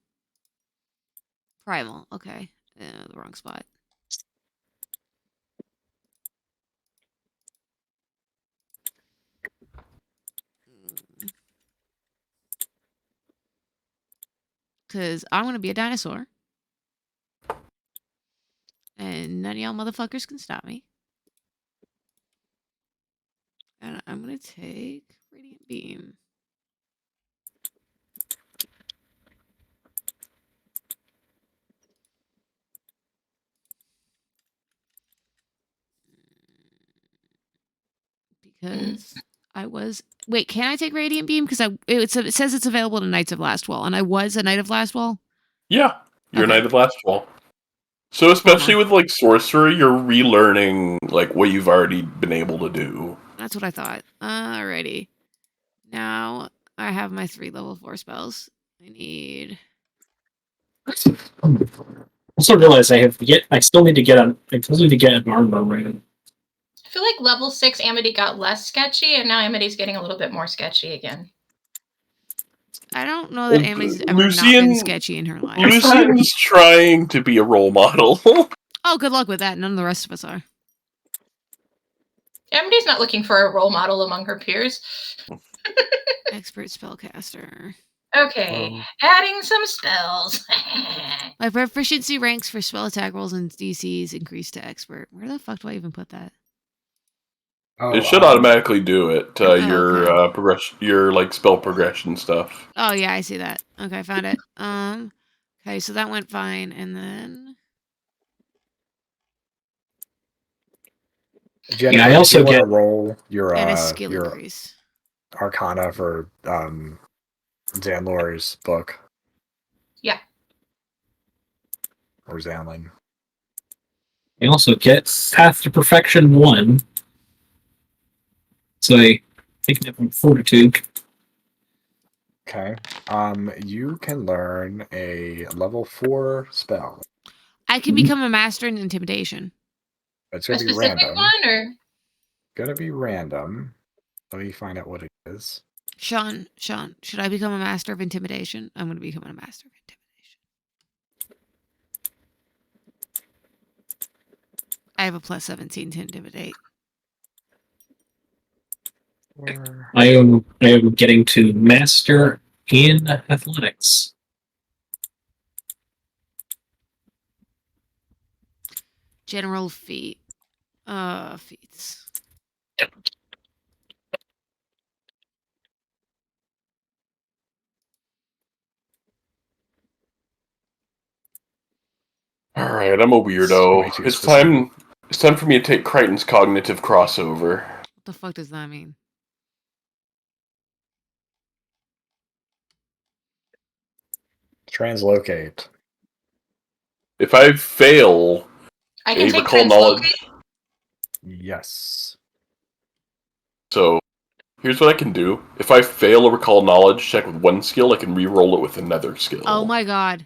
Primal. Okay. The wrong spot. Because I'm going to be a dinosaur. And none of y'all motherfuckers can stop me. And I'm going to take Radiant Beam. Because I was... Wait, can I take Radiant Beam? Because it says it's available to Knights of Lastwall. And I was a Knight of Lastwall? Yeah, you're Okay. a Knight of Lastwall. So especially with like sorcery, you're relearning like what you've already been able to do. That's what I thought. Alrighty. Now I have my 3 level 4 spells. I need... Also realize I still need to get an armor right. I feel like level 6 Amity got less sketchy, and now Amity's getting a little bit more sketchy again. I don't know that Well, Amity's ever not been sketchy in her life. Lucian's trying to be a role model. Oh, good luck with that. None of the rest of us are. Amity's not looking for a role model among her peers. Expert spellcaster. Okay, adding some spells. My proficiency ranks for spell attack rolls and DCs increased to expert. Where the fuck do I even put that? It should automatically do it. Your okay. progression, your like spell progression stuff. Oh yeah, I see that. Okay, I found it. Okay, so that went fine, and then Jenny, I also want to get roll your and a skill increase. Arcana for Zanlor's book. Yeah. Or Zanlin. I also get Path to Perfection 1. So I take that from Fortitude. Okay. You can learn a level 4 spell. I can become a master in intimidation. It's A gonna be specific random. one, or Gonna be random. Let me find out what it is. Sean, should I become a master of intimidation? I'm going to become a master of intimidation. I have a plus 17 to intimidate. I am getting to Master in Athletics. General feat. Feats. All right, I'm a weirdo. It's time. It's time for me to take Crichton's cognitive crossover. What the fuck does that mean? Translocate. If I fail, I can take recall translocate. knowledge. Yes. So, here's what I can do. If I fail a recall knowledge check with one skill, I can re-roll it with another skill. Oh my god.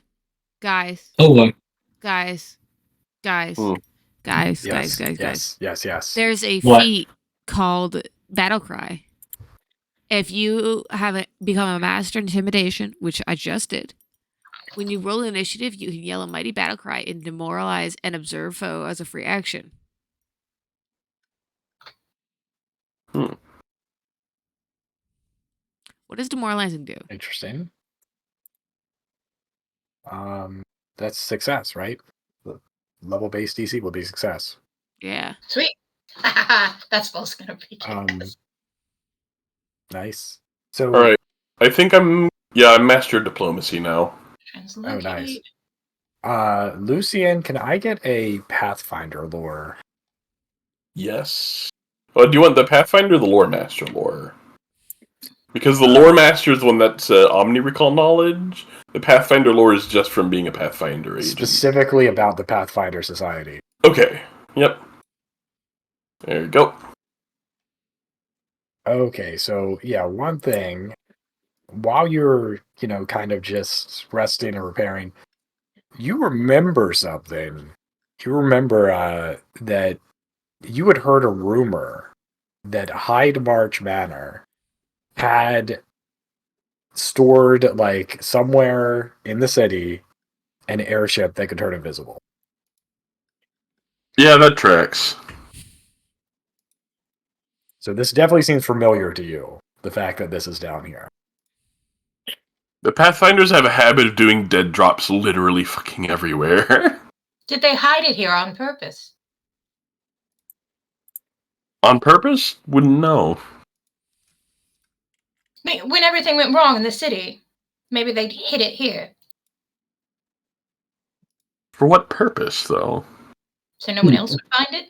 Guys. Oh, Guys. Guys. Hmm. Guys. Yes. Guys. Yes. There's a What? feat called Battle Cry. If you haven't become a master in intimidation, which I just did, when you roll initiative, you can yell a mighty battle cry and demoralize and observe foe as a free action. What does demoralizing do? Interesting. That's success, right? The level-based DC will be success. Yeah. Sweet. That's both gonna be. Nice. So, All right. I think I'm master diplomacy now. oh, nice. Lucian, can I get a Pathfinder lore? Yes. Oh, do you want the Pathfinder or the Lore Master lore? Because the Lore Master is the one that's Omni Recall knowledge. The Pathfinder lore is just from being a Pathfinder agent. Specifically about the Pathfinder Society. Okay. Yep. There you go. Okay, so yeah, one thing. While you're, kind of just resting and repairing, you remember something. You remember that you had heard a rumor that Hyde March Manor had stored, like, somewhere in the city, an airship that could turn invisible. Yeah, that tracks. So this definitely seems familiar to you, the fact that this is down here. The Pathfinders have a habit of doing dead drops literally fucking everywhere. Did they hide it here on purpose? On purpose? Wouldn't know. When everything went wrong in the city, maybe they'd hid it here. For what purpose, though? So no one else would find it?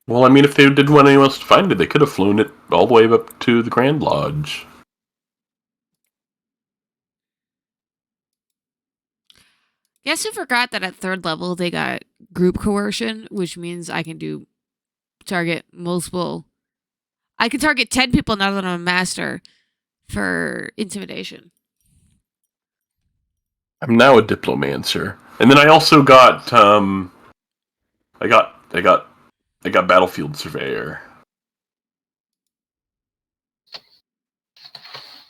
Well, I mean, if they didn't want anyone else to find it, they could have flown it all the way up to the Grand Lodge. Guess who forgot that at 3rd level they got group coercion, which means I can target multiple. I can target 10 people now that I'm a master for intimidation. I'm now a diplomancer, and then I also got I got battlefield surveyor,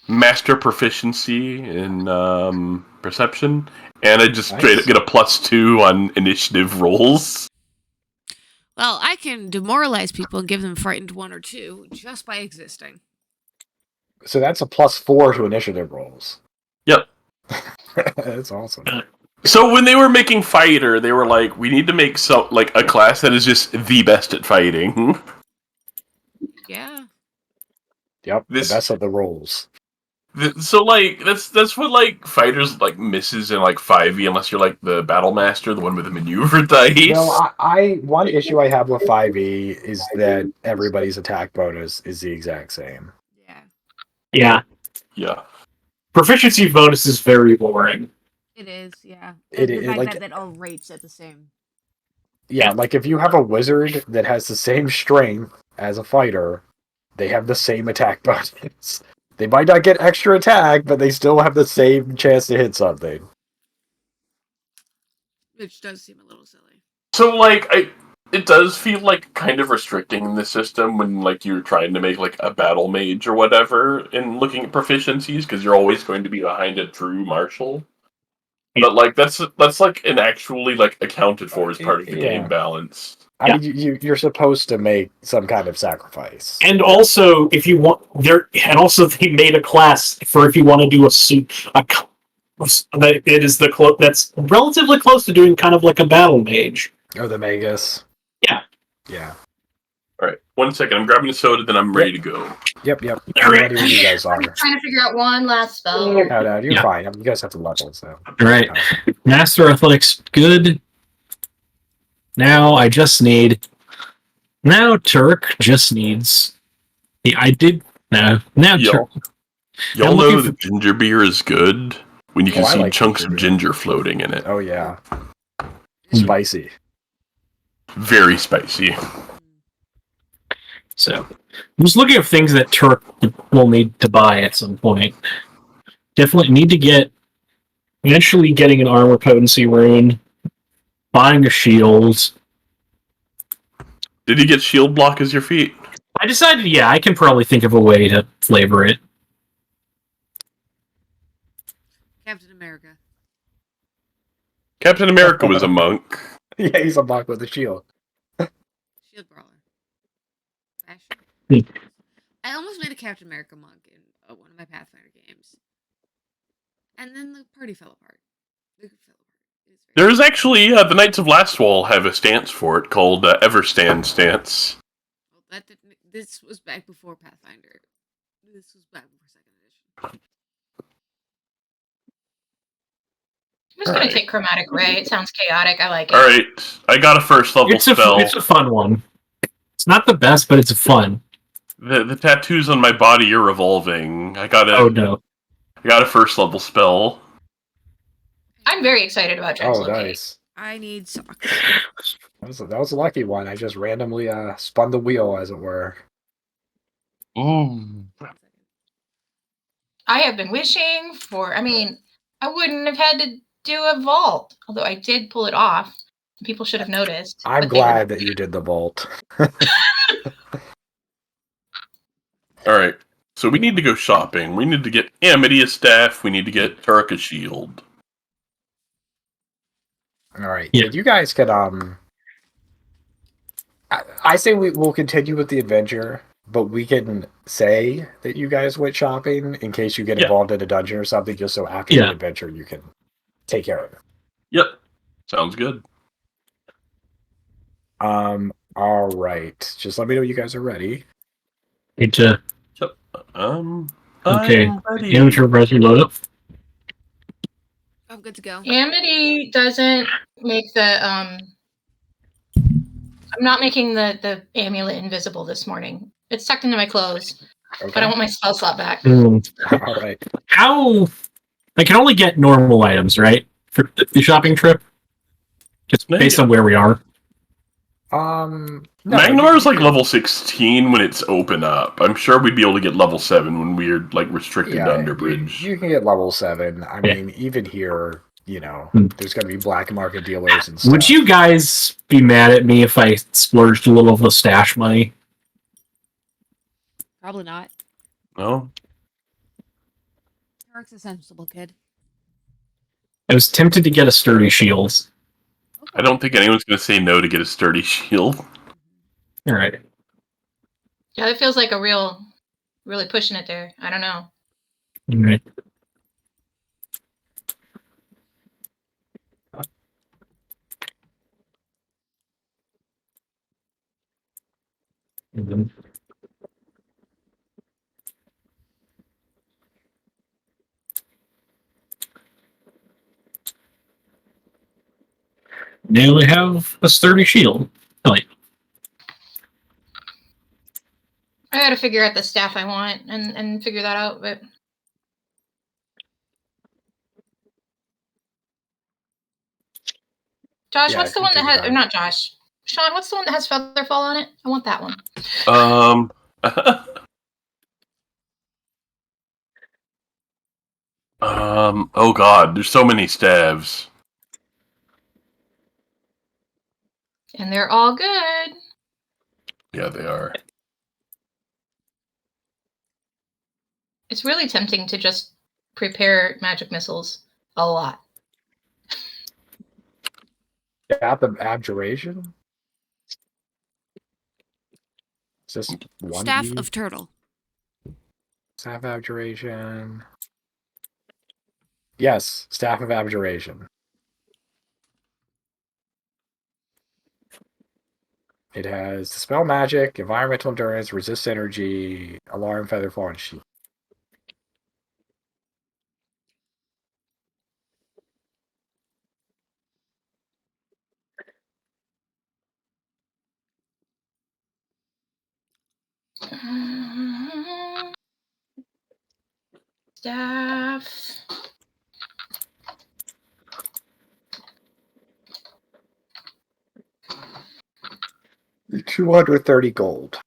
master proficiency in perception, and I just straight up get a +2 on initiative rolls. Well, I can demoralize people and give them frightened 1 or 2 just by existing. So that's a +4 to initiative rolls. Yep. That's awesome. So when they were making fighter, they were like, we need to make a class that is just the best at fighting. Yeah. Yep, the best of the rolls. So that's what fighters misses in 5e unless you're the battle master, the one with the maneuver dice. No, one issue I have with 5e is that everybody's attack bonus is the exact same. Yeah. Yeah. Proficiency bonus is very boring. It is, yeah. The fact that all rates at the same. Yeah, if you have a wizard that has the same strength as a fighter, they have the same attack bonus. They might not get extra attack, but they still have the same chance to hit something. Which does seem a little silly. So it does feel kind of restricting in the system when you're trying to make a battle mage or whatever in looking at proficiencies, because you're always going to be behind a true martial. But that's an actually accounted for as part of the game balance. I mean, you're supposed to make some kind of sacrifice. And also, if you want, they made a class for if you want to do it is that's relatively close to doing kind of like a battle mage. Oh, the Magus. Yeah. Yeah. All right, 1 second. I'm grabbing a soda, then I'm ready to go. Yep. All right. Ready when you guys are. I'm trying to figure out one last spell. No, you're fine. You guys have to level, so. All right. Master Athletics, good. Now Turk just needs. Turk. Y'all know that ginger beer is good when you can see chunks of ginger floating in it. Oh yeah. Spicy. Very spicy. So, I'm just looking at things that Turk will need to buy at some point. Definitely need to eventually getting an armor potency rune, buying a shield. Did you get shield block as your feat? I decided, I can probably think of a way to flavor it. Captain America. Captain America was a monk. Yeah, he's a monk with a shield. Shield brawler. fashion. I almost made a Captain America monk in one of my Pathfinder games, and then the party fell apart. It fell apart. There's actually the Knights of Last Wall have a stance for it called Everstand stance. Well, that didn't. This was back before Pathfinder. This was back before second edition. I'm just gonna take Chromatic Ray. It sounds chaotic. I like it. All right, I got a first level spell. It's a fun one. It's not the best, but it's fun. The tattoos on my body are revolving. I got Oh no! I got a first level spell. I'm very excited about Oh, Translocate. nice. I need socks. That was a lucky one. I just randomly spun the wheel, as it were. Ooh. I have been wishing for. I mean, I wouldn't have had to do a vault, although I did pull it off. People should have noticed. I'm glad that you did the vault. All right, so we need to go shopping. We need to get Amity a staff. We need to get Turk a shield. All right. Yeah. You guys could I say we'll continue with the adventure, but we can say that you guys went shopping in case you get involved in a dungeon or something, just so after the adventure you can take care of it. Yep. Sounds good. All right. Just let me know when you guys are ready. Yep. Okay. Amateur browser load up. I'm good to go. Amity doesn't make the I'm not making the amulet invisible this morning. It's tucked into my clothes, but I want my spell slot back. All right. How? I can only get normal items, right, for the shopping trip, just based on where we are. No, Magnar is like level 16 when it's open up. I'm sure we'd be able to get level 7 when we're like restricted to Underbridge. You can get level 7. I mean, even here, you know, there's going to be black market dealers and stuff. Would you guys be mad at me if I splurged a little of the stash money? Probably not. No. Eric's a sensible kid. I was tempted to get a sturdy shield. I don't think anyone's going to say no to get a sturdy shield. All right. Yeah, that feels like a really pushing it there. I don't know. All right. They only have a sturdy shield. Oh, yeah. I gotta figure out the staff I want and figure that out, but Josh, what's the one that has, or not Josh, Sean, what's the one that has Featherfall on it? I want that one. Oh god, there's so many staves. And they're all good. Yeah, they are. It's really tempting to just prepare magic missiles a lot. Got the abjuration? Is this one Staff E? of Turtle. Staff of abjuration. Yes, staff of abjuration. It has dispel magic, environmental endurance, resist energy, alarm, featherfall, and shield. Staff. $230 gold.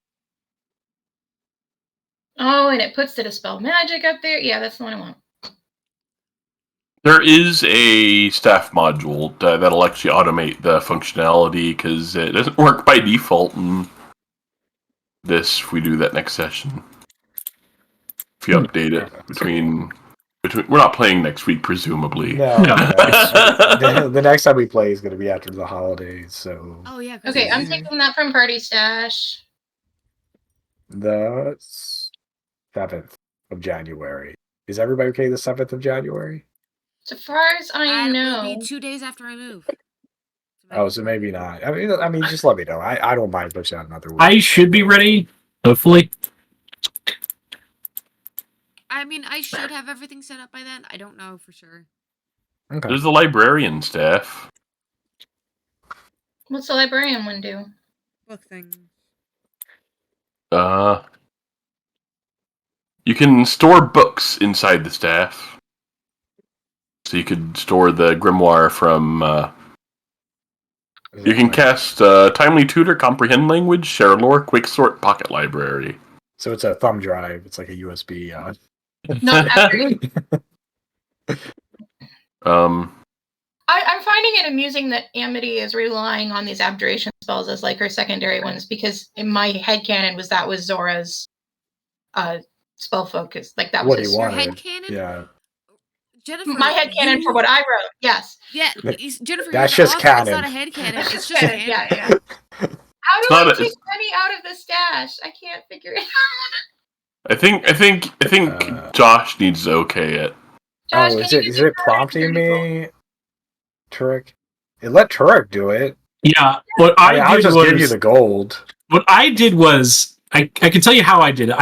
Oh, and it puts the dispel magic up there. Yeah, that's the one I want. There is a staff module that'll actually automate the functionality because it doesn't work by default in this. If we do that next session, if you update it between we're not playing next week, presumably. No. The next time we play is going to be after the holidays. So. Oh yeah. Okay, I'm taking that from Party Stash. The 7th of January. Is everybody okay the 7th of January? So far as I Will know. be 2 days after I move. Oh, so maybe not. I mean, just let me know. I don't mind pushing out another week. I should be ready, hopefully. I mean, I should have everything set up by then. I don't know for sure. Okay. There's the librarian staff. What's the librarian one do? Book thing. You can store books inside the staff. So you could store the grimoire from. You can cast Timely Tutor, Comprehend Language, Share Lore, Quick Sort, Pocket Library. So it's a thumb drive. It's like a USB. Not every. I'm finding it amusing that Amity is relying on these abjuration spells as like her secondary ones, because in my headcanon that was Zora's spell focus. Like that was What do you his want? Your headcanon? Yeah. Jennifer, my headcanon for what I wrote. Yes. Yeah, Jennifer, That's you're the just author. It's canon. not a headcanon. It's just canon. Yeah. How do not I a- take money out of the stash? I can't figure it out. I think Josh needs to okay it. Josh, Oh, can is you it do is the it prompting me? Turek? It let Turek do it. Yeah, what I I'll did just was give you the gold. what I did was I can tell you how I did it.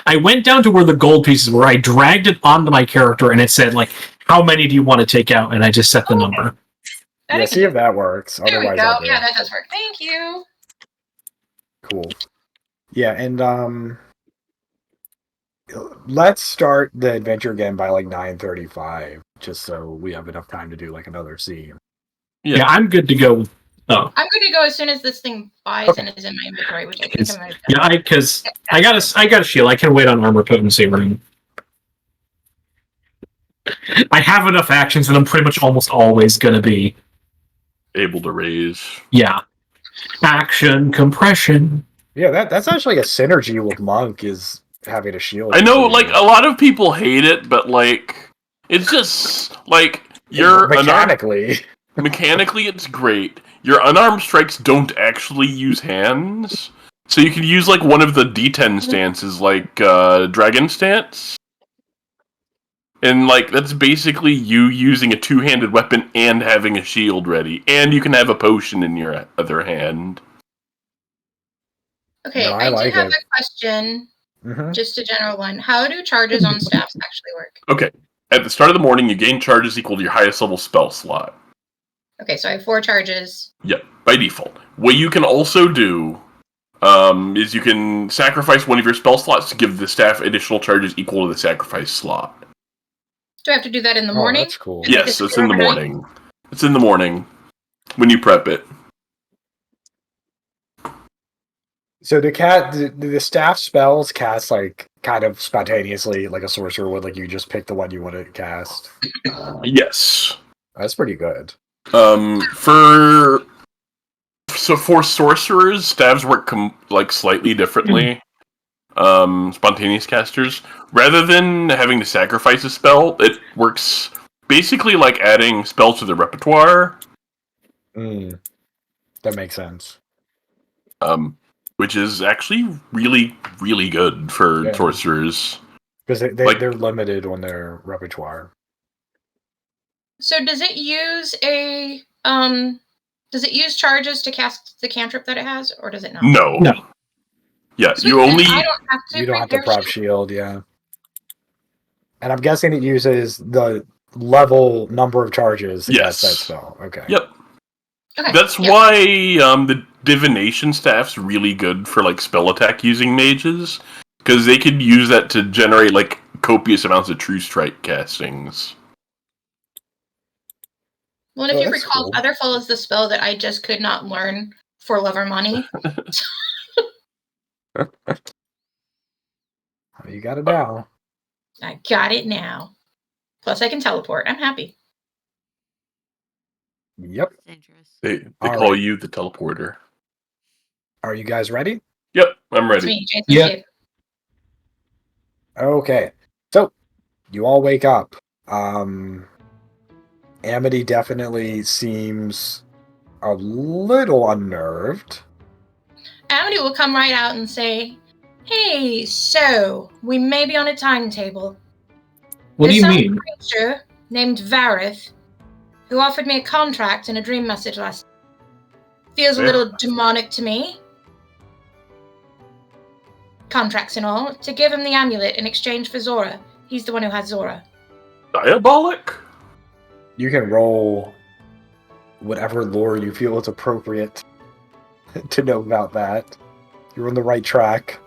I went down to where the gold pieces were. I dragged it onto my character, and it said like, "How many do you want to take out?" And I just set the number. Yeah, see if that works. There we Otherwise, go. I'll do Yeah, it. that does work. Thank you. Cool. Yeah, and let's start the adventure again by like 9:35, just so we have enough time to do like another scene. Yeah, I'm good to go. Oh, I'm going to go as soon as this thing buys and is in my inventory, which I think I might have done. because I got a shield. I can wait on armor potency room. I have enough actions that I'm pretty much almost always going to be able to raise. Yeah, action compression. Yeah, that's actually a synergy with Monk is having a shield. I know, like a lot of people hate it, but like it's just like you're mechanically. Mechanically, it's great. Your unarmed strikes don't actually use hands, so you can use like one of the D10 stances, like Dragon Stance, and like that's basically you using a two-handed weapon and having a shield ready, and you can have a potion in your other hand. Okay, No, I like do have it. a question, Mhm. just a general one. How do charges on staffs actually work? Okay, at the start of the morning, you gain charges equal to your highest level spell slot. Okay, so I have 4 charges. Yep, by default. What you can also do is you can sacrifice one of your spell slots to give the staff additional charges equal to the sacrifice slot. Do I have to do that in the morning? That's cool. Yes, it's in the morning. It's in the morning when you prep it. So the staff spells cast like kind of spontaneously, like a sorcerer would. Like you just pick the one you want to cast. Yes. That's pretty good. For sorcerers, staves work like slightly differently. Spontaneous casters, rather than having to sacrifice a spell, it works basically like adding spells to the repertoire. That makes sense. Which is actually really, really good for sorcerers. Because they're limited on their repertoire. So does it use charges to cast the cantrip that it has, or does it not? No. Yeah, Sweet, you only I don't have to you don't have to prepare prep shield, yeah. And I'm guessing it uses the level number of charges against that spell. Okay. Yep. Okay. That's why the divination staff's really good for like spell attack using mages, because they could use that to generate like copious amounts of true strike castings. Well, and if you recall, Featherfall is the spell that I just could not learn for love or money. You got it now. I got it now. Plus, I can teleport. I'm happy. Yep. They call you the teleporter. Are you guys ready? Yep, I'm ready. Me, Jason. Okay. So, you all wake up. Amity definitely seems a little unnerved. Amity will come right out and say, Hey, so we may be on a timetable. What do you There's some mean? creature named Vareth who offered me a contract and a dream message last night. Feels a little demonic to me. Contracts and all, to give him the amulet in exchange for Zora. He's the one who has Zora. Diabolic? You can roll whatever lore you feel is appropriate to know about that. You're on the right track.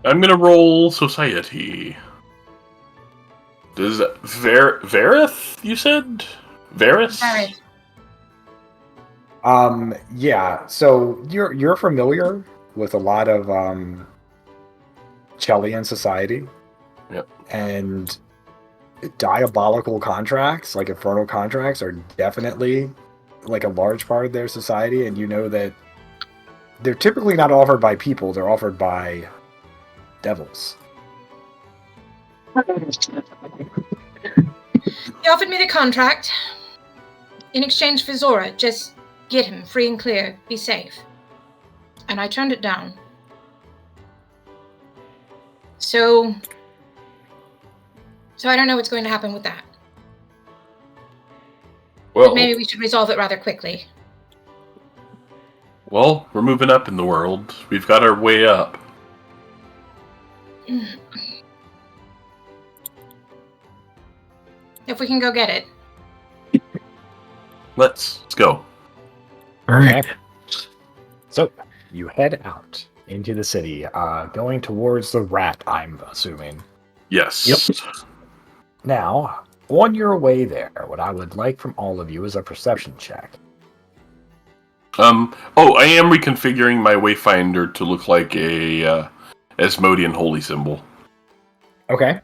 I'm gonna roll society. Does Vareth, you said? Varys? Vareth. Yeah, so you're familiar with a lot of Chelian society. Yep. And diabolical contracts, like infernal contracts, are definitely like a large part of their society, and you know that they're typically not offered by people, they're offered by devils. He offered me the contract in exchange for Zora. Just get him free and clear. Be safe. And I turned it down. So I don't know what's going to happen with that. Well, But maybe we should resolve it rather quickly. well, we're moving up in the world. We've got our way up. If we can go get it. Let's go. All right. So you head out into the city, going towards the rat, I'm assuming. Yes. Yep. Now, on your way there, what I would like from all of you is a perception check. Oh, I am reconfiguring my Wayfinder to look like a Asmodean holy symbol. Okay.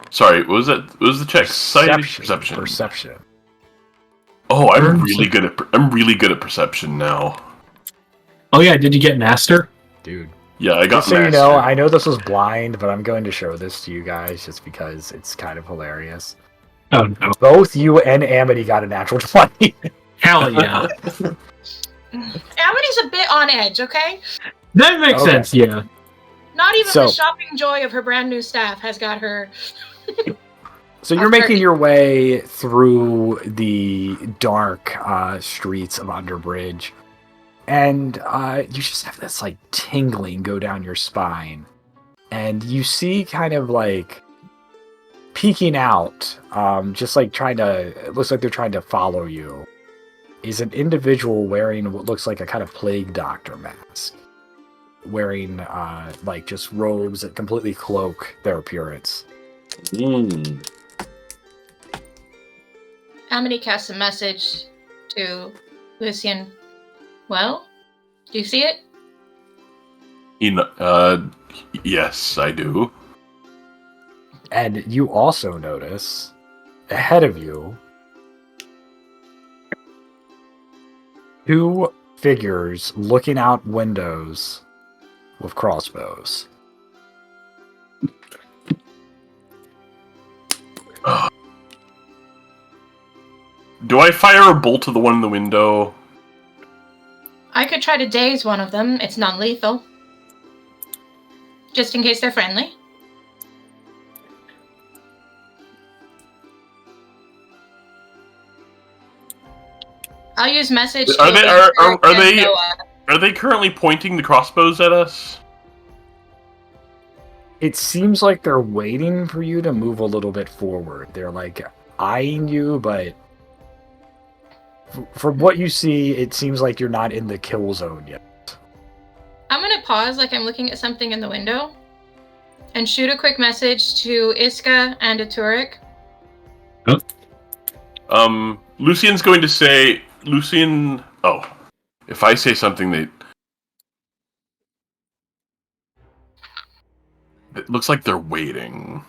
Sorry, what was that? What was the check? Society? Perception. Perception. Oh, I'm really good at perception now. Oh yeah, did you get master? Dude. Yeah, I got Just so master. you know, I know this was blind, but I'm going to show this to you guys just because it's kind of hilarious. Oh no. Both you and Amity got a natural 20. Hell yeah. Amity's a bit on edge, okay? That makes Okay. sense, yeah. Not even So- the shopping joy of her brand new staff has got her. So you're making your way through the dark streets of Underbridge, and you just have this like tingling go down your spine, and you see kind of like peeking out, just like it looks like they're trying to follow you, is an individual wearing what looks like a kind of plague doctor mask, wearing like just robes that completely cloak their appearance. Amity casts a message to Lucian. Well, do you see it? Yes, I do. And you also notice, ahead of you, two figures looking out windows with crossbows. Do I fire a bolt to the one in the window? I could try to daze one of them. It's non-lethal. Just in case they're friendly. I'll use message to Are they- Elizabeth are and they- Noah. Are they currently pointing the crossbows at us? It seems like they're waiting for you to move a little bit forward. They're like eyeing you, but from what you see, it seems like you're not in the kill zone yet. I'm gonna pause like I'm looking at something in the window and shoot a quick message to Iska and to Turek. Lucian's going to say... Lucian... Oh. If I say something that... It looks like they're waiting.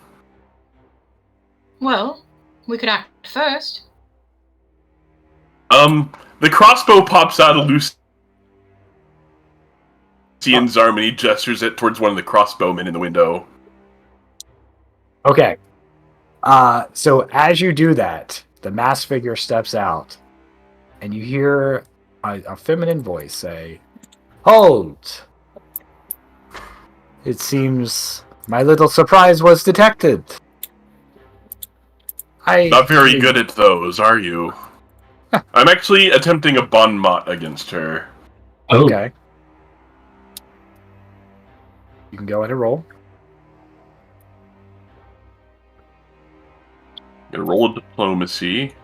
Well, we could act first. The crossbow pops out of Lucian's arm and he gestures it towards one of the crossbowmen in the window. Okay. So as you do that, the masked figure steps out, and you hear a feminine voice say, Hold! It seems my little surprise was detected. Not very good at those, are you? I'm actually attempting a bon mot against her. Oh. Okay. You can go ahead and roll. I'm gonna roll a diplomacy.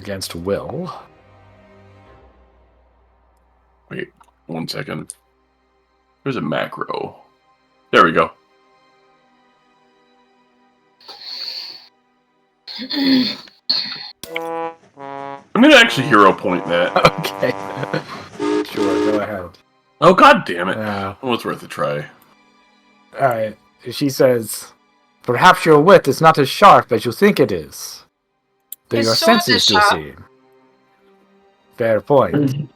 Against Will. Wait, 1 second. There's a macro. There we go. I'm gonna actually hero point that. Okay. Sure, go ahead. Oh, god damn it. Yeah. Well, it's worth a try. Alright. She says, perhaps your wit is not as sharp as you think it is. Though His your sword is senses do sharp. see. Fair point.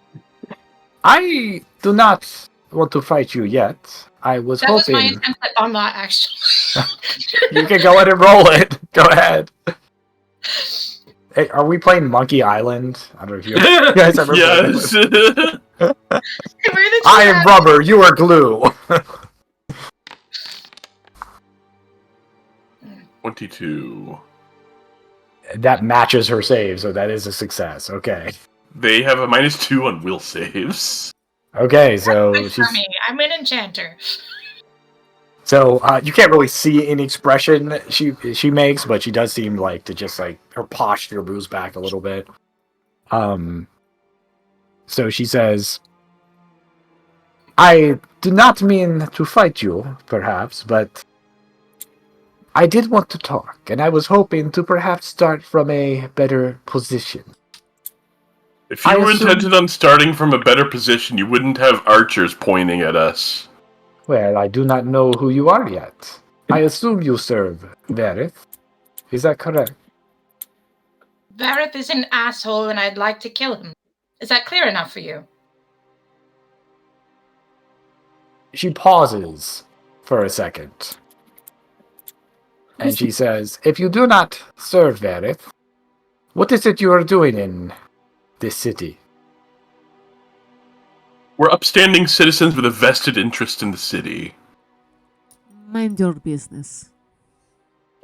I do not want to fight you yet. I was That was my hoping... attempt at on that, actually. You can go ahead and roll it. Go ahead. Hey, are we playing Monkey Island? I don't know if you guys ever played Yes! it. Where did I you am have- rubber, you are glue. 22. That matches her save, so that is a success. Okay. They have a -2 on will saves. Okay, so Good for she's... me. I'm an enchanter. So you can't really see any expression she makes, but she does seem like to just like her posture moves back a little bit. So she says, "I do not mean to fight you, perhaps, but I did want to talk, and I was hoping to perhaps start from a better position." If you were intended on starting from a better position, you wouldn't have archers pointing at us. Well, I do not know who you are yet. I assume you serve Verith. Is that correct? Vareth is an asshole and I'd like to kill him. Is that clear enough for you? She pauses for a second. And she says, if you do not serve Verith, what is it you are doing in this city? We're upstanding citizens with a vested interest in the city. Mind your business.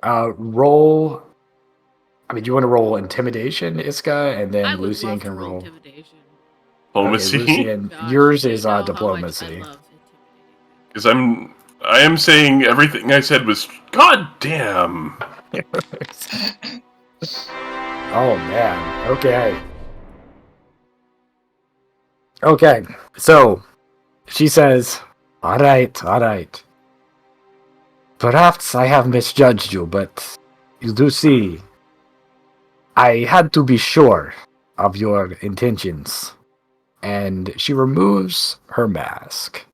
Roll... I mean, do you want to roll intimidation, Iska? And then I would Lucian love can to roll... intimidation. Diplomacy. Okay, Lucian, Gosh, yours you is know how much diplomacy. I love intimidating. Because I am saying everything I said was, God damn. Oh, man. Okay. Okay, so she says, all right. Perhaps I have misjudged you, but you do see, I had to be sure of your intentions. And she removes her mask,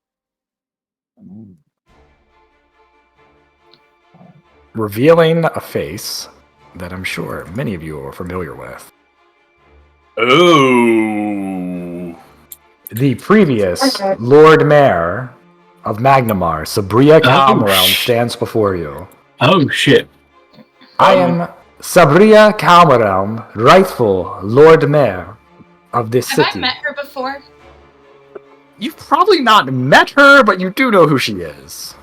revealing a face that I'm sure many of you are familiar with. Oh. The previous Lord Mayor of Magnamar, Sabria Calmaround, stands before you. Oh, shit. I am Sabria Calmaround, rightful Lord Mayor of this Have city. I met her before? You've probably not met her, but you do know who she is.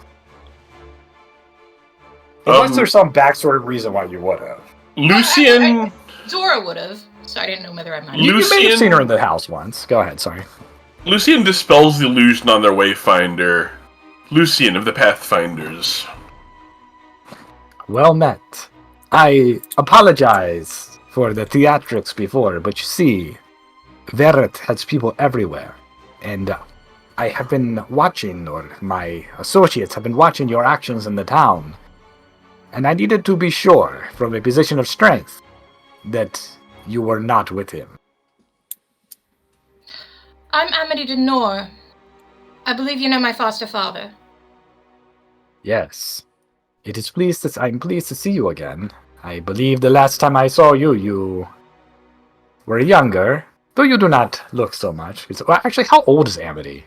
Unless there's some backstory reason why you would have. Lucian. Zora would have, so I didn't know whether I met her. You may have Lucian- seen her in the house once. Go ahead, sorry. Lucian dispels the illusion on their wayfinder. Lucian of the Pathfinders. Well met. I apologize for the theatrics before, but you see, Verith has people everywhere. And I have been watching, or my associates have been watching your actions in the town. And I needed to be sure, from a position of strength, that you were not with him. I'm Amity de Nor. I believe you know my foster father. Yes. I'm pleased to see you again. I believe the last time I saw you, you were younger, though you do not look so much. Well, actually, how old is Amity?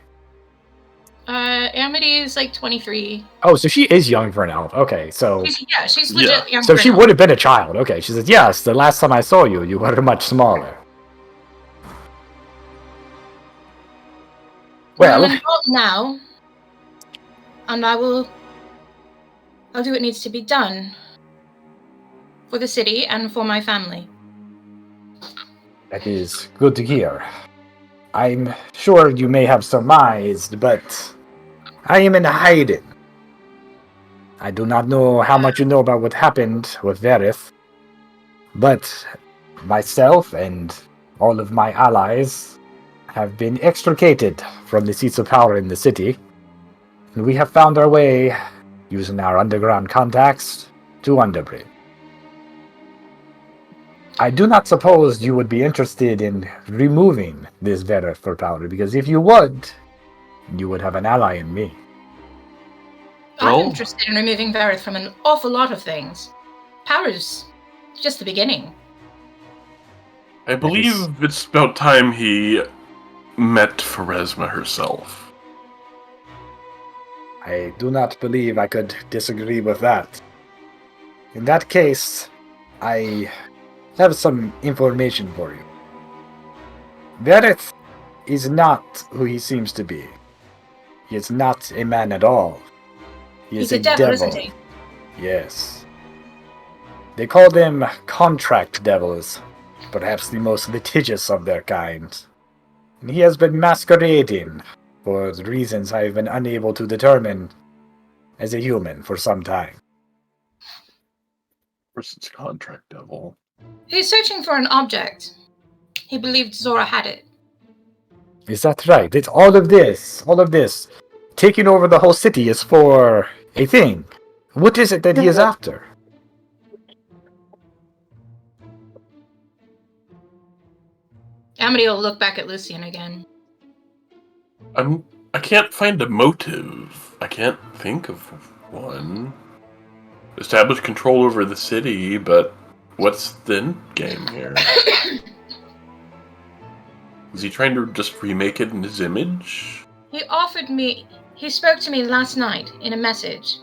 Amity is like 23. Oh, so she is young for an elf. Okay, so She's legit young. so for she an elf. would have been a child. Okay, she says, yes, the last time I saw you, you were much smaller. Well, I'm involved now, and I'll do what needs to be done for the city and for my family. that is good to hear. I'm sure you may have surmised, but I am in hiding. I do not know how much you know about what happened with Verith, but myself and all of my allies have been extricated from the seats of power in the city, and we have found our way, using our underground contacts, to Underbridge. I do not suppose you would be interested in removing this Verith for power, because if you would have an ally in me. I'm Well- interested in removing Verith from an awful lot of things. Power's just the beginning. I believe it's about time he met Pharasma herself. I do not believe I could disagree with that. In that case, I have some information for you. Verith is not who he seems to be. He is not a man at all. He is He's a devil, isn't he? Yes. They call them contract devils, perhaps the most litigious of their kind. And he has been masquerading, for reasons I have been unable to determine, as a human for some time. Person's contract devil. He's searching for an object. He believed Zora had it. Is that right? It's all of this, taking over the whole city is for a thing. What is it that he is after? Amity will look back at Lucian again. I can't find a motive. I can't think of one. Establish control over the city, but what's the end game here? Is he trying to just remake it in his image? He spoke to me last night in a message.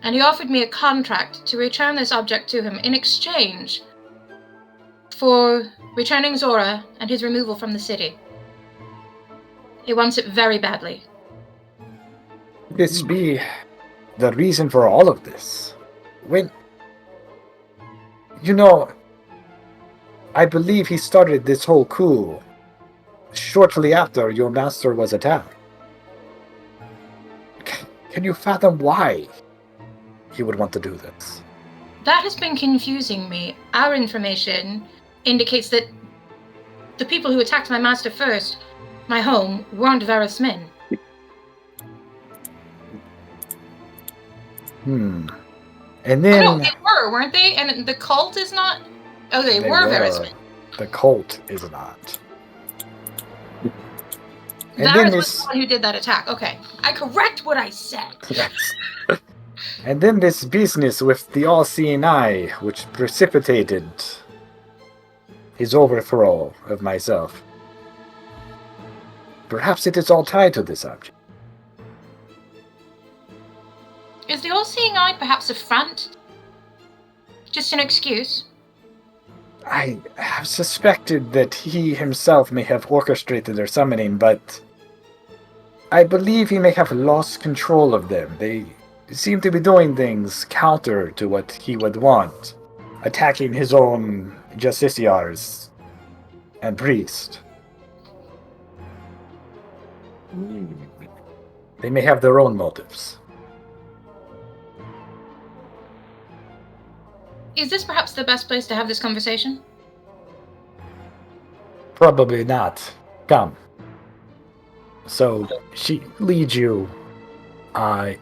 And he offered me a contract to return this object to him in exchange for returning Zora and his removal from the city. He wants it very badly. This be the reason for all of this? When... You know, I believe he started this whole coup shortly after your master was attacked. Can you fathom why he would want to do this? That has been confusing me. Our information indicates that the people who attacked my master first, my home, weren't Varys men. And Oh, then... no, they were, weren't they? And the cult is not... Oh, they were Varys men. The cult is not. And Varys then was the one who did that attack. Okay. I correct what I said. Yes. And then this business with the all-seeing eye, which precipitated his overthrow of myself. Perhaps it is all tied to this object. Is the all-seeing eye perhaps a front? Just an excuse? I have suspected that he himself may have orchestrated their summoning, but I believe he may have lost control of them. They seem to be doing things counter to what he would want, attacking his own justiciars and priest. They may have their own motives. Is this perhaps the best place to have this conversation? Probably not. Come. So she leads you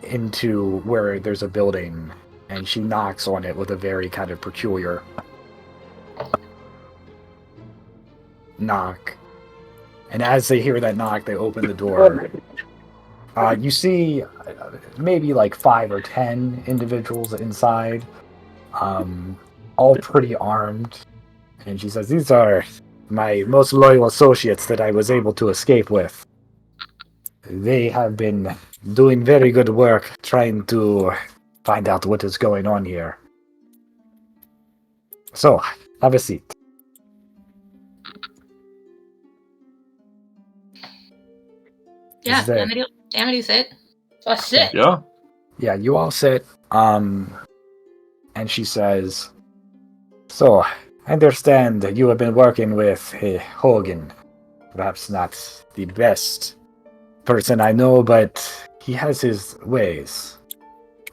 into where there's a building, and she knocks on it with a very kind of peculiar knock. And as they hear that knock, they open the door. You see maybe like 5 or 10 individuals inside, all pretty armed. And she says, "These are my most loyal associates that I was able to escape with. They have been doing very good work trying to find out what is going on here. So, have a seat." Yeah, Is there- Amity sit. So I sit. Yeah. Yeah, you all sit. And she says, "So, I understand that you have been working with Hogan. Perhaps not the best person I know, but he has his ways.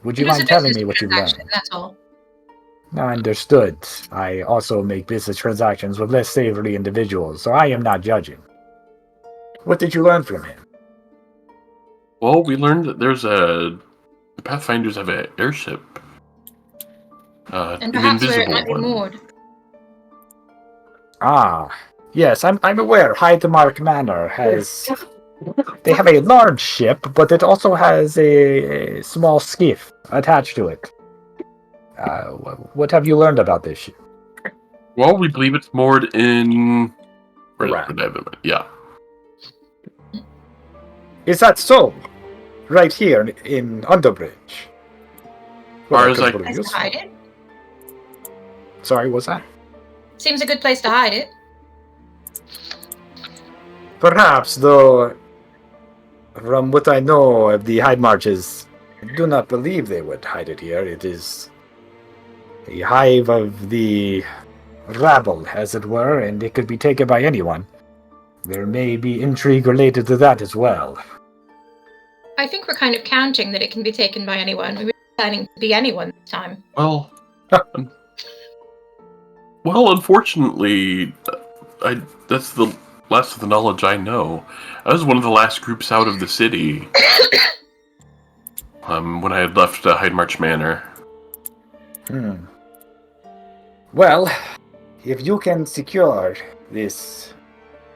Would you It was a mind telling business me what you've transaction, learned?" that's all. Understood. I also make business transactions with less savory individuals, so I am not judging. What did you learn from him? Well, we learned that the Pathfinders have an airship. And An perhaps where it invisible might be one. moored. Ah, yes, I'm aware. Hydemark Manor has... They have a large ship, but it also has a small skiff attached to it. What have you learned about this ship? Well, we believe it's moored in... Correct. Yeah. Is that so? Right here in Underbridge? Far as could I- probably Place use- to hide it. Sorry, what's that? Seems a good place to hide it. Perhaps, though, from what I know of the Hyde Marches, I do not believe they would hide it here. It is a hive of the rabble, as it were, and it could be taken by anyone. There may be intrigue related to that as well. I think we're kind of counting that it can be taken by anyone. We were planning to be anyone this time. Well... well, unfortunately, that's the last of the knowledge I know. I was one of the last groups out of the city. When I had left Hydemarch Manor. Well, if you can secure this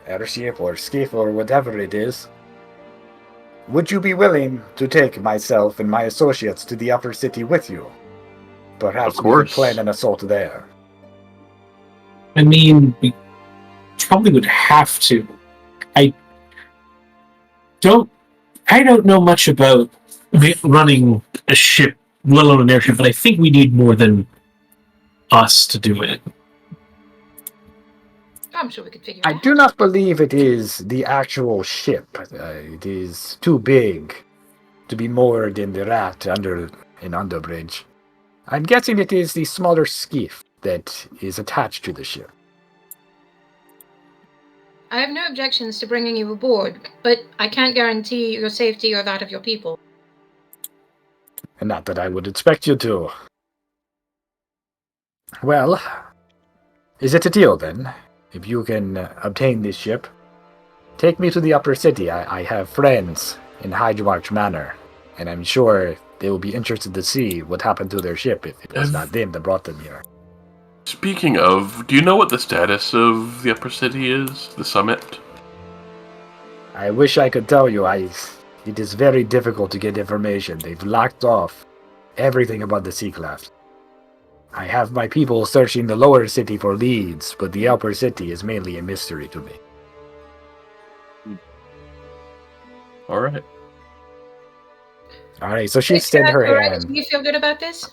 airship or skiff or whatever it is, would you be willing to take myself and my associates to the upper city with you? Perhaps Of we could course. plan an assault there. I mean, we probably would have to. I don't know much about running a ship, let alone an airship, but I think we need more than us to do it. I'm sure we could figure it I out. do not believe it is the actual ship. It is too big to be moored in the rat in Underbridge. I'm guessing it is the smaller skiff that is attached to the ship. I have no objections to bringing you aboard, but I can't guarantee your safety or that of your people. And not that I would expect you to. Well, is it a deal then? If you can obtain this ship, take me to the upper city. I have friends in Hydemarch Manor, and I'm sure they will be interested to see what happened to their ship if it was not them that brought them here. Speaking of, do you know what the status of the upper city is? The summit? I wish I could tell you. It is very difficult to get information. They've locked off everything about the Seacraft. I have my people searching the lower city for leads, but the upper city is mainly a mystery to me. Alright. Alright, so she extended her Alright, hand. do you feel good about this?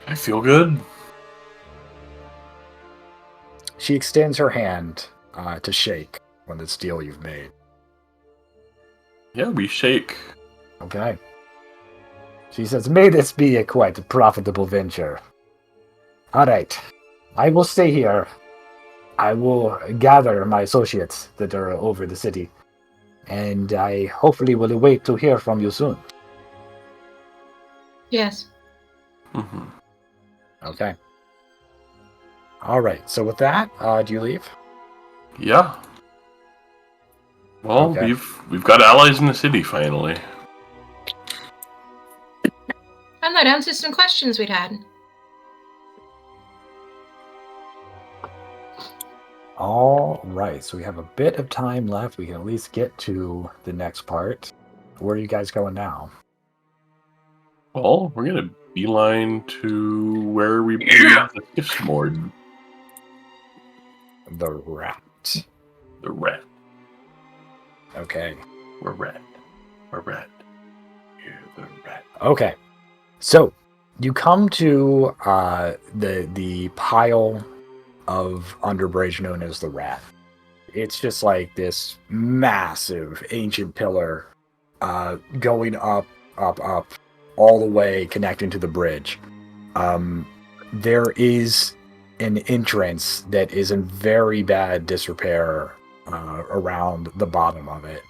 I feel good. She extends her hand to shake on this deal you've made. Yeah, we shake. Okay. She says, "May this be a quite profitable venture." Alright. I will stay here. I will gather my associates that are over the city. And I hopefully will wait to hear from you soon. Yes. Mm-hmm. Okay. Alright, so with that, do you leave? Yeah. Well, Okay. we've got allies in the city finally. And that answers some questions we'd had. Alright, so we have a bit of time left. We can at least get to the next part. Where are you guys going now? Well, we're gonna beeline to where we believe the skiff's moored. The rat. The rat. Okay. We're rat. We're rat. You're the rat. Okay. So you come to the pile of Underbridge known as the Rat. It's just like this massive ancient pillar going up, all the way connecting to the bridge. There is an entrance that is in very bad disrepair around the bottom of it.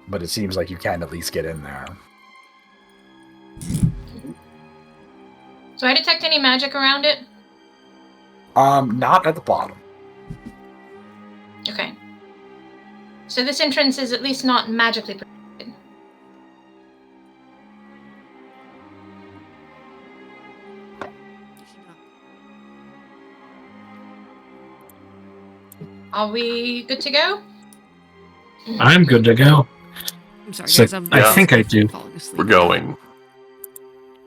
But it seems like you can at least get in there. Do I detect any magic around it? Not at the bottom. Okay. So this entrance is at least not magically protected. Are we good to go? I'm good to go. I'm sorry, So, guys. I think I do. falling asleep. We're going.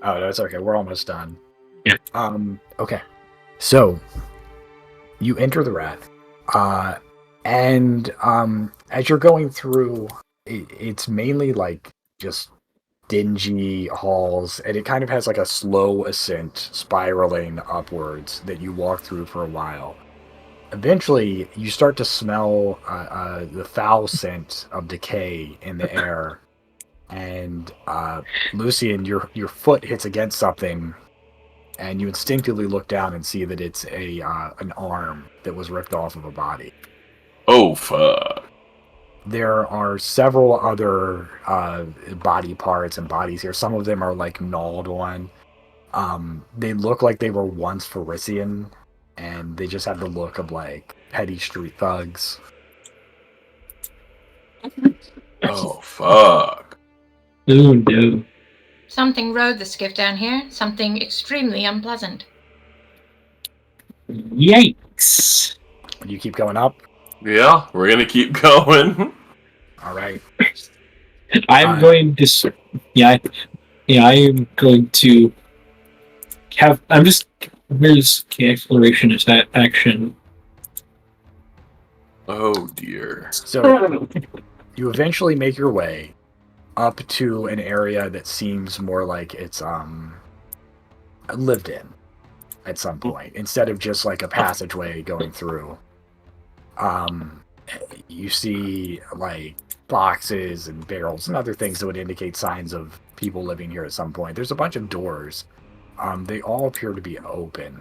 Oh, that's okay. We're almost done. Yeah. Okay. So, you enter the Rat. And as you're going through, it's mainly like just dingy halls, and it kind of has like a slow ascent spiraling upwards that you walk through for a while. Eventually, you start to smell the foul scent of decay in the air, and Lucian, your foot hits against something, and you instinctively look down and see that it's an arm that was ripped off of a body. Oh, fuck. There are several other body parts and bodies here. Some of them are like gnawed on. They look like they were once Farisian, and they just have the look of like petty street thugs. Oh, fuck. Oh no. Something rode the skiff down here. Something extremely unpleasant. Yikes. You keep going up. Yeah, we're gonna keep going. All right. I'm going to. I am going to have. I'm just. Where's the exploration action? Oh, dear. So you eventually make your way up to an area that seems more like it's lived in at some point, instead of just like a passageway going through. You see like boxes and barrels and other things that would indicate signs of people living here at some point. There's a bunch of doors. They all appear to be open.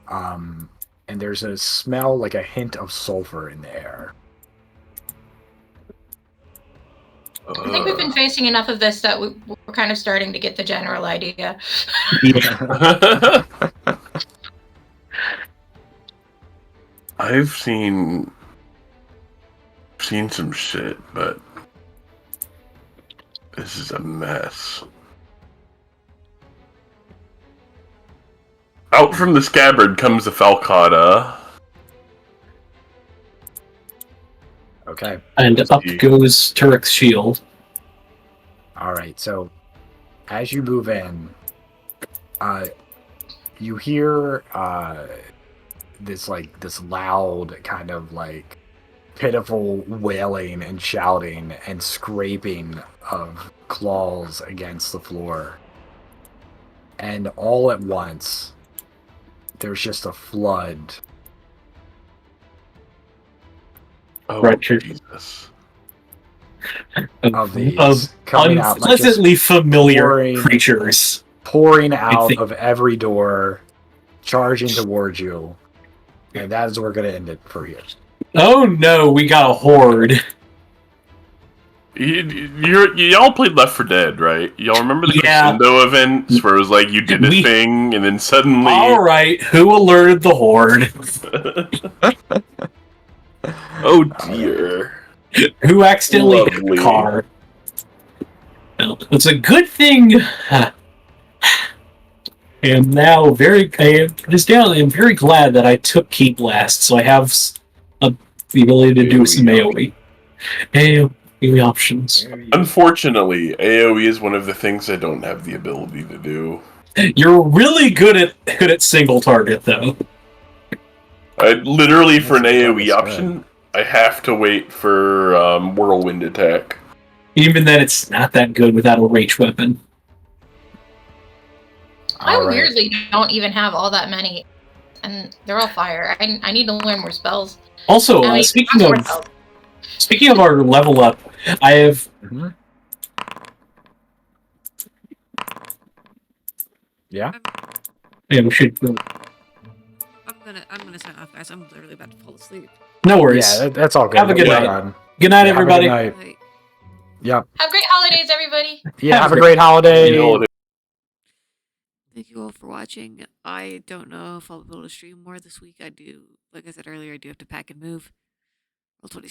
And there's a smell, like a hint of sulfur in the air. I think we've been facing enough of this that we're kind of starting to get the general idea. I've seen some shit, but this is a mess. Out from the scabbard comes the falcata. Okay. And up goes Turek's shield. All right. So, as you move in, you hear this loud kind of like pitiful wailing and shouting and scraping of claws against the floor, and all at once, there's just a flood. Oh, Right, Jesus. Of these coming out, like, just unpleasantly familiar creatures. pouring out of every door, charging towards you, and that is where we're going to end it for you. Oh no, we got a horde. Y'all played Left 4 Dead, right? Y'all remember the Yeah. Crescendo events where it was like you did a thing and then suddenly... Alright, who alerted the horde? Oh dear. Who accidentally hit Lovely. the car? Well, it's a good thing. I am now very glad that I took Key Blast, so I have the ability to do some AoE. AoE options. Unfortunately, AoE is one of the things I don't have the ability to do. You're really good at single target, though. I literally, for an AoE That's option, I have to wait for Whirlwind attack. Even then, it's not that good without a ranged weapon. I All right. weirdly don't even have all that many and they're all fire. I need to learn more spells. Also, I mean, speaking more of spells. speaking of our level up, I have Mhm. Yeah. yeah, we should. I'm gonna sign off, guys. I'm literally about to fall asleep. No worries. Yeah, that's all good. Have a good night. God. Good night, Yeah, everybody. Have a good night. Like, Yep. Have great holidays, everybody. Yeah, have a Have a great holiday. thank you all for watching. I don't know if I'll be able to stream more this week. Like I said earlier, I do have to pack and move. Roll 20